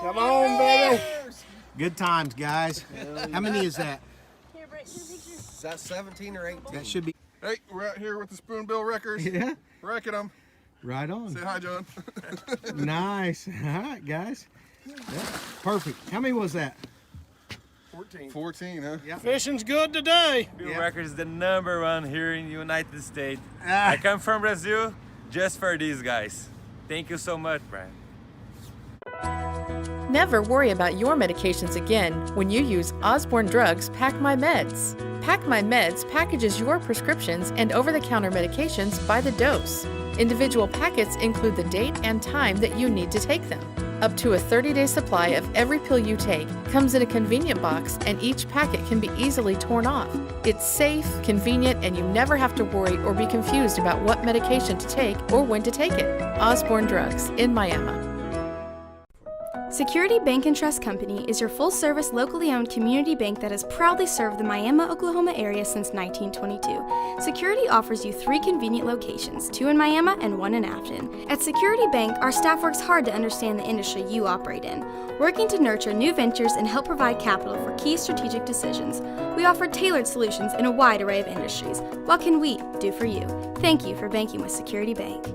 Come on, baby. Good times, guys. How many is that? Is that 17 or 18? That should be. Hey, we're out here with the Spoonbill Wreckers. Yeah. Wrecking them. Right on. Say hi, John. Nice. All right, guys. Yeah. Perfect. How many was that? 14. 14, huh? Yeah. Fishing's good today. Spoonbill Wreckers is the #1 here in the United States. I come from Brazil just for these guys. Thank you so much, Brian. Never worry about your medications again when you use Osborne Drugs Pack My Meds. Pack My Meds packages your prescriptions and over-the-counter medications by the dose. Individual packets include the date and time that you need to take them. Up to a 30-day supply of every pill you take comes in a convenient box, and each packet can be easily torn off. It's safe, convenient, and you never have to worry or be confused about what medication to take or when to take it. Osborne Drugs in Miami. Security Bank and Trust Company is your full-service, locally owned community bank that has proudly served the Miami, Oklahoma area since 1922. Security offers you 3 convenient locations, 2 in Miami and 1 in Afton. At Security Bank, our staff works hard to understand the industry you operate in, working to nurture new ventures and help provide capital for key strategic decisions. We offer tailored solutions in a wide array of industries. What can we do for you? Thank you for banking with Security Bank.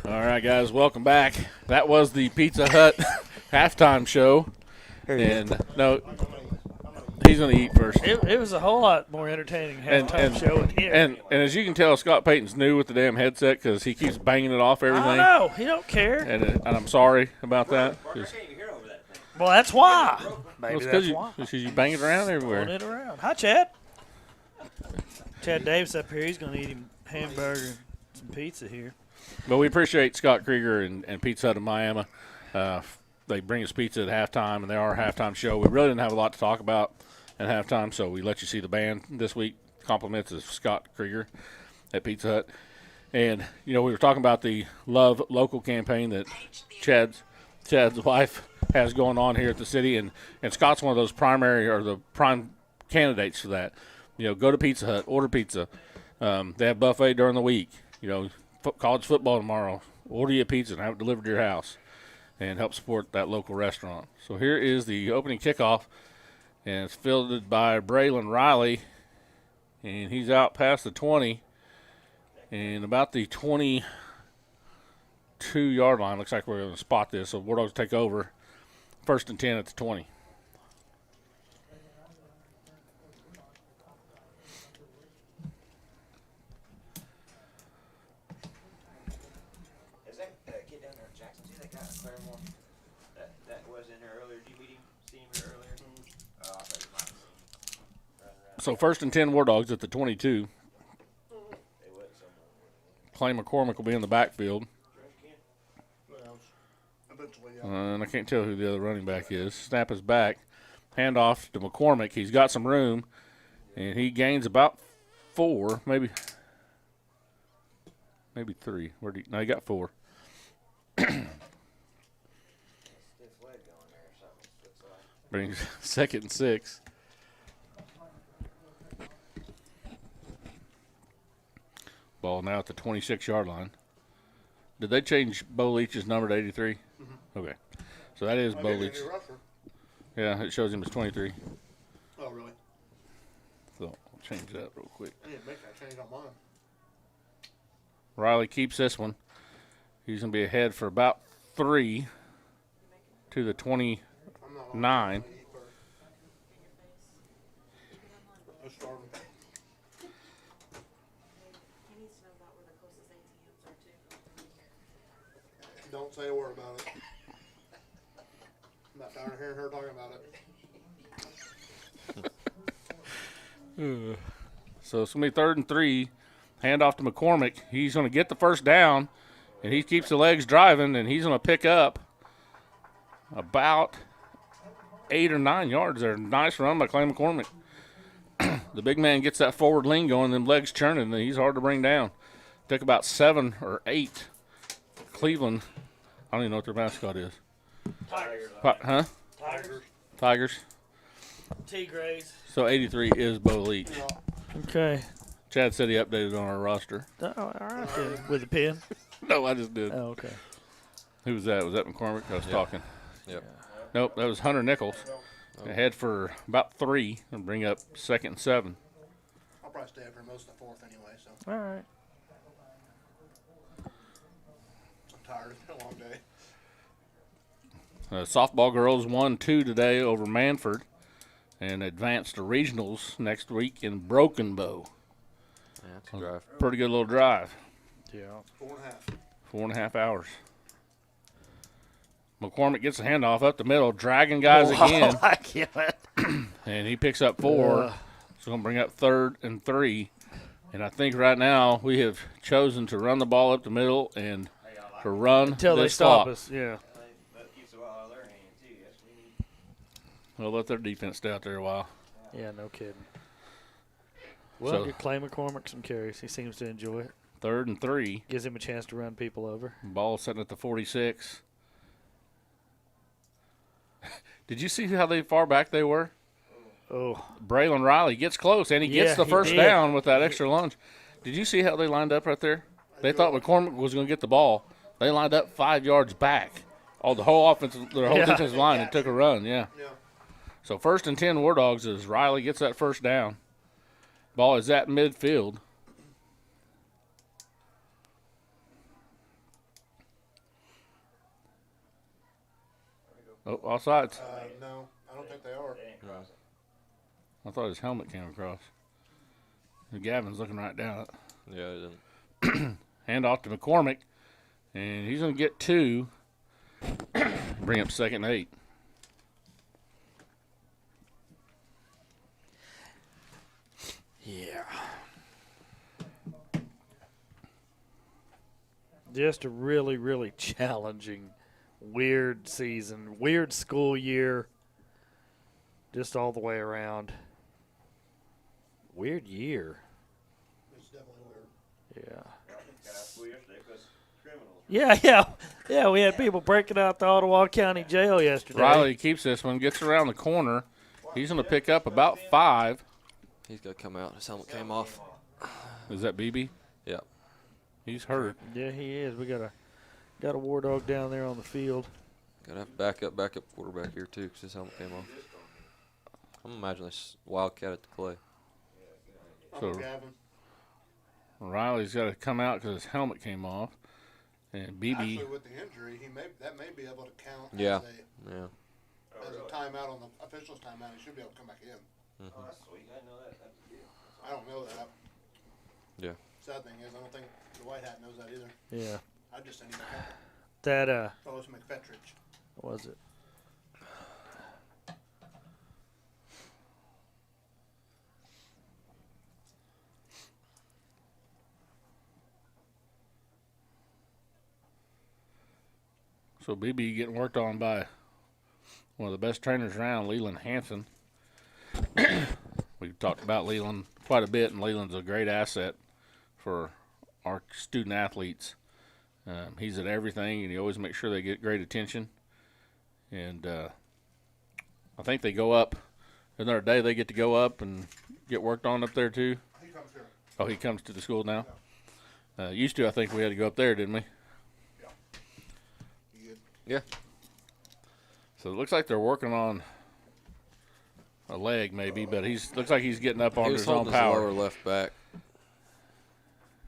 All right, guys, welcome back. That was the Pizza Hut halftime show. And no, he's going to eat first. It was a whole lot more entertaining halftime show in here. And as you can tell, Scott Payton's new with the damn headset because he keeps banging it off everything. I know. He don't care. And I'm sorry about that. Well, that's why. Maybe Well, that's why. Because you bang it around everywhere. Pulling it around. Hi, Chad. Chad Davis up here. He's going to eat him hamburger and some pizza here. But we appreciate Scott Krieger and Pizza Hut in Miami. They bring us pizza at halftime, and they are a halftime show. We really didn't have a lot to talk about at halftime, so we let you see the band this week. Compliments of Scott Krieger at Pizza Hut. And, you know, we were talking about the Love Local campaign that Chad's wife has going on here at the city, and Scott's one of those the prime candidates for that. You know, go to Pizza Hut, order pizza. They have buffet during the week. You know, college football tomorrow. Order you a pizza and have it delivered to your house and help support that local restaurant. So here is the opening kickoff, and it's fielded by Braylon Riley, and he's out past the 20 and about the 22-yard line. Looks like we're going to spot this, so War Dogs take over. 1st and 10 at the 20. So 1st and 10 War Dogs at the 22. Clay McCormick will be in the backfield. And I can't tell who the other running back is. Snap is back. Handoff to McCormick. He's got some room, and he gains about 4, maybe 3. No, he got 4. Brings 2nd and 6. Ball now at the 26-yard line. Did they change Bo Leach's number to 83? Mm-hmm. Okay. So that is Bo Leach. Yeah, it shows him as 23. Oh, really? So I'll change that real quick. I didn't make that change on mine. Riley keeps this one. He's going to be ahead for about 3 to the 29. Don't say a word about it. I'm not tired of hearing her talking about it. So it's going to be 3rd and 3. Hand off to McCormick. He's going to get the first down, and he keeps the legs driving, and he's going to pick up about 8 or 9 yards there. Nice run by Clay McCormick. The big man gets that forward lean going, them legs churning, and he's hard to bring down. Took about 7 or 8. Cleveland, I don't even know what their mascot is. Tigers. Huh? Tigers. Tigers. Tigres. So 83 is Bo Leach. Okay. Chad said he updated on our roster. Oh, all right then. With a pen? No, I just did. Oh, okay. Who was that? Was that McCormick? I was talking. Yep. Nope, that was Hunter Nichols. Ahead for about 3 and bring up 2nd and 7. I'll probably stay up for most of the 4th anyway, so. All right. I'm tired. It's been a long day. Softball girls won 2 today over Manford and advanced to regionals next week in Broken Bow. Yeah, that's a drive. Pretty good little drive. Yeah. 4.5. 4.5 hours. McCormick gets the handoff up the middle, dragging guys again. I can't. And he picks up 4. So going to bring up 3rd and 3. And I think right now we have chosen to run the ball up the middle and to run until they this stop clock. us. Yeah. We'll let their defense stay out there a while. Yeah, no kidding. Well, So- give Clay McCormick some carries. He seems to enjoy it. 3rd and 3. Gives him a chance to run people over. Ball sitting at the 46. Did you see how far back they were? Oh. Braylon Riley gets close, and he gets the first down with that extra lunge. Did you see how they lined up right there? They thought McCormick was going to get the ball. They lined up 5 yards back. The whole offensive, their whole defensive line, and took a run, yeah. So 1st and 10 War Dogs as Riley gets that first down. Ball is at midfield. Oh, offsides. No, I don't think they are. I thought his helmet came across. Gavin's looking right down it. Yeah, he didn't. Hand off to McCormick, and he's going to get 2. Bring up 2nd and 8. Yeah. Just a really, really challenging, weird season, weird school year, just all the way around. Weird year. It's definitely Yeah. Yeah. Yeah, we had people breaking out the Ottawa County Jail yesterday. Riley keeps this one, gets around the corner. He's going to pick up about 5. He's got to come out. His helmet came off. Is that BB? Yeah. He's hurt. Yeah, he is. We got a War Dog down there on the field. Got to have backup quarterback here, too, because his helmet came off. I'm imagining this Wildcat at the Clay. So Riley's got to come out because his helmet came off. And BB. Actually, with the injury, that may be able to count Yeah. as a timeout on the official's timeout. He should be able to come back in. Mm-hmm. Oh, that's sweet. I didn't know that. That's a deal. I don't know that. Yeah. Sad thing is, I don't think the White Hat knows that either. Yeah. I just sent him a couple. That Fellows McFetridge. what was it? So BB getting worked on by one of the best trainers around, Leland Hansen. We've talked about Leland quite a bit, and Leland's a great asset for our student athletes. He's at everything, and he always makes sure they get great attention. And I think they go up. Another day they get to go up and get worked on up there too. He comes here. Oh, he comes to the school now. Used to, I think we had to go up there, didn't we? Yeah. You good? Yeah. So it looks like they're working on a leg maybe, but looks like he's getting up on his own His power. lower left back.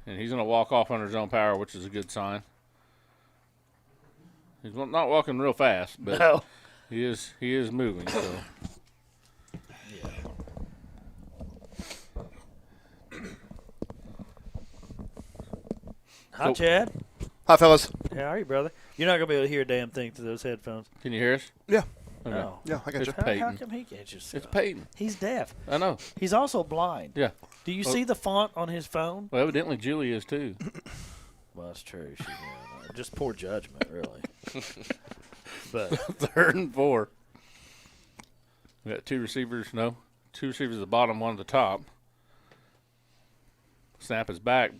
And he's going to walk off under his own power, which is a good sign. He's not walking real fast, but No. he is moving. So. Hi, Chad. Hi, fellas. How are you, brother? You're not going to be able to hear a damn thing through those headphones. Can you hear us? Yeah. Okay. No. Yeah, I got It's you. Peyton. How come he can't you see? It's Peyton. He's deaf. I know. He's also blind. Yeah. Do you Well- see the font on his phone? Well, evidently Julie is too. Well, that's true. Just poor judgment, really. But 3rd and 4. We got 2 receivers. No, 2 receivers at the bottom, 1 at the top. Snap is back,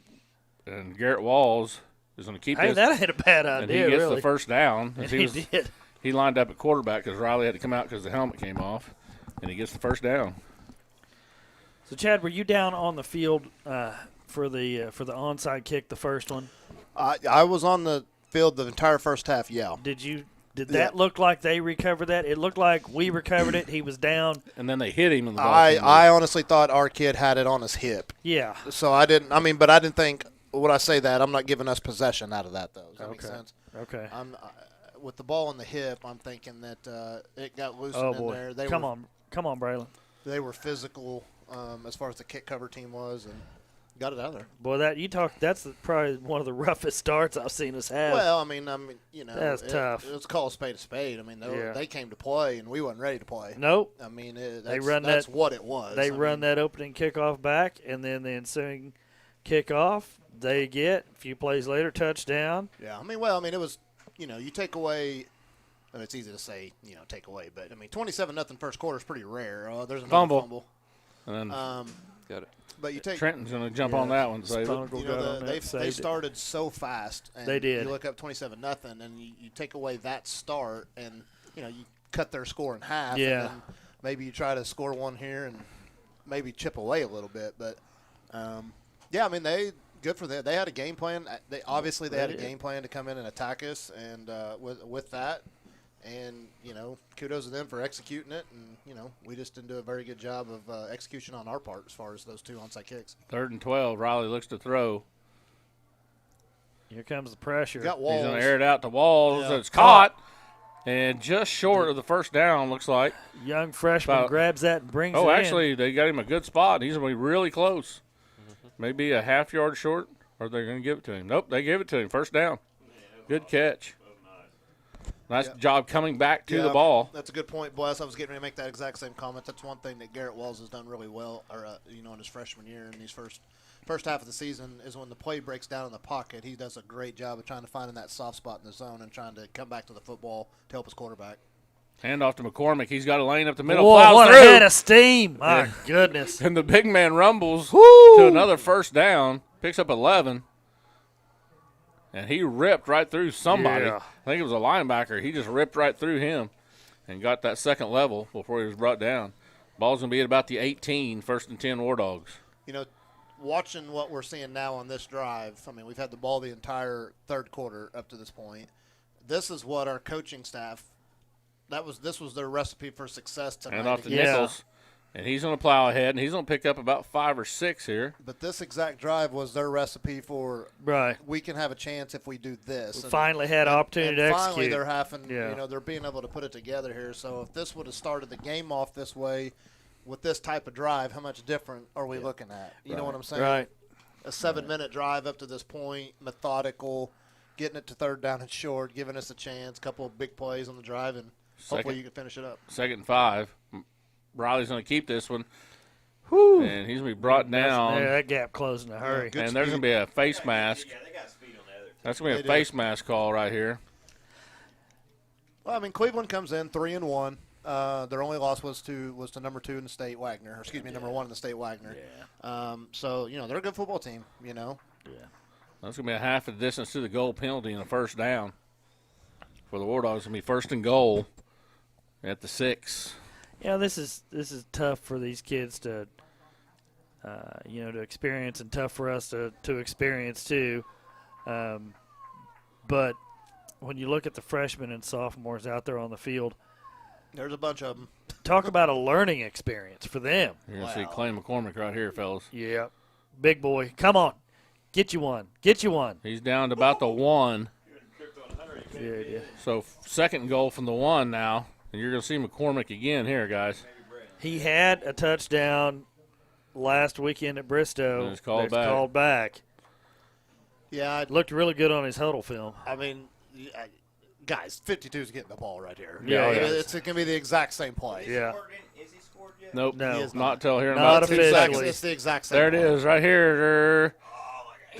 and Garrett Walls is going to keep hey, this. that ain't a bad idea. And he gets really. the first down. And He he did. He lined up at quarterback because Riley had to come out because the helmet came off, and he gets the first down. So, Chad, were you down on the field for the onside kick, the first one? I was on the field the entire first half, yeah. Did that look like they recovered that? It looked like we recovered it. He was down. And then they hit him in the ball. I honestly thought our kid had it on his hip. Yeah. So I didn't think, when I say that, I'm not giving us possession out of that, though. Does that make sense? Okay. With the ball in the hip, I'm thinking that it got loosened Oh, in boy. there. Come on, Braylon. They were physical as far as the kick cover team was, and got it out of there. Boy, that's probably one of the roughest starts I've seen us have. Well, I mean, you know, That's tough. Let's call a spade a spade. I mean, they came to play, and we wasn't ready to play. Nope. I mean, that's what it was. They run that opening kickoff back, and then the ensuing kickoff, they get a few plays later, touchdown. Yeah, I mean, it was, you know, you take away. And it's easy to say, you know, take away, but I mean, 27-0 first quarter is pretty rare. There's another fumble. And then got it. But you take Trenton's going to jump on that one. Save it. You know, they started so fast. And they did. You look up 27-0, and you take away that start, and you know you cut their score in half. Yeah. And then maybe you try to score one here and maybe chip away a little bit, but yeah, I mean good for them. They had a game plan. They had a game plan to come in and attack us, and with that. And, you know, kudos to them for executing it. And, you know, we just didn't do a very good job of execution on our part as far as those 2 onside kicks. 3rd and 12. Riley looks to throw. Here comes the pressure. Got Walls. He's going to air it out to Walls. Yeah. It's caught. And just short of the first down, looks like. Young freshman grabs that and brings it in. Oh, actually, they got him a good spot. He's going to be really close. Maybe a half yard short, or they're going to give it to him. Nope, they gave it to him. First down. Good catch. Nice job coming back to the ball. That's a good point, Bless. I was getting ready to make that exact same comment. That's one thing that Garrett Walls has done really well, or you know, in his freshman year in these first half of the season is when the play breaks down in the pocket. He does a great job of trying to find that soft spot in the zone and trying to come back to the football to help his quarterback. Hand off to McCormick. He's got a lane up the middle. Whoa, what through. a head of steam. My goodness. And the big man rumbles to another first down. Picks up 11. And he ripped right through somebody. Yeah. I think it was a linebacker. He just ripped right through him and got that second level before he was brought down. Ball's going to be at about the 18, 1st and 10 War Dogs. You know, watching what we're seeing now on this drive, I mean, we've had the ball the entire third quarter up to this point. This is what our coaching staff, this was their recipe for success tonight. And off to Nichols. And he's going to plow ahead, and he's going to pick up about 5 or 6 here. But this exact drive was their recipe for we can have a chance if we do this. We finally had opportunity to execute. Finally, they're having, you know, they're being able to put it together here. So if this would have started the game off this way with this type of drive, how much different are we looking at? You know what I'm saying? Right. A 7-minute drive up to this point, methodical, getting it to 3rd down and short, giving us a chance, a couple of big plays on the drive, and hopefully you can finish it up. 2nd and 5. Riley's going to keep this one. Whew. And he's going to be brought down. Yeah, that gap closed in a hurry. And there's going to be a face mask. Yeah, they got speed on the other. That's going to be a face mask call right here. Well, I mean, Cleveland comes in 3-1. Their only loss was to number 2 in the state, Wagner. Or excuse me, number 1 in the state, Wagner. Yeah. So, you know, they're a good football team, you know. Yeah. That's going to be a half a distance to the goal penalty and a first down. For the War Dogs, it's going to be 1st and goal at the 6. Yeah, this is tough for these kids to, to experience, and tough for us to experience too. But when you look at the freshmen and sophomores out there on the field, there's a bunch of them. Talk about a learning experience for them. You're going to see Clay McCormick right here, fellas. Yeah. Big boy. Come on. Get you one. Get you one. He's down to about the 1. Yeah. So second goal from the 1 now. And you're going to see McCormick again here, guys. He had a touchdown last weekend at Bristow. And it's called back. Called back. Yeah. Looked really good on his huddle film. I mean, guys, 52's getting the ball right here. Yeah. It's going to be the exact same play. Yeah. Is he scored yet? Nope. No. Not till here in Not about officially. It's the exact same There it play. is, right here.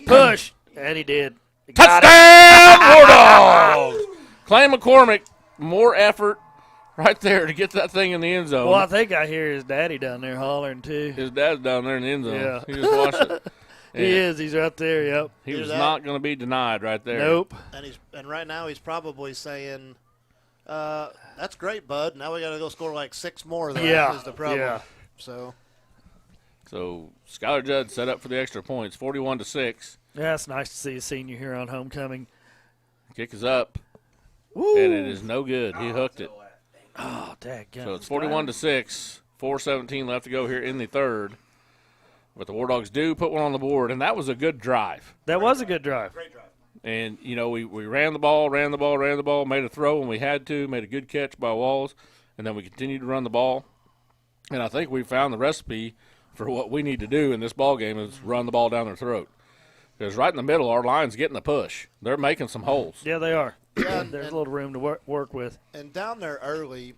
Push. And he did. Touchdown, War Dogs! Clay McCormick, more effort right there to get that thing in the end zone. Well, I think I hear his daddy down there hollering too. His dad's down there in the end zone. Yeah. He just watched it. He is. He's right there, yep. He was not going to be denied right there. Nope. And right now he's probably saying, that's great, bud. Now we got to go score like 6 more. Yeah. Is the problem. Yeah. So Skylar Judd set up for the extra points, 41-6. Yeah, it's nice to see a senior here on homecoming. Kick is up. Woo. And it is no good. He hooked it. Oh, dadgummit. So it's 41-6. 4:17 left to go here in the third. But the War Dogs do put one on the board, and that was a good drive. That was a good drive. Great drive. And, we ran the ball, made a throw when we had to, made a good catch by Walls, and then we continued to run the ball. And I think we found the recipe for what we need to do in this ball game is run the ball down their throat. Because right in the middle, our line's getting the push. They're making some holes. Yeah, they are. Yeah, There's a little room to work with. And down there early,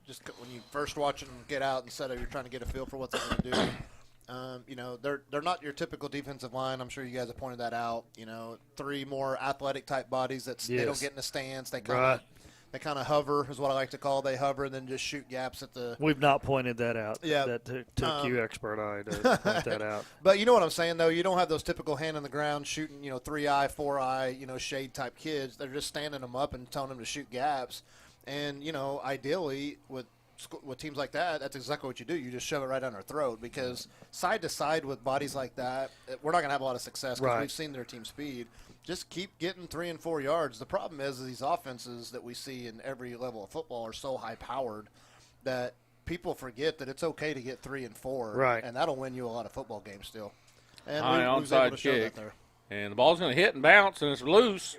just when you first watch them get out and set up, you're trying to get a feel for what they're going to do. They're not your typical defensive line. I'm sure you guys have pointed that out. 3 more athletic type bodies they don't get in the stance. They kind of hover is what I like to call. They hover and then just shoot gaps at the. We've not pointed that out. Yeah, that took you expert eye to point that out. But you know what I'm saying, though. You don't have those typical hand on the ground shooting, 3-eye, 4-eye, shade type kids. They're just standing them up and telling them to shoot gaps. And ideally with teams like that, that's exactly what you do. You just shove it right down their throat because side to side with bodies like that, we're not going to have a lot of success because we've seen their team speed. Just keep getting 3 and 4 yards. The problem is these offenses that we see in every level of football are so high-powered that people forget that it's okay to get 3 and 4, right? And that'll win you a lot of football games still. And high we was able onside to show that kick, there. and the ball's going to hit and bounce, and it's loose.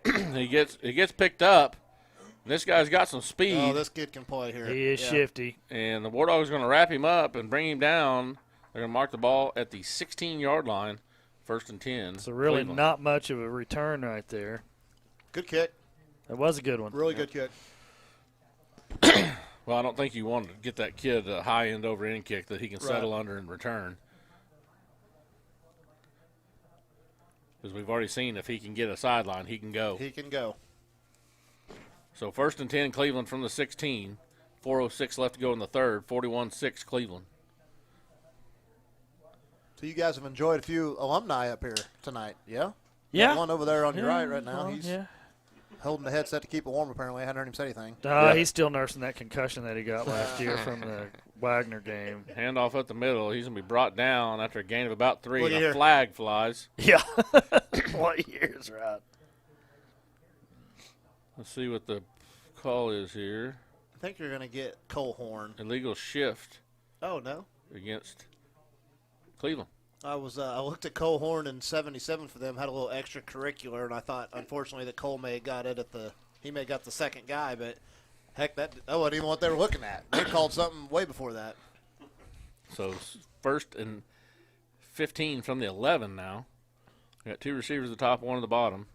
It gets picked up. This guy's got some speed. Oh, this kid can play here. He is shifty. And the War Dogs are going to wrap him up and bring him down. They're going to mark the ball at the 16-yard line. 1st and 10. So really Cleveland. not much of a return right there. Good kick. That was a good one. Really good kick. Well, I don't think you want to get that kid a high end over end kick that he can settle Right. under and return. Because we've already seen if he can get a sideline, he can go. He can go. So 1st and 10, Cleveland from the 16. 4:06 left to go in the third. 41-6 Cleveland. So you guys have enjoyed a few alumni up here tonight, yeah? Yeah. Got one over there on your right now. well, He's holding the headset to keep it warm, apparently. I hadn't heard him say anything. He's still nursing that concussion that he got last year from the Wagner game. Handoff up the middle. He's going to be brought down after a gain of about 3. Look And here. a flag flies. Yeah. What year's right? Let's see what the call is here. I think you're going to get Cole Horn. Illegal shift Oh, no. against Cleveland. I looked at Cole Horn in 77 for them, had a little extracurricular, and I thought, unfortunately, that Cole may have got it he may have got the second guy, but heck, that wasn't even what they were looking at. They called something way before that. So 1st and 15 from the 11 now. We got 2 receivers at the top, 1 at the bottom.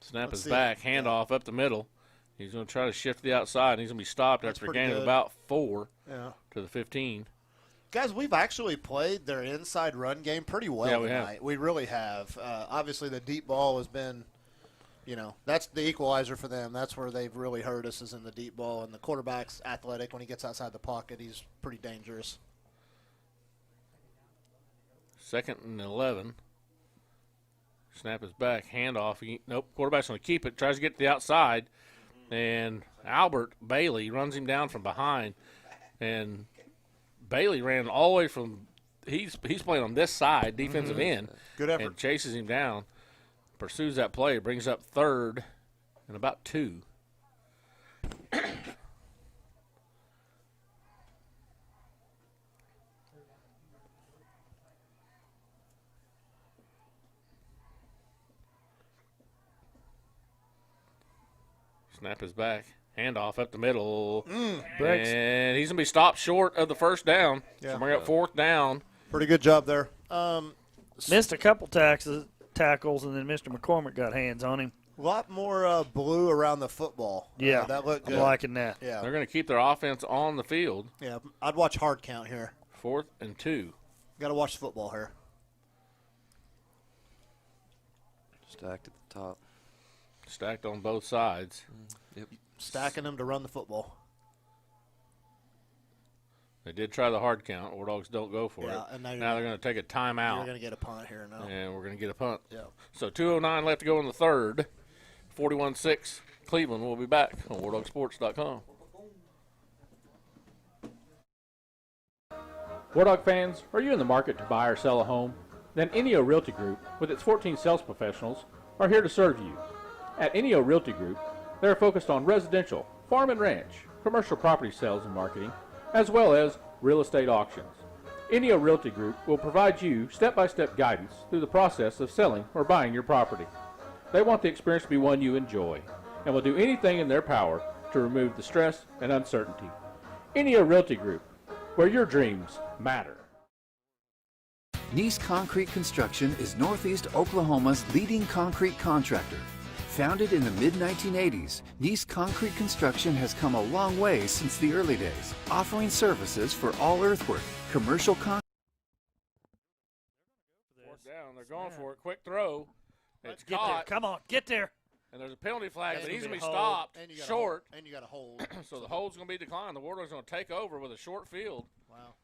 Snap Let's is see. back, handoff up the middle. He's going to try to shift to the outside, and he's going to be stopped That's after a pretty gain of good. about 4 Yeah. to the 15. Guys, we've actually played their inside run game pretty well Yeah, we tonight. have. We really have. Obviously, the deep ball has been, that's the equalizer for them. That's where they've really hurt us is in the deep ball. And the quarterback's athletic. When he gets outside the pocket, he's pretty dangerous. 2nd and 11. Snap is back, handoff. Nope, quarterback's going to keep it. Tries to get to the outside. and Albert Bailey runs him down from behind, and Bailey ran all the way from he's playing on this side, defensive end. Good effort. And chases him down, pursues that play, brings up third and about 2. Snap is back. Handoff up the middle. Breaks. And he's going to be stopped short of the first down. Yeah. So bring up 4th down. Pretty good job there. Missed a couple tackles, and then Mr. McCormick got hands on him. A lot more blue around the football. Yeah, that looked good. I'm liking that. Yeah, They're going to keep their offense on the field. Yeah, I'd watch hard count here. 4th and 2. Got to watch football here. Stacked at the top. Stacked on both sides. Yep. Stacking them to run the football. They did try the hard count. War Dogs don't go for it. And now they're going to take a timeout. You're going to get a punt here now. And we're going to get a punt. Yeah. So 2:09 left to go in the third. 41-6 Cleveland. We'll be back on WarDogSports.com. War Dog fans, are you in the market to buy or sell a home? Then Enio Realty Group, with its 14 sales professionals, are here to serve you. At Enio Realty Group, they are focused on residential, farm and ranch, commercial property sales and marketing, as well as real estate auctions. Enio Realty Group will provide you step-by-step guidance through the process of selling or buying your property. They want the experience to be one you enjoy and will do anything in their power to remove the stress and uncertainty. Enio Realty Group, where your dreams matter. Nice Concrete Construction is Northeast Oklahoma's leading concrete contractor. Founded in the mid-1980s, Nice Concrete Construction has come a long way since the early days, offering services for all earthwork, commercial concrete. 4th down. They're going for it. Quick throw. It's Get caught. there. Come on, get there. And there's a penalty flag, That's but he's gonna going to be be a hold. stopped And you got short. And you got a hold. So the hold's going to be declined. The War Dogs are going to take over with a short field. Wow.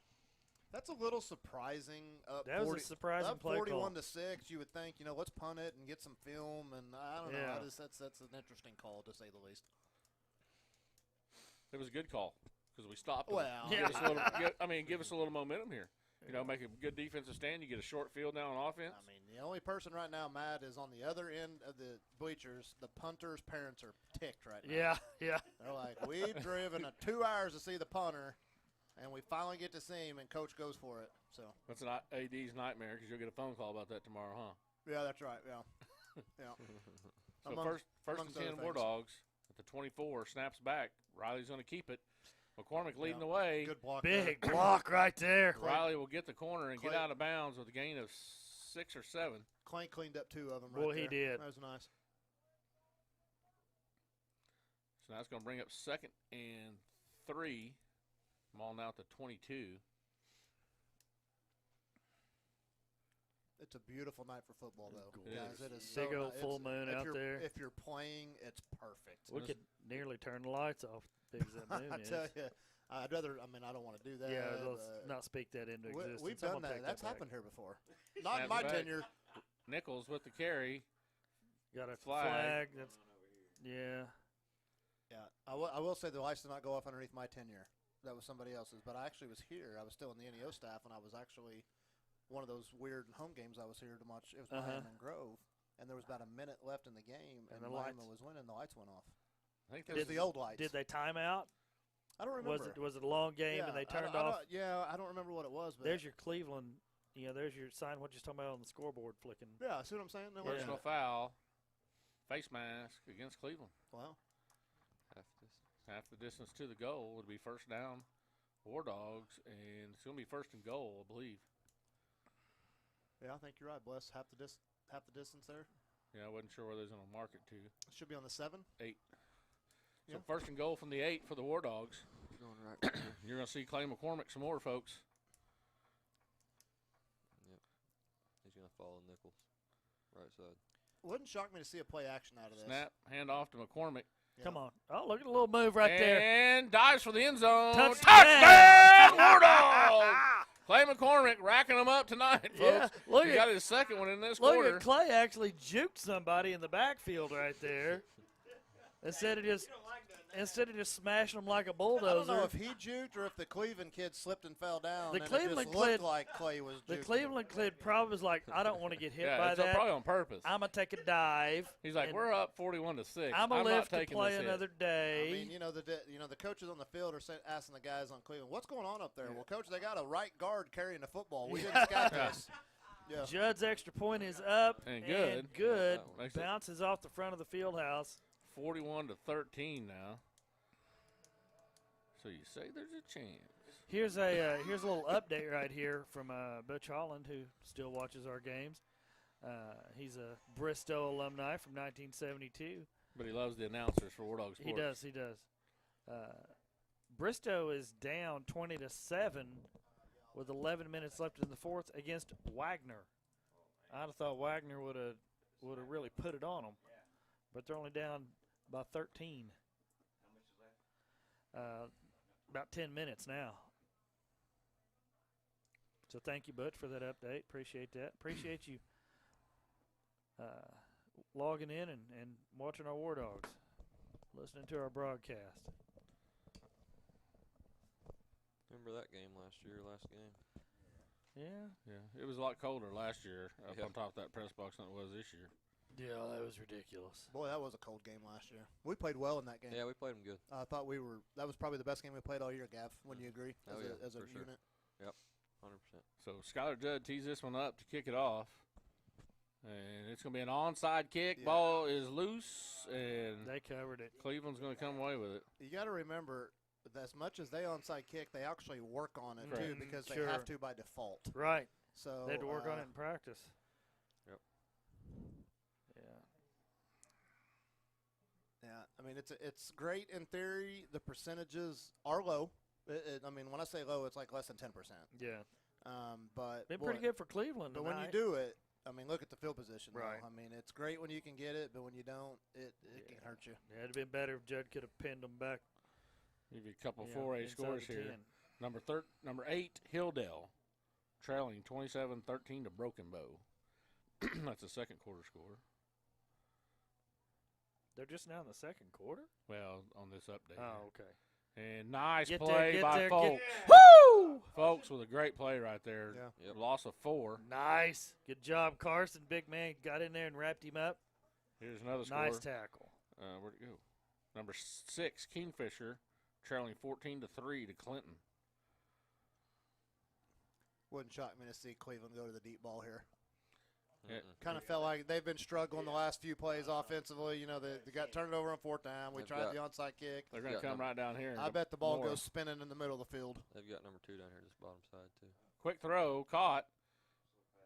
That's a little surprising. That was a surprising up play 41 call. to 6. You would think, let's punt it and get some film. And I don't know. Yeah. That's an interesting call, to say the least. It was a good call because we stopped them. Well, give us a little momentum here. Make a good defensive stand. You get a short field down on offense. I mean, the only person right now mad is on the other end of the bleachers. The punter's parents are ticked right now. Yeah. They're like, we've driven 2 hours to see the punter, and we finally get to see him, and coach goes for it. So That's an AD's nightmare because you'll get a phone call about that tomorrow, huh? yeah, that's right. Yeah, yeah. So first and 10 War Dogs at the 24, snaps back. Riley's going to keep it. McCormick leading the way. Good block. Big block right there. Riley will get the corner and get out of bounds with a gain of 6 or 7. Clay cleaned up 2 of them. Boy, right he there. did. That was nice. So that's going to bring up 2nd and 3. Ball now at the 22. It's a beautiful night for football, though. It Guys, is. it is so Big old nice. full moon out there. If you're playing, it's perfect. We could nearly turn the lights off. Big as that moon I is. tell you, I'd rather. I mean, I don't want to do that. Yeah, let's not speak that into existence. We've I'm done gonna that. take That's back. happened here before. Not in my tenure. Nichols with the carry. Got a flag. That's yeah. Yeah, I will say the lights did not go off underneath my tenure. That was somebody else's. But I actually was here. I was still in the NEO staff, and I was actually one of those weird home games I was here to watch. It was Miami and Grove, and there was about a minute left in the game, and Miami was winning. The lights went off. I think it was the old lights. Did they time out? I don't remember. Was it a long game and they turned off? I don't remember what it was. But there's your Cleveland. There's your sign. What you're talking about on the scoreboard flicking. Yeah, see what I'm saying? Personal foul, face mask against Cleveland. Wow. Half the distance to the goal would be first down, War Dogs, and it's going to be 1st and goal, I believe. Yeah, I think you're right, Bless. Half the distance there. Yeah, I wasn't sure whether they was going to mark it to. It should be on the 7. 8. So 1st and goal from the 8 for the War Dogs. Going right. You're going to see Clay McCormick some more, folks. Yep. He's going to follow Nichols. Right side. Wouldn't shock me to see a play action out of this. Snap, hand off to McCormick. Yeah. Come on. Oh, look at the little move right there. And dives for the end zone. Touchdown! War Dogs! Clay McCormick racking them up tonight, folks. Yeah, look he at- got his 2nd one in this Look quarter. at Clay actually juked somebody in the backfield right there. Instead of just instead of just smashing them like a I don't bulldozer. know if he juked or if the Cleveland kid slipped and fell down. The and Cleveland it just looked kid- like Clay was The juking. Cleveland kid probably was like, I don't want to get hit Yeah, by it's that. probably on purpose. I'm going to take a dive. He's like, and we're up 41-6. I'm not going to live to taking play this hit." another day. I mean, the coaches on the field are asking the guys on Cleveland, "What's going on up there?" Well, coach, they got a right guard carrying the football. We didn't scout this. Yeah. Judd's extra point is up And good. and good. Makes it Bounces off the front of the field house. 41-13 now. So you say there's a chance. Here's a little update right here from Butch Holland, who still watches our games. He's a Bristow alumni from 1972. But he loves the announcers for War Dog Sports. He does. Bristow is down 20-7 with 11 minutes left in the fourth against Wagner. I'd have thought Wagner would have really put it on them, but they're only down by 13. How much is left? About 10 minutes now. So thank you, Butch, for that update. Appreciate that. Appreciate you logging in and watching our War Dogs, listening to our broadcast. Remember that game last game? Yeah. Yeah, it was a lot colder last year up Yeah. on top of that press box than it was this year. Yeah, that was ridiculous. Boy, that was a cold game last year. We played well in that game. Yeah, we played them good. I thought that was probably the best game we played all year, Gav. Wouldn't you agree? Oh, As a for sure. unit. Yep, 100%. So Skylar Judd tees this one up to kick it off. And it's going to be an onside kick. Yeah. Ball is loose, and They covered it. Cleveland's going to come away with it. You got to remember that as much as they onside kick, they actually work on it too because Sure. they have to by default. Right. So They had to work on it in practice. Yep. Yeah. Yeah, I mean it's great in theory. The percentages are low. I mean, when I say low, it's like less than 10%. Yeah. But Been pretty good for Cleveland But when you tonight. do it, I mean, look at the field position. though. Right. I mean, it's great when you can get it, but when you don't, it can hurt you. Yeah, it'd have been better if Judd could have pinned them back. Give you a couple Yeah, 4A inside scores the here. 10. Number 8, Hilldale, trailing 27-13 to Broken Bow. That's a second quarter score. They're just now in the second quarter? Well, on this update. Oh, here. okay. And nice Get play there, by get Folks. Woo! Folks with a great play right there. Yeah. Yep. Loss of 4. Nice. Good job, Carson. Big man got in there and wrapped him up. Here's another score. Nice tackle. Where'd it go? Number 6, Kingfisher, trailing 14-3 to Clinton. Wouldn't shock me to see Cleveland go to the deep ball here. Yeah. Kind of felt like they've been struggling the last few plays offensively. You know, they got turned over on fourth down. We They've tried got- the onside kick. They're going to come right down here. I bet the ball more. goes spinning in the middle of the field. They've got number 2 down here, just bottom side too. Quick throw, caught.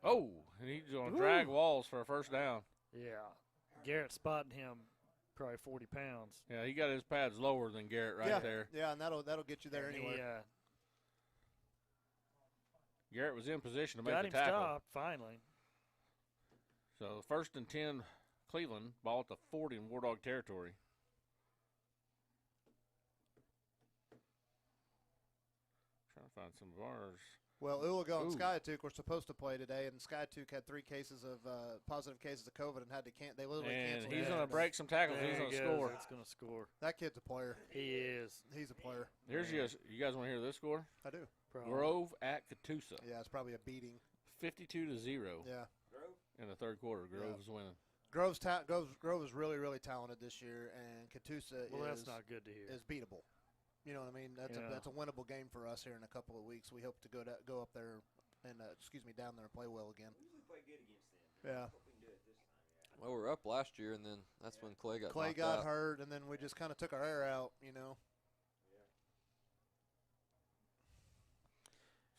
Oh, and he's going to drag Walls for a first down. Yeah. Garrett spotting him probably 40 pounds. Yeah, he got his pads lower than Garrett right yeah, there. Yeah, and that'll get you there anyway. Yeah. Garrett was in position to make Got the him tackle. stopped, finally. So 1st and 10, Cleveland, ball at the 40 in War Dog territory. Trying to find some of ours. Well, Uligo and Ooh. Skiatook were supposed to play today, and Skiatook had 3 cases of positive cases of COVID and had to They literally And canceled. he's the going to game. break some tackles. There He's going he to goes. score. It's going to score. That kid's a player. He is. He's a player. Here's you guys want to hear this score? I do. Probably. Grove at Catoosa. Yeah, it's probably a beating. 52-0 Yeah. in the third quarter. Grove's winning. Grove is really, really talented this year, and Catoosa Well, that's not good to hear. is beatable. You know what I mean? That's Yeah. a winnable game for us here in a couple of weeks. We hope to go up there and down there and play well again. We usually play good against them. Yeah. Hope we can do it this time. Yeah. Well, we were up last year, and then that's when Clay got knocked got out. hurt, and then we just kind of took our air out. You know.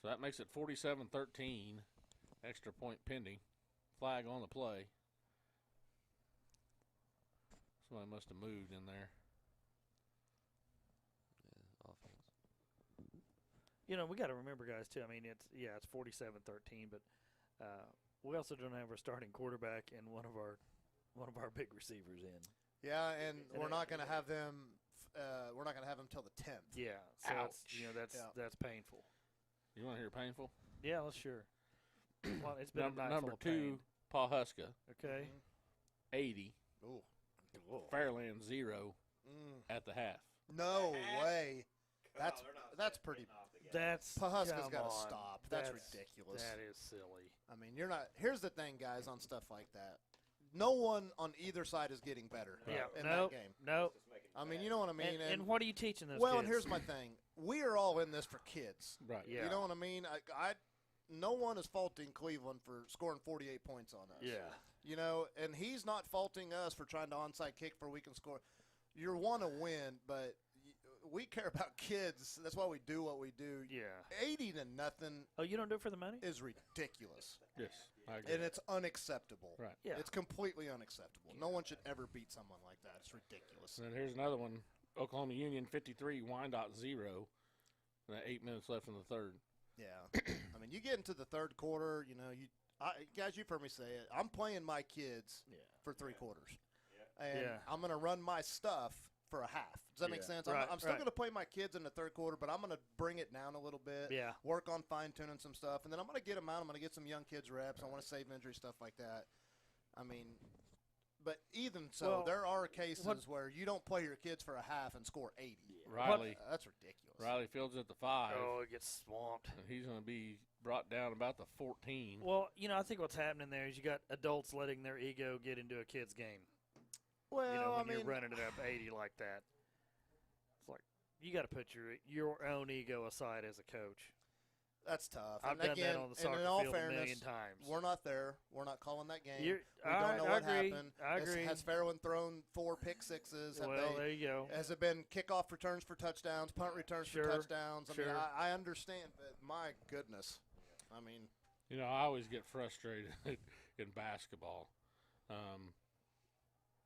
So that makes it 47-13. Extra point pending. Flag on the play. Somebody must have moved in there. Yeah, offense. You know, we got to remember, guys, too. I mean, it's 47-13, but we also don't have our starting quarterback and one of our big receivers in. Yeah, and And we're not going to have them. We're not going to have them till the 10th. Yeah, so Ouch. that's painful. You want to hear painful? Yeah, let's sure. Well, it's been a night Number full of 2, pain. Paul Huska. Okay. 80. Ooh. Fairland 0 Mm. at the half. No way. That's pretty. That's Pahuska's got come to on. stop. That's ridiculous. That is silly. I mean, you're not. Here's the thing, guys, on stuff like that. No one on either side is getting better in that game. Nope. I mean, you know what I mean. And what are you teaching those Well, kids? and here's my thing. We are all in this for kids. Right. Yeah. You know what I mean? No one is faulting Cleveland for scoring 48 points on us. Yeah. You know, and he's not faulting us for trying to onside kick where we can score. You want to win, but we care about kids. That's why we do what we do. Yeah. 80 to nothing. Oh, you don't do it for the money? Is ridiculous. Yes, I agree. And it's unacceptable. Right. Yeah. It's completely unacceptable. No one should ever beat someone like that. It's ridiculous. And then here's another one. Oklahoma Union 53, Wyandotte 0. 8 minutes left in the third. Yeah. I mean, you get into the third quarter, you know, guys, you've heard me say it. I'm playing my kids for 3 quarters. And I'm going to run my stuff for a half. Does that make sense? Right, I'm still going to play my kids in the third quarter, but I'm going to bring it down a little bit. Yeah. Work on fine-tuning some stuff. And then I'm going to get them out. I'm going to get some young kids reps. I want to save injury, stuff like that. I mean, but even so, there are cases where you don't play your kids for a half and score 80. Riley. That's ridiculous. Riley Fields at the 5. Oh, it gets swamped. And he's going to be brought down about the 14. Well, you know, I think what's happening there is you got adults letting their ego get into a kid's game. Well, you know, when I mean, you're running it up 80 like that, it's like you got to put your own ego aside as a coach. That's tough. I've and done again, that on the soccer and in all field fairness, a million times. We're not there. We're not calling that game. You're, we don't know what agree. happened. I agree. Has Fairwind thrown 4 pick sixes? Well, there you go. Has it been kickoff returns for touchdowns, punt returns for touchdowns? I mean, I understand, but my goodness. I mean. You know, I always get frustrated in basketball.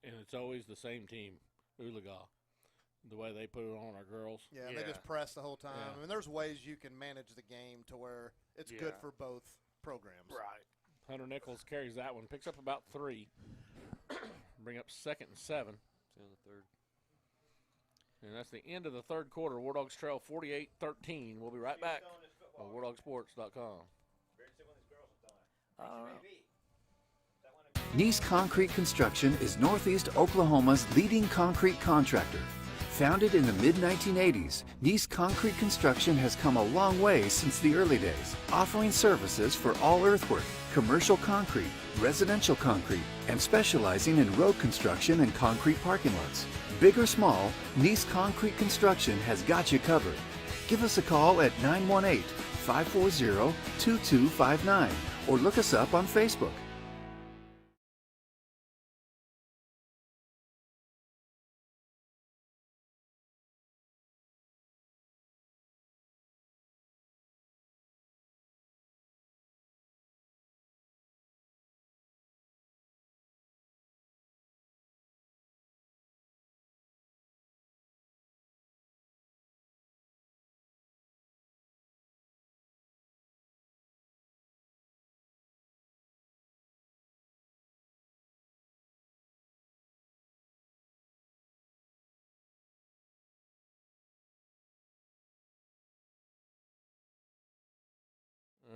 And it's always the same team, Oolaga, the way they put it on our girls. Yeah, they just press the whole time. Yeah. I mean, there's ways you can manage the game to where it's good for both programs. Right. Hunter Nichols carries that one, picks up about 3. Bring up 2nd and 7. It's in the third. And that's the end of the third quarter. War Dogs trail 48-13. We'll be right back on WarDogSports.com. Nice Concrete Construction is Northeast Oklahoma's leading concrete contractor. Founded in the mid-1980s, Nice Concrete Construction has come a long way since the early days, offering services for all earthwork, commercial concrete, residential concrete, and specializing in road construction and concrete parking lots. Big or small, Nice Concrete Construction has got you covered. Give us a call at 918-540-2259 or look us up on Facebook.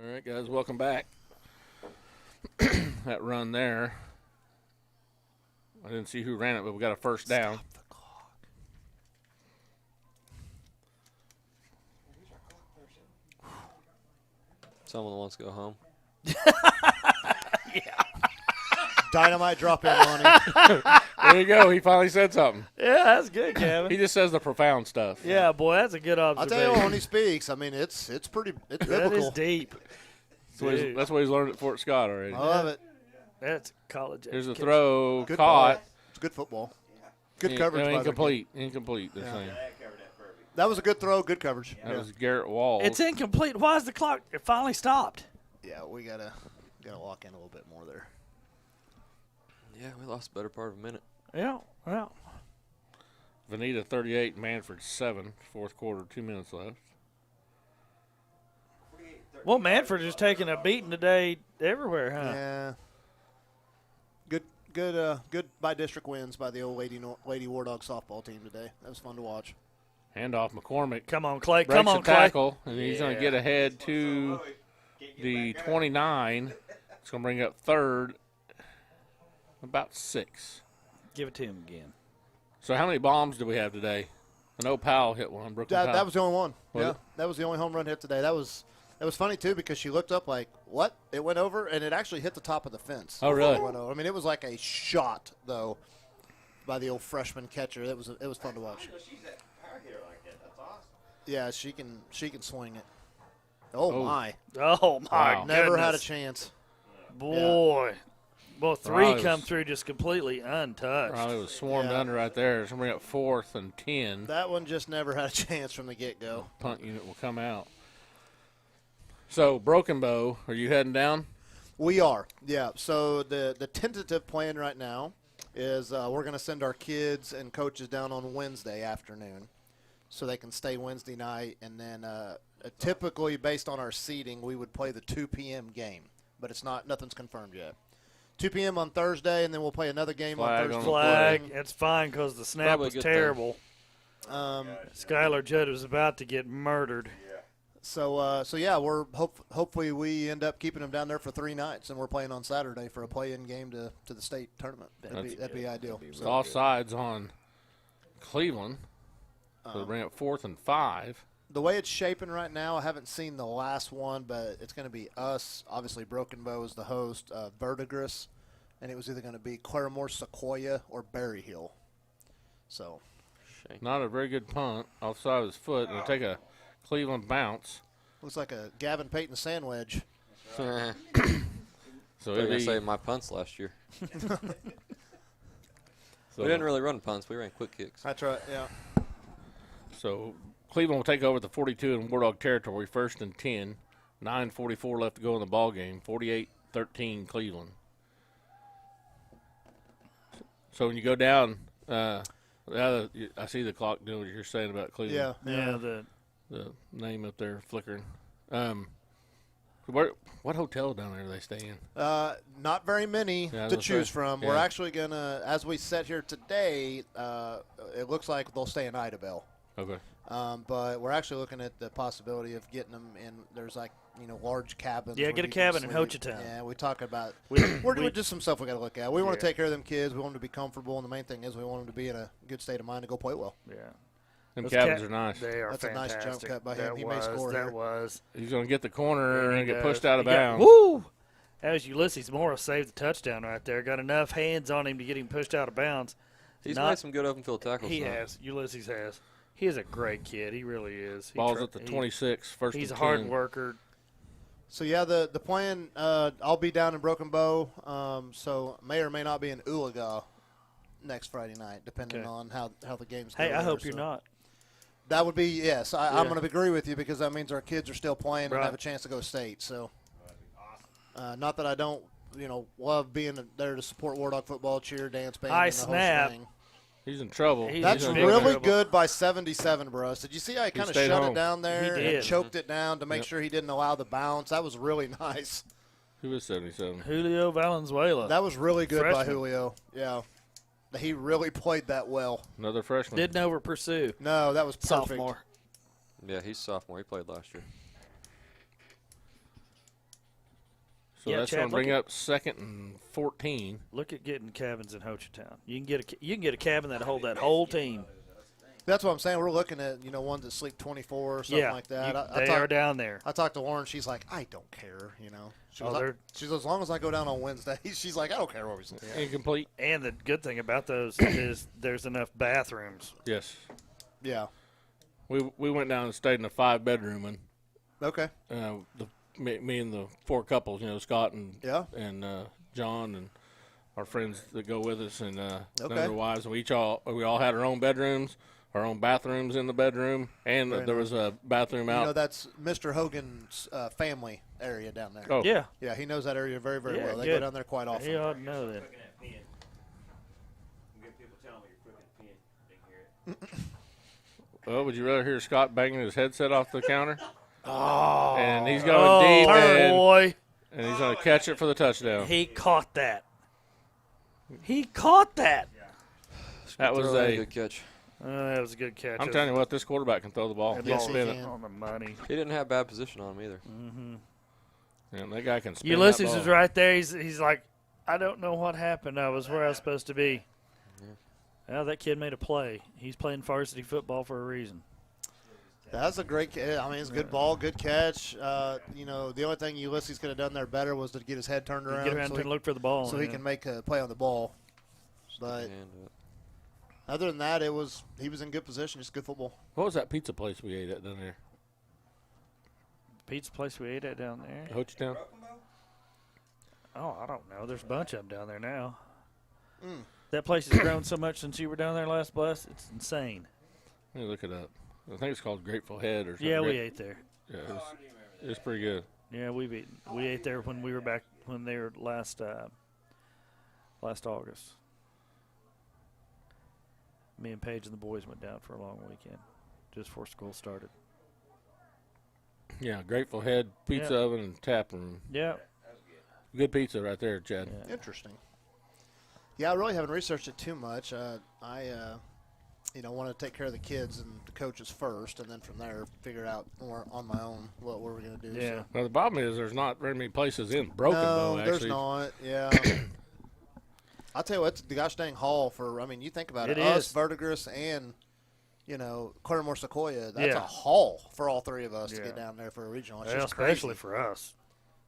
All right, guys, welcome back. That run there. I didn't see who ran it, but we got a first down. Stop the clock. Someone wants to go home. Dynamite drop in money. There you go. He finally said something. Yeah, that's good, Kevin. He just says the profound stuff. Yeah, boy, that's a good I'll observation. tell you when he speaks. I mean, it's biblical. That is deep. That's what he's learned at Fort Scott already. I love it. That's college. Here's a education. throw Good caught. ball. It's good football. Good coverage. by the Incomplete. Incomplete. They're saying. That was a good throw. Good coverage. That was Garrett Walls. It's incomplete. Why is the clock? It finally stopped. Yeah, we gotta lock in a little bit more there. Yeah, we lost the better part of a minute. Yeah, well. Veneta 38, Manford 7. Fourth quarter, 2 minutes left. Well, Manford is taking a beating today everywhere, huh? Yeah. Good by district wins by the old Lady War Dog softball team today. That was fun to watch. Handoff McCormick. Come on, Clay. Breaks Come on, a Clay. tackle, and he's going to get ahead to the 29. It's going to bring up third, about 6. Give it to him again. So how many bombs do we have today? I know Powell hit one. Brooklyn Powell. That was the only one. Was yeah, it? that was the only home run hit today. That was funny too because she looked up like, what? It went over and it actually hit the top of the fence. Oh, really? It went over. I mean, it was like a shot though by the old freshman catcher. It was fun to watch. She's that power hitter like that. That's awesome. Yeah, she can swing it. Oh my! Oh my! Wow. Never had a goodness. chance. Boy. Well, three Riley come was- through just completely untouched. Riley was swarmed Yeah. under right there. Somebody up 4th and 10. That one just never had a chance from the get-go. Punt unit will come out. So, Broken Bow, are you heading down? We are, yeah. So the tentative plan right now is we're going to send our kids and coaches down on Wednesday afternoon so they can stay Wednesday night. And then typically, based on our seating, we would play the 2 p.m. game. But nothing's confirmed yet. 2 p.m. on Thursday, and then we'll play another game Flag on Thursday. on Flag. It's fine because the snap Probably a was good thing. terrible. Skylar Judd was about to get murdered. So yeah, we're hopefully we end up keeping them down there for 3 nights, and we're playing on Saturday for a play-in game to the state tournament. That'd be ideal. It's offsides on Cleveland. So they bring up 4th and 5. The way it's shaping right now, I haven't seen the last one, but it's going to be us. Obviously, Broken Bow is the host, Verdigris, and it was either going to be Claremore, Sequoia, or Berry Hill. So, Not a very good punt offside of his foot. And take a Cleveland bounce. looks like a Gavin Payton sand wedge. So I was it'd going to be, say my punts last year. so We didn't really run punts. We ran quick kicks. That's right, yeah. So Cleveland will take over the 42 in War Dog territory, 1st and 10. 9:44 left to go in the ball game. 48-13 Cleveland. So when you go down, I see the clock doing what you're saying about Cleveland. Yeah, the name up there flickering. What hotel down there do they stay in? Not very many Yeah, I was to gonna choose say, from. yeah. We're actually going to, as we sit here today, it looks like they'll stay in Idabel. Okay. But we're actually looking at the possibility of getting them in. There's large cabins. Yeah, where get a you can cabin in sleep. Hochatown. Yeah, we talk about. We- we're doing just some stuff we got to look at. We want to Yeah. take care of them kids. We want them to be comfortable, and the main thing is we want them to be in a good state of mind to go play well. Yeah. Them Those cabins are nice. They are That's a nice fantastic. jump cut by him. That He may score That here. was. He's going to get the corner Yeah, and he get pushed does. out of He got- bounds. Woo! That was Ulysses Morris saved the touchdown right there. Got enough hands on him to get him pushed out of bounds. He's Not- made some good open field tackles. He though. has. Ulysses has. He is a great kid. He really is. Ball's at the 26, 1st He's and a hard 10. worker. So yeah, the plan. I'll be down in Broken Bow. So may or may not be in Oologah next Friday night, depending Okay. on how the game's Hey, going. I hope you're not. That would be yes. I'm Yeah. going to agree with you because that means our kids are still playing Right. and have a chance to go state. So, not that I don't, love being there to support War Dog football, cheer, dance band, High and the whole snap. thing. He's in trouble. That's He's in really trouble. good by 77, Bruce. Did you see how he kind of stayed shut home. it down there He and did. choked it down to make Yep. sure he didn't allow the bounce? That was really nice. Who was 77? Julio Valenzuela. That was really good by Freshman. Julio. Yeah. He really played that well. Another freshman. Didn't over pursue. No, that was perfect. Sophomore. Yeah, he's sophomore. He played last year. So Yeah, that's Chad, going to bring look up 2nd and 14. Look at getting cabins in Hochatown. You can get a cabin that'll hold that whole team. That's what I'm saying. We're looking at, ones that sleep 24 or something Yeah, like that. they are down there. I talked to Lauren. She's like, I don't care, She Oh, goes, they're- she goes, as long as I go down on Wednesday. She's like, I don't care where we sleep. Incomplete. And the good thing about those is there's enough bathrooms. Yes. Yeah. We went down and stayed in a 5-bedroom, and Okay. me and the 4 couples, Scott and Yeah. and John and our friends that go with us and Okay. their wives. We all had our own bedrooms, our own bathrooms in the bedroom, and Very there was a bathroom out. That's Mr. Hogan's family area down there. Oh. Yeah. Yeah, he knows that area very, very Yeah, well. They good. go down there quite often. He ought to know that. Cooking that pen. You get people telling me you're cooking a pen. They can hear it. Well, would you rather hear Scott banging his headset off the counter? Oh. And he's going deep, boy. and he's going to catch it for the touchdown. He caught that. He caught that. That was Throw and a good catch. That was a good catch. I'm telling you what, this quarterback can throw the ball. That He can ball spin was it. on the money. He didn't have bad position on him either. Mm-hmm. Yeah, that guy can spin Ulysses that is ball. right there. He's like, I don't know what happened. I was where I was supposed to be. Well, that kid made a play. He's playing varsity football for a reason. That's a great. I mean, it's a good ball, good catch. You know, the only thing Ulysses could have done there better was to get his head turned around. Get around and look for the ball, so he can make a play on the ball. But other than that, he was in good position. Just good football. What was that pizza place we ate at down there? Pizza place we ate at down there. Hochtown? Oh, I don't know. There's a bunch of them down there now. Mm. That place has grown so much since you were down there last bus. It's insane. Let me look it up. I think it's called Grateful Head or something. Yeah, we ate there. Yeah, it's pretty good. Yeah, we ate there when we were back when they were last August. Me and Paige and the boys went down for a long weekend just before school started. Yeah, Grateful Head Pizza Oven and Tap Room. Yeah. Good pizza right there, Chad. Yeah. Interesting. Yeah, I really haven't researched it too much. I want to take care of the kids and the coaches first, and then from there figure out more on my own what we're going to do. Yeah. So. Well, the problem is there's not very many places in Broken Bow, actually. There's not. Yeah. I'll tell you what, it's the gosh dang haul for, I mean, you think about it. It Us, is. Verdigris, and, Claremore Sequoia, that's a haul for all three of us to get down there for a regional. It's just especially crazy. for us.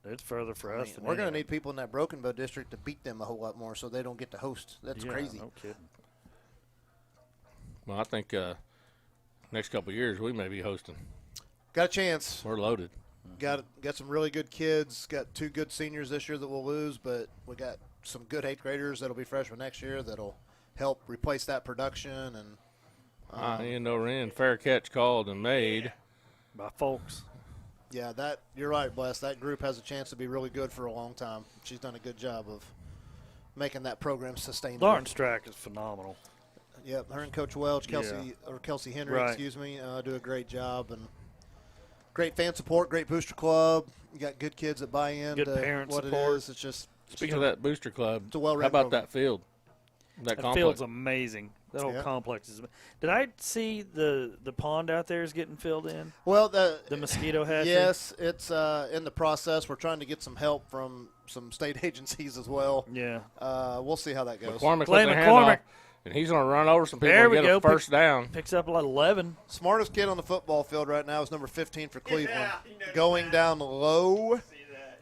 It's further for us. We're going to need people in that Broken Bow district to beat them a whole lot more so they don't get to host. That's crazy. No kidding. Well, I think next couple of years we may be hosting. Got a chance. We're loaded. Got some really good kids. Got 2 good seniors this year that we'll lose, but we got some good 8th graders that'll be freshmen next year that'll help replace that production. And fair catch called and made by folks. Yeah, you're right, Bless. That group has a chance to be really good for a long time. She's done a good job of making that program sustainable. Lauren Strack is phenomenal. Yep, her and Coach Welch, Kelsey Henry, do a great job, and great fan support, great booster club. You got good kids that buy in Good to parent what support. it is. It's just Speaking of that booster club, it's a well-run how about program. that field? That complex? Field's amazing. That whole complex is. Did I see the pond out there is getting filled in? Well, the mosquito hatchery. Yes, it's in the process. We're trying to get some help from some state agencies as well. Yeah. We'll see how that goes. McCormick Clay with the handoff, McCormick. and he's going to run over some people There and we get go. a first down. Picks up like 11. Smartest kid on the football field right now is number 15 for Cleveland. Going down low.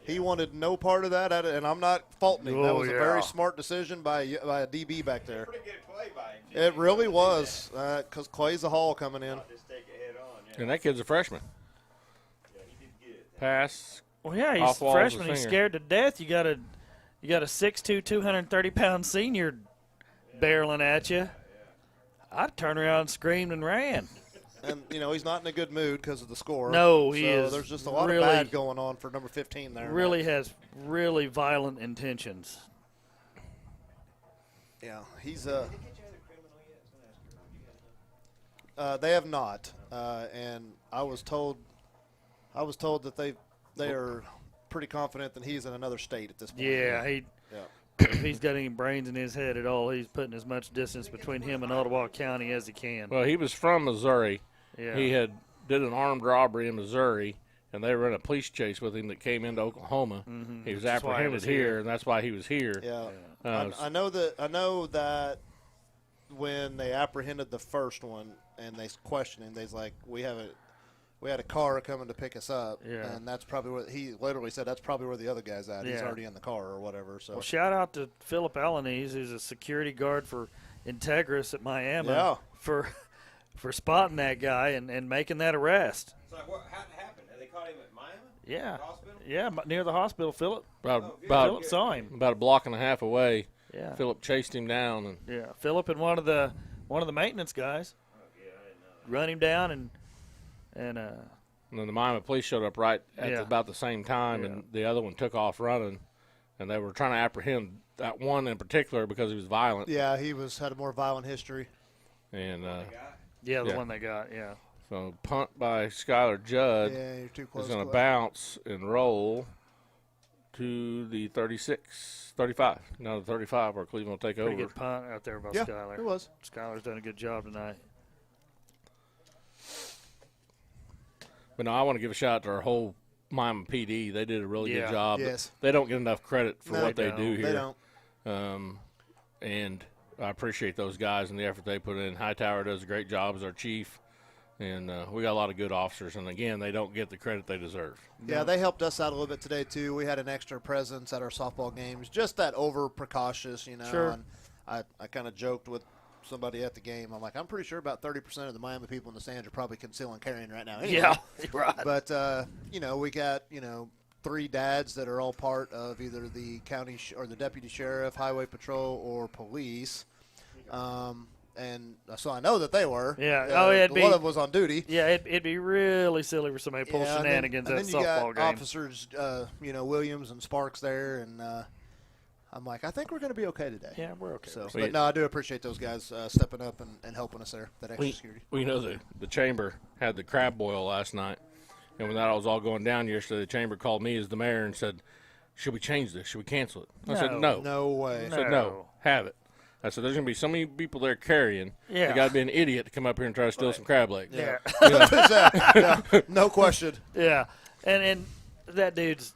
He wanted no part of that, and I'm not faulting him. That was a very smart decision by a DB back there. Pretty good play by him. It really was, because Clay's a haul coming in. Just take it head on. And that kid's a freshman. Yeah, he did good. Pass. Well, yeah, he's off a walls freshman. with He's finger. scared to death. You got a 6'2", 230-pound senior barreling at you. I'd turn around and screamed and ran. And, he's not in a good mood because of the score. No, he is. There's just a lot really, of bad going on for number 15 there. Really has really violent intentions. Yeah, he's they have not, and I was told that they are pretty confident that he's in another state at this point. Yeah, if he's got any brains in his head at all, he's putting as much distance between him and Ottawa County as he can. Well, he was from Missouri. Yeah. He did an armed robbery in Missouri, and they were in a police chase with him that came into Oklahoma. Mhm. He was That's why he apprehended was here, here. and that's why he was here. Yeah, Uh, I know that when they apprehended the first one and they questioned him, they's like, we had a car coming to pick us up, Yeah. and that's probably what he literally said. That's probably where the other guy's at. He's Yeah. already in the car or whatever. So Well, shout out to Philip Alaniz, who's a security guard for Integris at Miami, Yeah. for spotting that guy and making that arrest. So how did it happen? They caught him at Miami? Yeah, The hospital? yeah, near the hospital. Philip about saw him. about a block and a half away. Yeah. Philip chased him down, and Yeah, Philip and one of the maintenance guys run him down and then the Miami police showed up right at about the same time, and the other one took off running, and they were trying to apprehend that one in particular because he was violent. yeah, he had a more violent history. And the one they got. Yeah. So punt by Skylar Judd Yeah, you're too close is going to to it. bounce and roll to the 35. Now the 35 where Cleveland will take Pretty over. good punt out there by Yeah, Skylar. it was. Skylar's done a good job tonight. But no, I want to give a shout out to our whole Miami PD. They did a really good job. Yes. They don't get enough credit for No, what they don't. do here. They don't. And I appreciate those guys and the effort they put in. Hightower does a great job as our chief, and we got a lot of good officers. And, again, they don't get the credit they deserve. Yeah, they helped us out a little bit today, too. We had an extra presence at our softball games, just that over-precautious, you know. Sure. And I kind of joked with somebody at the game. I'm like, I'm pretty sure about 30% of the Miami people in the stands are probably concealing carrying right now. Anyway. Yeah, right. But, you know, we got, 3 dads that are all part of either the county or the deputy sheriff, highway patrol, or police. And so I know that they were. Yeah. One of them was on duty. Yeah, it'd be really silly for somebody to pull shenanigans at a softball game. And then you got officers, Williams and Sparks there, and I'm like, I think we're going to be okay today. Yeah, we're okay. So, but no, I do appreciate those guys stepping up and helping us there. That extra security. We know the chamber had the crab boil last night, and when that was all going down yesterday, the chamber called me as the mayor and said, "Should we change this? Should we cancel it?" I said, "No, no way." I said, "No, have it." I said, "There's going to be so many people there carrying. Yeah. You got to be an idiot to come up here and try to steal some crab legs." Yeah. You know? No question. Yeah, and that dude's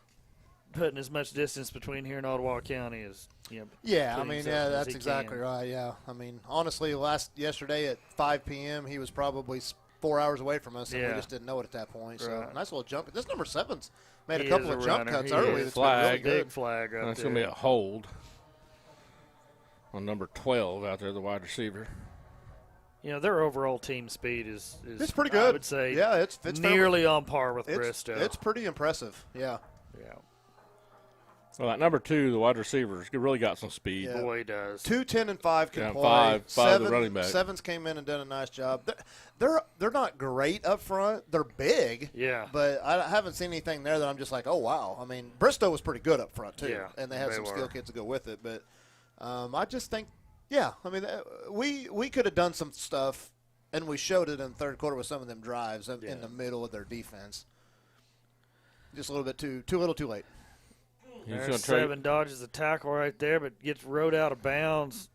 putting as much distance between here and Ottawa County as Yeah, I putting mean, himself yeah, as that's he exactly can. right. Yeah, I mean, honestly, yesterday at 5 p.m. he was probably 4 hours away from us, and we Yeah. just didn't know it at that point. So Right. nice little jump. This number 7's made He a couple is of a jump runner. cuts He early. is. That's been really Flag. good. Big flag up That's there. going to be a hold on number 12 out there, the wide receiver. Their overall team speed is It's pretty good. I would say Yeah, it's nearly on par with It's Bristow. It's pretty impressive. Yeah. Yeah. Well, at number 2, the wide receiver, really got some speed. Yeah. Boy, he does. 2, 10, and 5 can Yeah, play. five the running back. 7's came in and done a nice job. They're not great up front. They're big. Yeah. But I haven't seen anything there that I'm just like, oh, wow. I mean, Bristow was pretty good up front, too. Yeah, And they had they some were. skill kids to go with it. But I just think, yeah, I mean, we could have done some stuff, and we showed it in the third quarter with some of them drives in the middle of their defense. Just a little bit too little too late. There's 7 dodges a tackle right there, but gets rode out of bounds.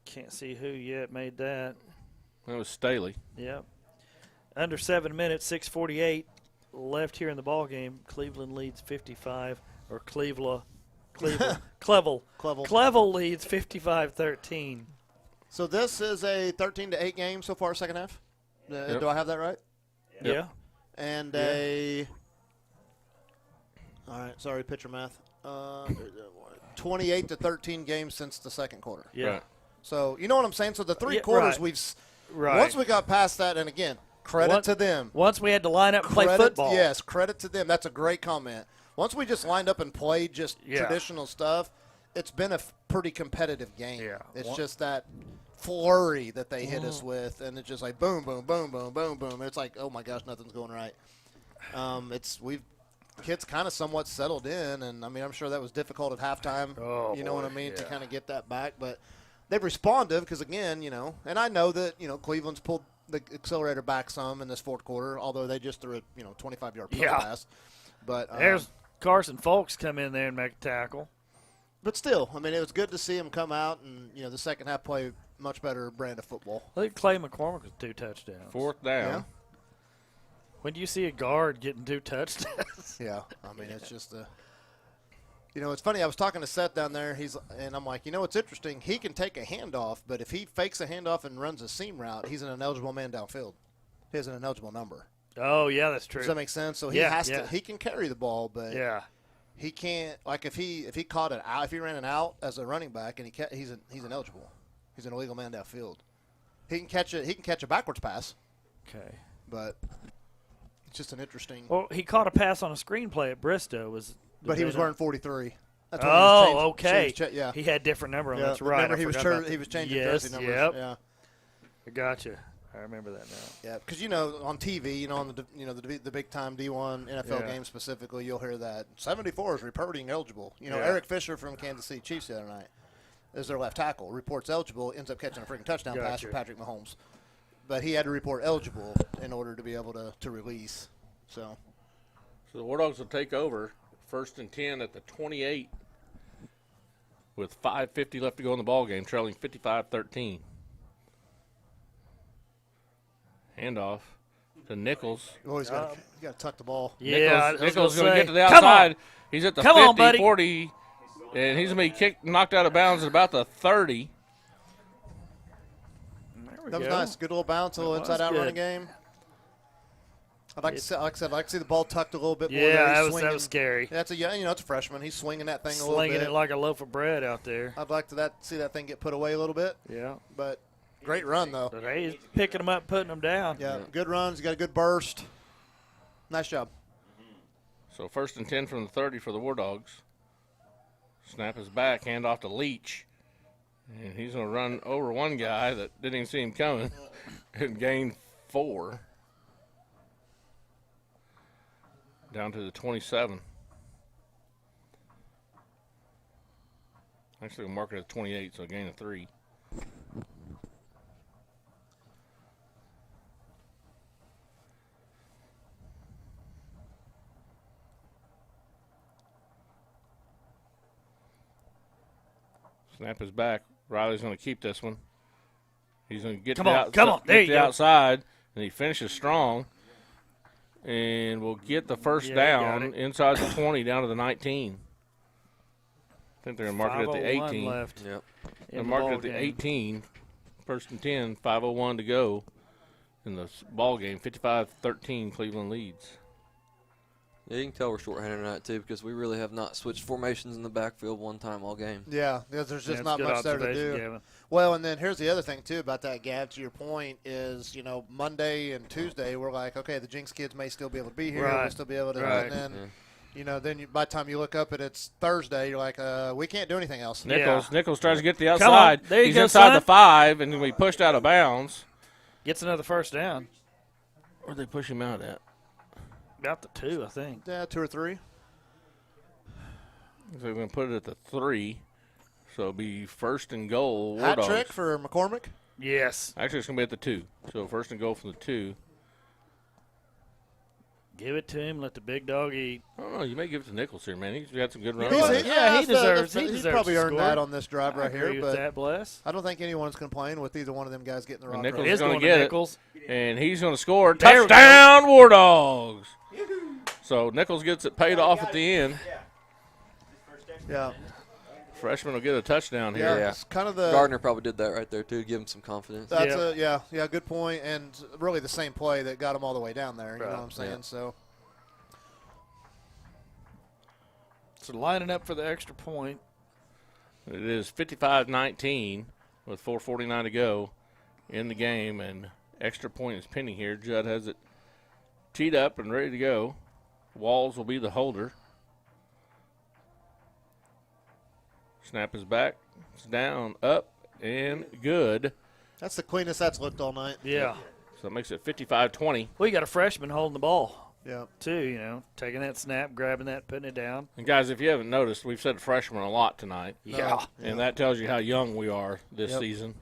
Can't see who yet made that. That was Staley. Yep. Under 7 minutes, 6:48 left here in the ball game. Cleveland leads 55, or Cleveland Clevel leads 55-13. So this is a 13-8 game so far, second half. Yep. Do I have that right? Yep. Yeah. And all right, sorry, pitcher math. 28-13 games since the second quarter. Yeah. Right. So you know what I'm saying. So the 3 Yeah, quarters right. Right. Once we got past that, and again, credit to them. Once we had to line up and play Credit- football. Yes, credit to them. That's a great comment. Once we just lined up and played just Yeah. traditional stuff, it's been a pretty competitive game. Yeah. It's just that flurry that they hit us with, and it's just like boom, boom, boom, boom, boom, boom. It's like, oh my gosh, nothing's going right. Kids kind of somewhat settled in, and I mean, I'm sure that was difficult at halftime. Oh, you know what I boy, mean, to yeah. kind of get that back, but they've responded because again, and I know that Cleveland's pulled the accelerator back some in this fourth quarter, although they just threw a 25-yard pass. But There's Carson Folks come in there and make a tackle. But still, I mean, it was good to see him come out and the second half play much better brand of football. I think Clay McCormick was 2 touchdowns. 4th down. Yeah. When do you see a guard getting 2 touchdowns? Yeah, I mean, it's just it's funny. I was talking to Seth down there. And I'm like, what's interesting? He can take a handoff, but if he fakes a handoff and runs a seam route, he's an ineligible man downfield. He has an ineligible number. Oh yeah, that's true. Does that make sense? So he he can carry the ball, but he can't. Like if he caught it out, if he ran it out as a running back, and he's ineligible. He's an illegal man downfield. He can catch it. He can catch a backwards pass. Okay, but it's just an interesting. Well, he caught a pass on a screenplay at Bristow. But he was wearing 43. That's when okay. Yeah. He had different number on. Yeah, That's right. remember he was changing jersey numbers. Yep. Yeah. I gotcha. I remember that now. Yeah, because on TV, on the big time D1 NFL games specifically, you'll hear that 74 is reporting eligible. Eric Fisher from Kansas City Chiefs the other night is their left tackle, reports eligible, ends up catching a freaking touchdown pass for Patrick Mahomes, but he had to report eligible in order to be able to release. So the War Dogs will take over 1st and 10 at the 28 with 5:50 left to go in the ball game, trailing 55-13. Handoff to Nichols. Oh, he's got to tuck the ball. Yeah, Nichols going to get to the outside. He's at the 50, 40, and he's going to be knocked out of bounds at about the 30. That was nice. Good little bounce, a little inside-out running game. I'd like to see, like I said, I'd like to see the ball tucked a little bit more. Yeah, that was scary. Yeah, it's a freshman. He's swinging that thing a little bit. Slinging it like a loaf of bread out there. I'd like to see that thing get put away a little bit. Yeah. But great run, though. But he's picking them up, putting them down. Yeah, good runs. He's got a good burst. Nice job. So 1st and 10 from the 30 for the War Dogs. Snap is back, hand off to Leach. And he's going to run over one guy that didn't even see him coming and gain 4. Down to the 27. Actually, we'll mark it at 28, so a gain of 3. Snap is back. Riley's going to keep this one. He's going to get Come on, there you go. outside, and he finishes strong. And we'll get the first down inside the 20 down to the 19. I think they're going to mark it at the 18. Left. Yep. They're marking it at the 18. 1st and 10, 5:01 to go in the ball game. 55-13, Cleveland leads. Yeah, you can tell we're shorthanded tonight, too, because we really have not switched formations in the backfield one time all game. Yeah, because there's just not much there to do. Gavin. Well, and then here's the other thing, too, about that, Gav, to your point, is, Monday and Tuesday, we're like, okay, the Jinx kids may still be able to be here. Right. We'll still be able to. Right. And then, then by the time you look up and it's Thursday, you're like, we can't do anything else. Nichols tries to get the outside. There you He's go, inside son. the 5, and we pushed out of bounds. Gets another first down. Where'd they push him out at? About the 2, I think. Yeah, 2 or 3. So we're going to put it at the 3. So it'll be 1st and goal. War Hat Dogs. trick for McCormick. Yes. Actually, it's going to be at the 2. So 1st and goal from the 2. Give it to him. Let the big dog eat. I don't know. You may give it to Nichols here, man. He's got some good runs. He deserves. He He's deserves probably to earned score. that on this drive right I agree here. with But that, Bless. I don't think anyone's complaining with either one of them guys getting the rock. Nichols right. is going to going to get Nichols. it, and he's going to score. There we Touchdown, War Dogs! So Nichols gets it paid off at the end. Yeah. Freshman will get a touchdown here. Yeah, it's kind of the Gardner probably did that right there, too, give him some confidence. That's good point, and really the same play that got him all the way down there. You know what I'm saying? Yeah. So lining up for the extra point. It is 55-19 with 4:49 to go in the game, and extra point is pending here. Judd has it teed up and ready to go. Walls will be the holder. Snap is back. It's down, up, and good. that's the cleanest that's looked all night. Yeah. So it makes it 55-20. We got a freshman holding the ball. Yeah. Too, taking that snap, grabbing that, putting it down. And, guys, if you haven't noticed, we've said freshman a lot tonight. Yeah. And that tells you how young we are this season.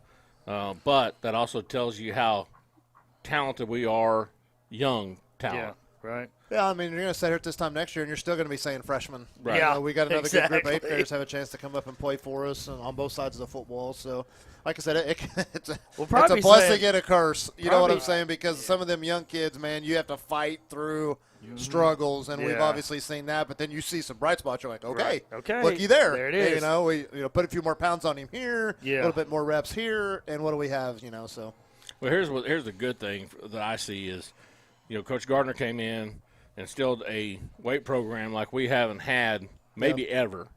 But that also tells you how talented we are, young talent. Yeah, right. Yeah, I mean, you're going to sit here at this time next year, and you're still going to be saying freshmen. Right. Yeah, we got another good group of 8th exactly. graders have a chance to come up and play for us and on both sides of the football. So, like I said, it's a probably blessing saying- and a curse. You know what I'm probably- saying? Because some of them young kids, man, you have to fight through struggles, and we've Yeah. obviously seen that. But then you see some bright spots, you're like, okay, Right. Okay. looky there. There it is. We put a few more pounds on him here, Yeah. a little bit more reps here, and what do we have? So. Well, here's the good thing that I see is, Coach Gardner came in and instilled a weight program like we haven't had maybe ever.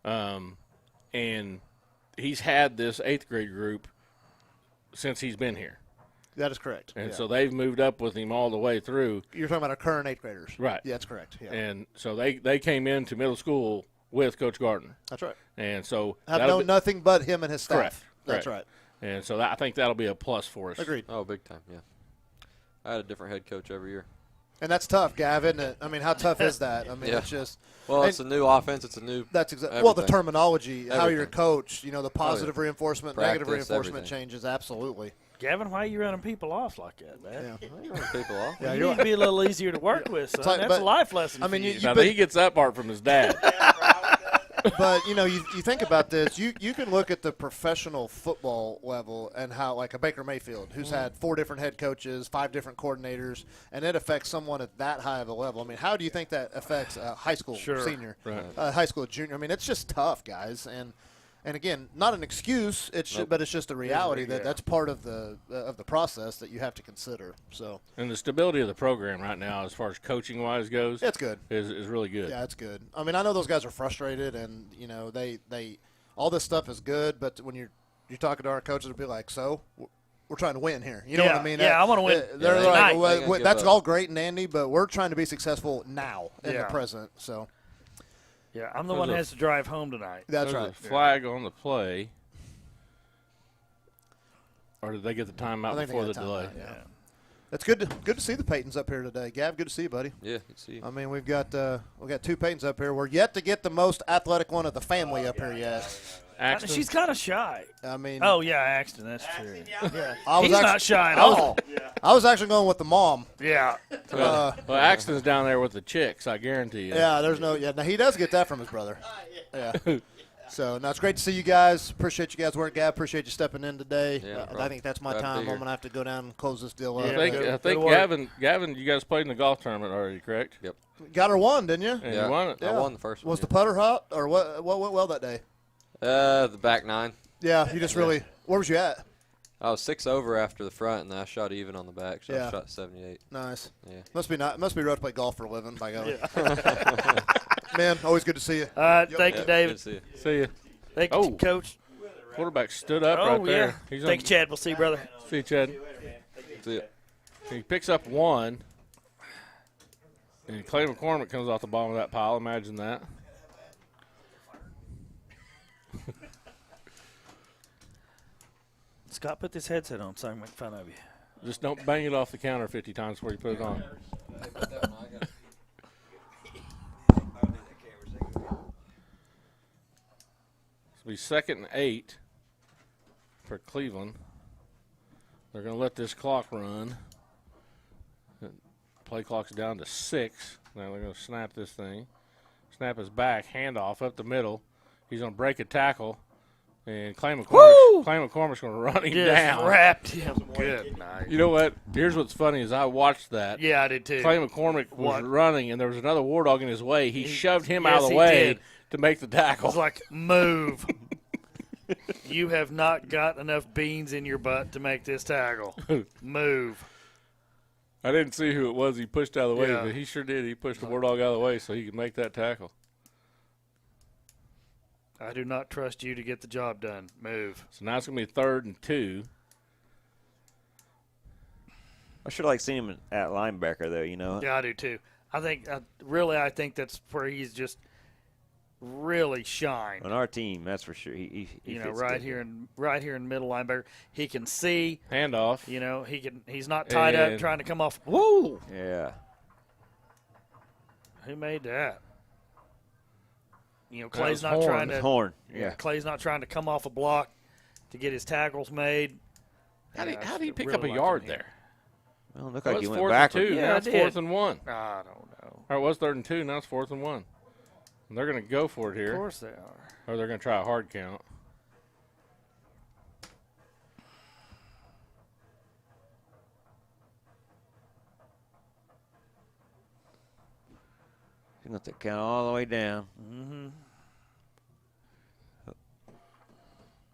And he's had this 8th grade group since he's been here. That is correct. And Yeah. so they've moved up with him all the way through. You're talking about our current 8th graders. Right. Yeah, that's correct. Yeah. And so they came into middle school with Coach Gardner. That's right. And so I've that'll known nothing but him and his staff. Correct. That's Correct. right. And so I think that'll be a plus for us. Agreed. Oh, big time, yeah. I had a different head coach every year. And that's tough, Gav, isn't it? I mean, how tough is that? I mean, Yeah. it's just. Well, and it's a new offense. It's a new. That's exactly. Well, the everything. terminology, how you're Everything. coached, the positive reinforcement, negative Practice, reinforcement everything. changes, absolutely. Gavin, why are you running people off like that, man? Yeah. I ain't running people off. Yeah, You need to be a little easier to work with, son. like- That's but- a life lesson. I mean, for you- you. Now, been- he gets that part from his dad. But, you think about this. You can look at the professional football level and how, like a Baker Mayfield, who's had 4 different head coaches, 5 different coordinators, and it affects someone at that high of a level. I mean, how do you think that affects a high school Sure. senior, Right. high school junior? I mean, it's just tough, guys. And And again, not an excuse. But it's just a reality that's part of the process that you have to consider. So. And the stability of the program right now, as far as coaching wise goes, it's good. Is really good. Yeah, it's good. I mean, I know those guys are frustrated, and they all this stuff is good, but when you're talking to our coaches, they'll be like, so. We're trying to win here. You know what I mean? Yeah, I want to win. They're like, well, that's all great and dandy, but we're trying to be successful now in the present. So, yeah, I'm the one that has to drive home tonight. That's right. A flag on the play, or did they get the timeout before the delay? Yeah. It's good to see the Paytons up here today. Gav, good to see you, buddy. Yeah, good to see you. I mean, we've got two Paytons up here. We're yet to get the most athletic one of the family up here yet. Axton? She's kind of shy. I mean, Axton, that's true. Yeah. He's not shy at all. I was actually going with the mom. Yeah. Well, Axton's down there with the chicks, I guarantee you. Yeah, now he does get that from his brother. Yeah. So, no, it's great to see you guys. Appreciate you guys working, Gab. Appreciate you stepping in today. Yeah, I think that's my time. I'm going to have to go down and close this deal up. I think Gavin, you guys played in the golf tournament already, correct? Yep. Got her one, didn't you? And you won it. I won the first one. Was the putter hot, or what went well that day? The back 9. Yeah, you just really – where was you at? I was 6 over after the front, and then I shot even on the back, so I shot 78. Nice. Yeah. Must be rough to play golf for a living, by God. Man, always good to see you. All right, thank you, David. Good to see you. See you. Thank you, Coach. Quarterback stood up right there. Thank you, Chad. We'll see you, brother. See you, Chad. See you. He picks up one, and Clay McCormick comes off the bottom of that pile. Imagine that. Scott, put this headset on so I can make fun of you. Just don't bang it off the counter 50 times before you put it on. It'll be 2nd and 8 for Cleveland. They're going to let this clock run. Play clock's down to 6. Now they're going to snap this thing. Snap his back, handoff up the middle. He's going to break a tackle. And Clay McCormick's going to run him down. Wrapped him good. Nice. You know what? Here's what's funny is I watched that. Yeah, I did too. Clay McCormick was running, and there was another War Dog in his way. He shoved him out of the way to make the tackle. I was like, move. You have not got enough beans in your butt to make this tackle. Move. I didn't see who it was he pushed out of the way, Yeah. but he sure did. He pushed the War Dog out of the way so he could make that tackle. I do not trust you to get the job done. Move. So now it's going to be 3rd and 2. I should like seeing him at linebacker, though, you know. Yeah, I do too. I think that's where he's just really shined. On our team, that's for sure. He fits right good. here in middle linebacker. He can see. Handoff. He's not tied up trying to come off. Woo! Yeah. Who made that? Clay's not Horn. trying to. Horn. Yeah. Clay's not trying to come off a block to get his tackles made. How did he pick up a yard there? Well, it looked like he went 4th backward. and 2. Yeah, Now it's it did. 4th and 1. I don't know. Or it was 3rd and 2. Now it's 4th and 1. And they're going to go for it here. Of course they are. Or they're going to try a hard count. He's going to count all the way down. Mm-hmm.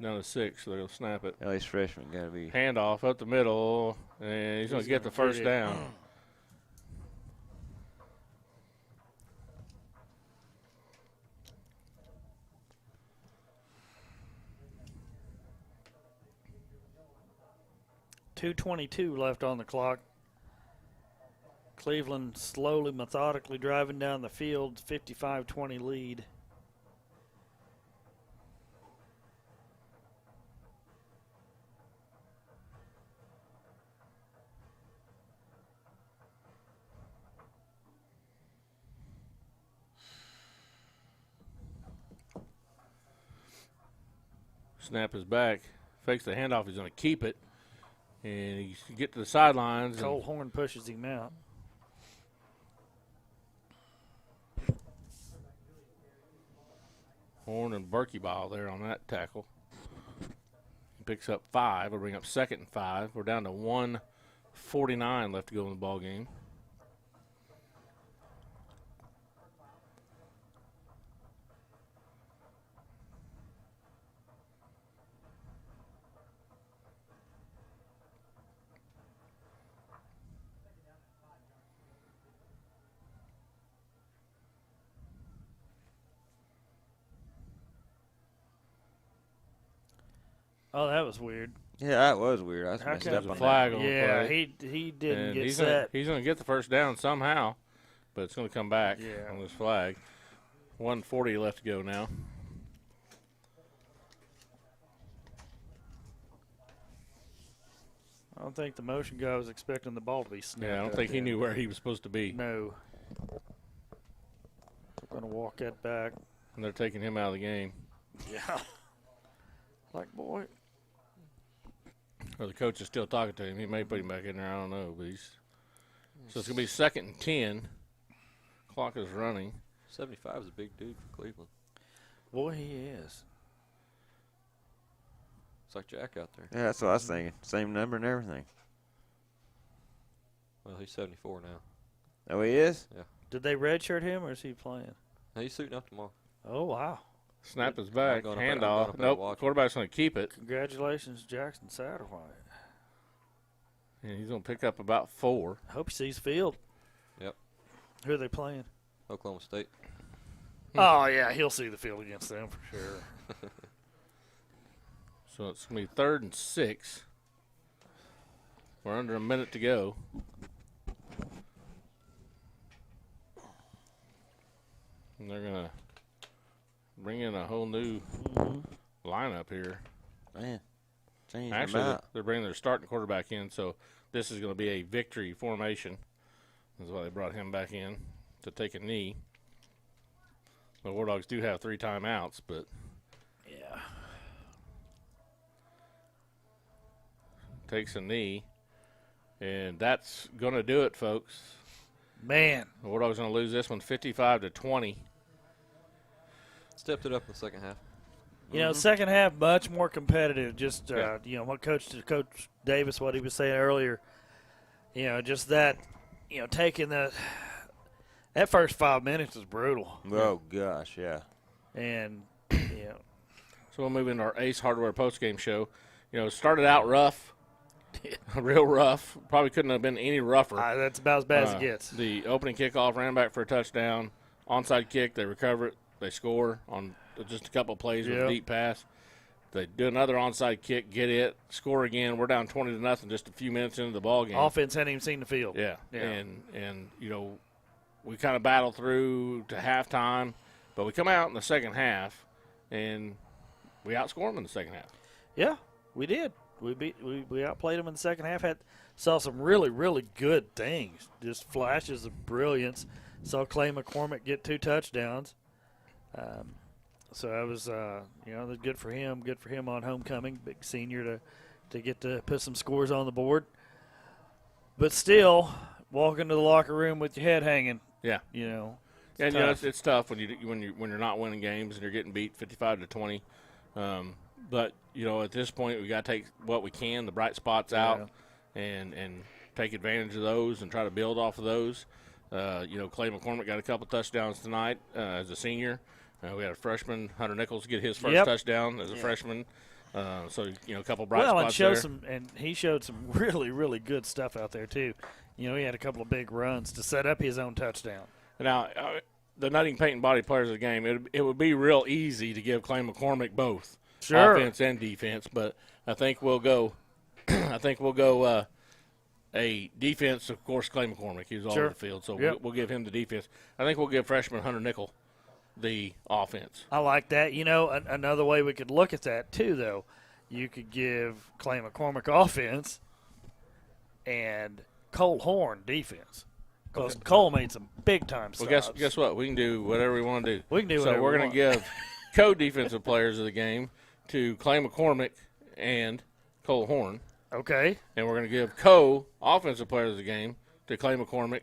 Down to 6, so they're going to snap it. At least freshman got to be. Handoff up the middle, and he's going to get the first down. .222 left on the clock. Cleveland slowly, methodically driving down the field, 55-20 lead. Snap his back, fakes the handoff. He's going to keep it, and he get to the sidelines. Cole Horn pushes him out. Horn and Berkebile there on that tackle. He picks up 5. We'll bring up 2nd and 5. We're down to 1:49 left to go in the ball game. Oh, that was weird. Yeah, that was weird. I was How messed come- up There's a on flag that. on the Yeah, play. he didn't And get he's set. He's going to get the first down somehow, but it's going to come back Yeah. on this flag. 1:40 left to go now. I don't think the motion guy was expecting the ball to be snapped. Yeah, I don't out think he there. knew where he was supposed to be. No. Going to walk that back. And they're taking him out of the game. Yeah. Like, boy. Or the coach is still talking to him. He may put him back in there. I don't know. But so it's going to be 2nd and 10. Clock is running. 75 is a big dude for Cleveland. Boy, he is. It's like Jack out there. Yeah, that's what I was thinking. Same number and everything. Well, he's 74 now. Oh, he is? Yeah. Did they redshirt him, or is he playing? No, he's suiting up tomorrow. Oh, wow. Snap is back. going up there- I'm going Handoff. up there Nope. watching. Quarterback's going to keep it. Congratulations, Jackson Satterwhite. And he's going to pick up about 4. I hope he sees field. Yep. Who are they playing? Oklahoma State. Oh, yeah, he'll see the field against them for sure. So it's going to be 3rd and 6. We're under a minute to go. And they're going to bring in a whole new lineup here. Man, change Actually, them out. they're bringing their starting quarterback in, so this is going to be a victory formation. That's why they brought him back in to take a knee. The War Dogs do have 3 timeouts, but yeah, takes a knee, and that's going to do it, folks. Man, the War Dogs going to lose this one 55-20. Stepped it up in the second half. You know, second half much more competitive. Just you know, what Coach Davis, what he was saying earlier. You know, just that. You know, taking that first 5 minutes was brutal. Oh gosh, yeah. And yeah. So we'll move into our Ace Hardware postgame show. You know, started out rough, real rough. Probably couldn't have been any rougher. That's about as bad as it gets. The opening kickoff, ran back for a touchdown, onside kick. They recover it. They score on just a couple of plays with a deep pass. They do another onside kick, get it, score again. We're down 20-0 just a few minutes into the ball game. Offense hadn't even seen the field. Yeah. And you know, we kind of battled through to halftime, but we come out in the second half, and we outscored them in the second half. Yeah, we did. We outplayed them in the second half. Saw some really, really good things, just flashes of brilliance. Saw Clay McCormick get 2 touchdowns. So that was, you know, good for him. Good for him on homecoming, big senior to get to put some scores on the board. But still, walk into the locker room with your head hanging. Yeah, you know. And you know, it's tough when you're not winning games and you're getting beat 55-20. But you know, at this point, we got to take what we can, the bright spots out, and take advantage of those and try to build off of those. You know, Clay McCormick got a couple touchdowns tonight as a senior. We had a freshman, Hunter Nichols, get his first touchdown as a freshman. So, you know, a couple bright spots there. And he showed some really, really good stuff out there, too. You know, he had a couple of big runs to set up his own touchdown. Now, the Nutting Payton Body players of the game, it would be real easy to give Clay McCormick both offense and defense, but I think we'll go a defense, of course, Clay McCormick. He was all over the field, so we'll give him the defense. I think we'll give freshman Hunter Nickel the offense. I like that. You know, another way we could look at that, too, though, you could give Clay McCormick offense and Cole Horn defense. Because Cole made some big-time stops. Well, guess what? We can do whatever we want to do. We can do whatever So we're we going to give co-defensive players of the game to Clay McCormick and Cole Horn. Okay. And we're going to give co-offensive players of the game to Clay McCormick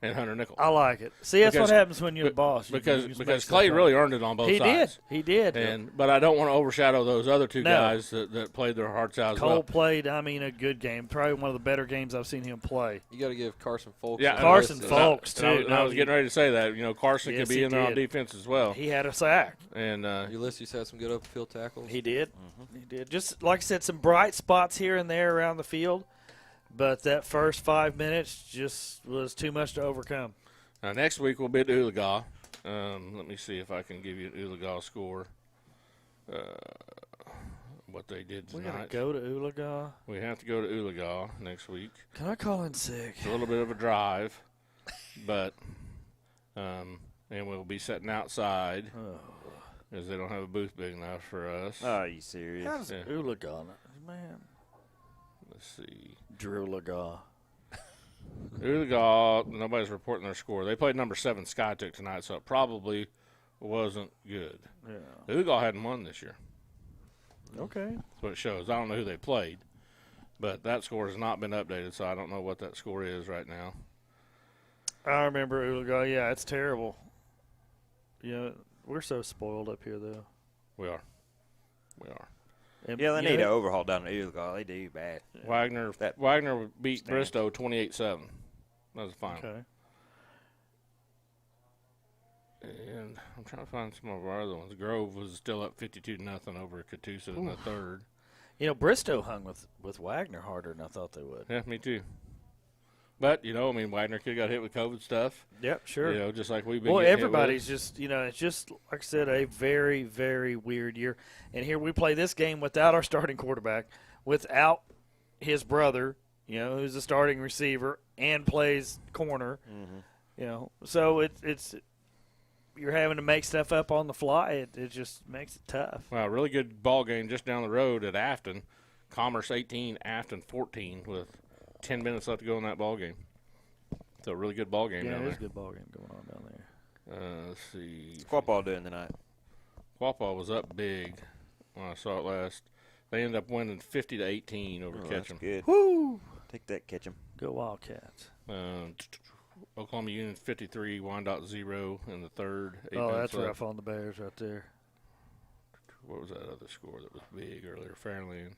and Hunter Nickel. I like it. See, that's what happens when you're the boss. Because Clay really earned it on both sides. He did. But I don't want to overshadow those other two guys that played their hearts out as well. Cole played, a good game. Probably one of the better games I've seen him play. You got to give Carson Folks. Yeah, Carson Folks, too. And I was getting ready to say that. You know, Carson could be in there on defense as well. He had a sack. And Ulysses had some good open field tackles. He did. He did. Just, like I said, some bright spots here and there around the field. But that first 5 minutes just was too much to overcome. Now, next week we'll be at Oologah. Let me see if I can give you an Oologah score. what they did We tonight. gotta go to Oologah. We have to go to Oologah next week. Can I call in sick? It's a little bit of a drive, but and we'll be sitting outside because they don't have a booth big enough for us. Oh, are you serious? How's Oologah, man? Let's see. Drewlagah. Oologah, nobody's reporting their score. They played number 7 Skytook tonight, so it probably wasn't good. Yeah. Oologah hadn't won this year. Okay. That's what it shows. I don't know who they played, but that score has not been updated, so I don't know what that score is right now. I remember Oologah. Yeah, it's terrible. Yeah, we're so spoiled up here, though. We are. We are. And, Yeah, they need an overhaul down the Oologah. They do bad. Wagner beat Bristow 28-7. That was fine. Okay. And I'm trying to find some of our other ones. Grove was still up 52-0 over Catoosa in the third. You know, Bristow hung with Wagner harder than I thought they would. Yeah, me too. But, Wagner could have got hit with COVID stuff. Yep, sure. Just like we've been Well, getting everybody's hit with. just, it's just, like I said, a very, very weird year. And here we play this game without our starting quarterback, without his brother, who's a starting receiver and plays corner. Mm-hmm. So it's you're having to make stuff up on the fly. It just makes it tough. Wow, really good ball game just down the road at Afton. Commerce 18, Afton 14 with 10 minutes left to go in that ball game. So a really good ball game down there. Yeah, it is a good ball game going on down there. Let's see. What's Quapaw doing tonight? Quapaw was up big when I saw it last. They ended up winning 50-18 over Ketchum. That's good. Woo! Take that, Ketchum. Go Wildcats. Oklahoma Union 53, Wyandotte 0 in the third. Oh, that's rough on the Bears right there. What was that other score that was big earlier? Fairland.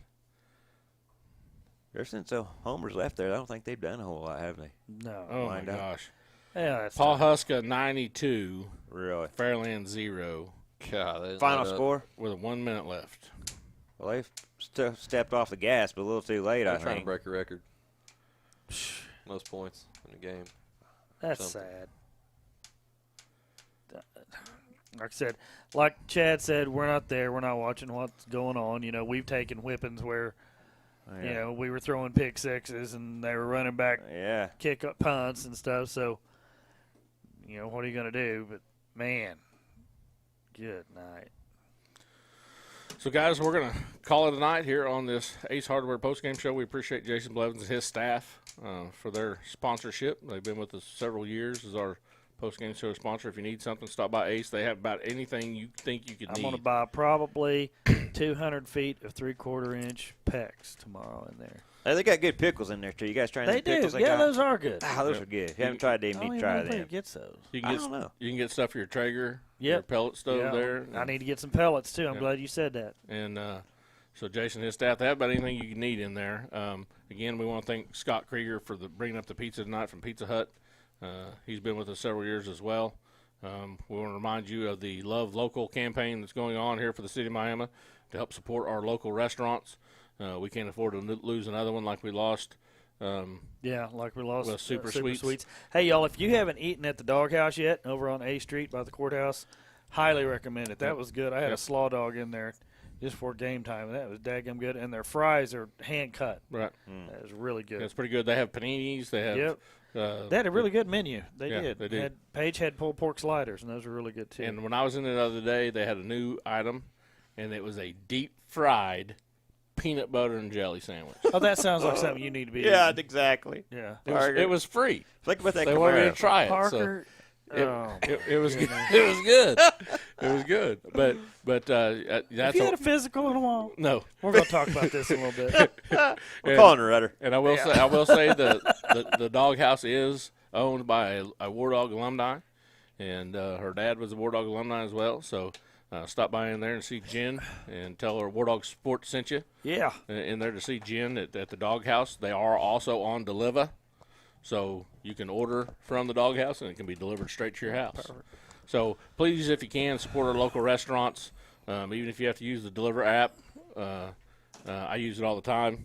Ever since Homer's left there, I don't think they've done a whole lot, have they? No. Oh, my gosh. Yeah, that's Paul tough. Huska 92. Really? Fairland 0. God, Final score? With 1 minute left. Well, they've stepped off the gas, but a little too late, They're I trying think. to break a record. Most points in the game. That's Something. sad. Like I said, like Chad said, we're not there. We're not watching what's going on. We've taken whippings where, we were throwing pick sixes and they were running back kick up punts and stuff. So, what are you going to do? But, man, good night. So, guys, we're going to call it a night here on this Ace Hardware postgame show. We appreciate Jason Blevins and his staff for their sponsorship. They've been with us several years as our postgame show sponsor. If you need something, stop by Ace. They have about anything you think you could need. I'm going to buy probably 200 feet of 3/4-inch pecs tomorrow in there. Hey, they got good pickles in there, too. You guys trying They the pickles do. they Yeah, got? those are good. Ah, those are good. If you haven't tried them, you need to try them. Gets those. You I can don't know. You can get stuff for your Traeger, Yep. your pellet stove Yeah, there. I need to get some pellets, too. I'm Yeah. glad you said that. And so Jason and his staff, they have about anything you need in there. Again, we want to thank Scott Krieger for bringing up the pizza tonight from Pizza Hut. He's been with us several years as well. We want to remind you of the Love Local campaign that's going on here for the city of Miami to help support our local restaurants. We can't afford to lose another one like we lost. Like we lost with Super Sweets. Hey, y'all, if you haven't eaten at the Doghouse yet over on A Street by the courthouse, highly recommend it. That was good. I had a slaw dog in there just for game time, and that was daggum good. And their fries are hand cut. Right. That was really good. Yeah, it's pretty good. They have paninis. They have. They had a really good menu. They Yeah, did. they did. Paige had pulled pork sliders, and those were really good, too. And when I was in there the other day, they had a new item, and it was a deep-fried peanut butter and jelly sandwich. Oh, that sounds like something you need to be Yeah, eating. exactly. Yeah. It was free. Think about that. They wanted me to try it. Parker. It was good. It was good. It was good. But Have that's you had a physical in a while? No. We're going to talk about this in a little bit. We're calling her Rudder. And I will say the Doghouse is owned by a War Dog alumni, and her dad was a War Dog alumni as well. So stop by in there and see Jen and tell her War Dog Sports sent you. Yeah. In there to see Jen at the Doghouse. They are also on Deliver. So you can order from the Doghouse, and it can be delivered straight to your house. Perfect. So please, if you can, support our local restaurants, even if you have to use the Deliver app. I use it all the time.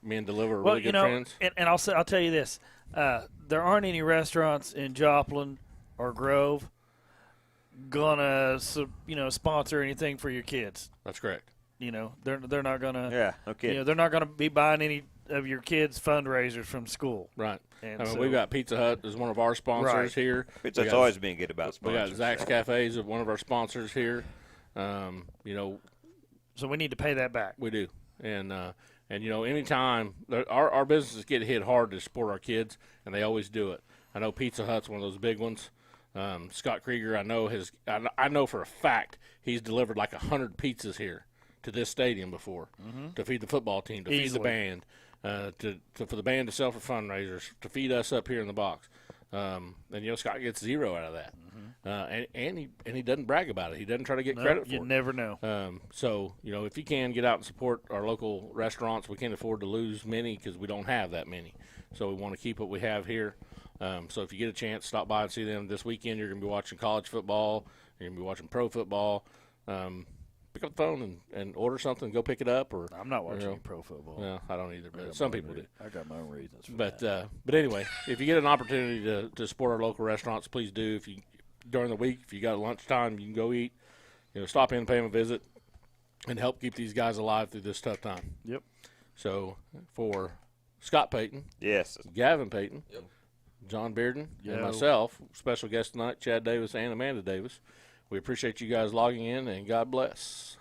Me and Deliver are really good friends. And I'll tell you this. There aren't any restaurants in Joplin or Grove gonna sponsor anything for your kids. That's correct. they're not gonna. Yeah, okay. They're not gonna be buying any of your kids' fundraisers from school. Right. And I mean, so- we've got Pizza Hut as one of our sponsors Right. here. Pizza We Hut's got- always been good about We got sponsors. Zach's Cafes as one of our sponsors here. So we need to pay that back. We do. And anytime our businesses get hit hard to support our kids, and they always do it. I know Pizza Hut's one of those big ones. Scott Krieger, I know for a fact he's delivered like 100 pizzas here to this stadium before to feed the football team, to feed the Easily. band, for the band to sell for fundraisers, to feed us up here in the box. And Scott gets zero out of that. And he doesn't brag about it. He doesn't try to get credit for it. You never know. So if you can get out and support our local restaurants, we can't afford to lose many because we don't have that many. So we want to keep what we have here. So if you get a chance, stop by and see them this weekend. You're going to be watching college football. You're going to be watching pro football. Pick up the phone and order something. Go pick it up. Or I'm not watching any pro football. No, I don't either. But some people do. I got my own reasons. For But that. but anyway, if you get an opportunity to support our local restaurants, please do. If you during the week, if you got lunchtime, you can go eat. Stop in, pay them a visit, and help keep these guys alive through this tough time. Yep. So for Scott Payton, yes, Gavin Payton, Yep. John Bearden, Yo. and myself, special guest tonight, Chad Davis and Amanda Davis. We appreciate you guys logging in, and God bless.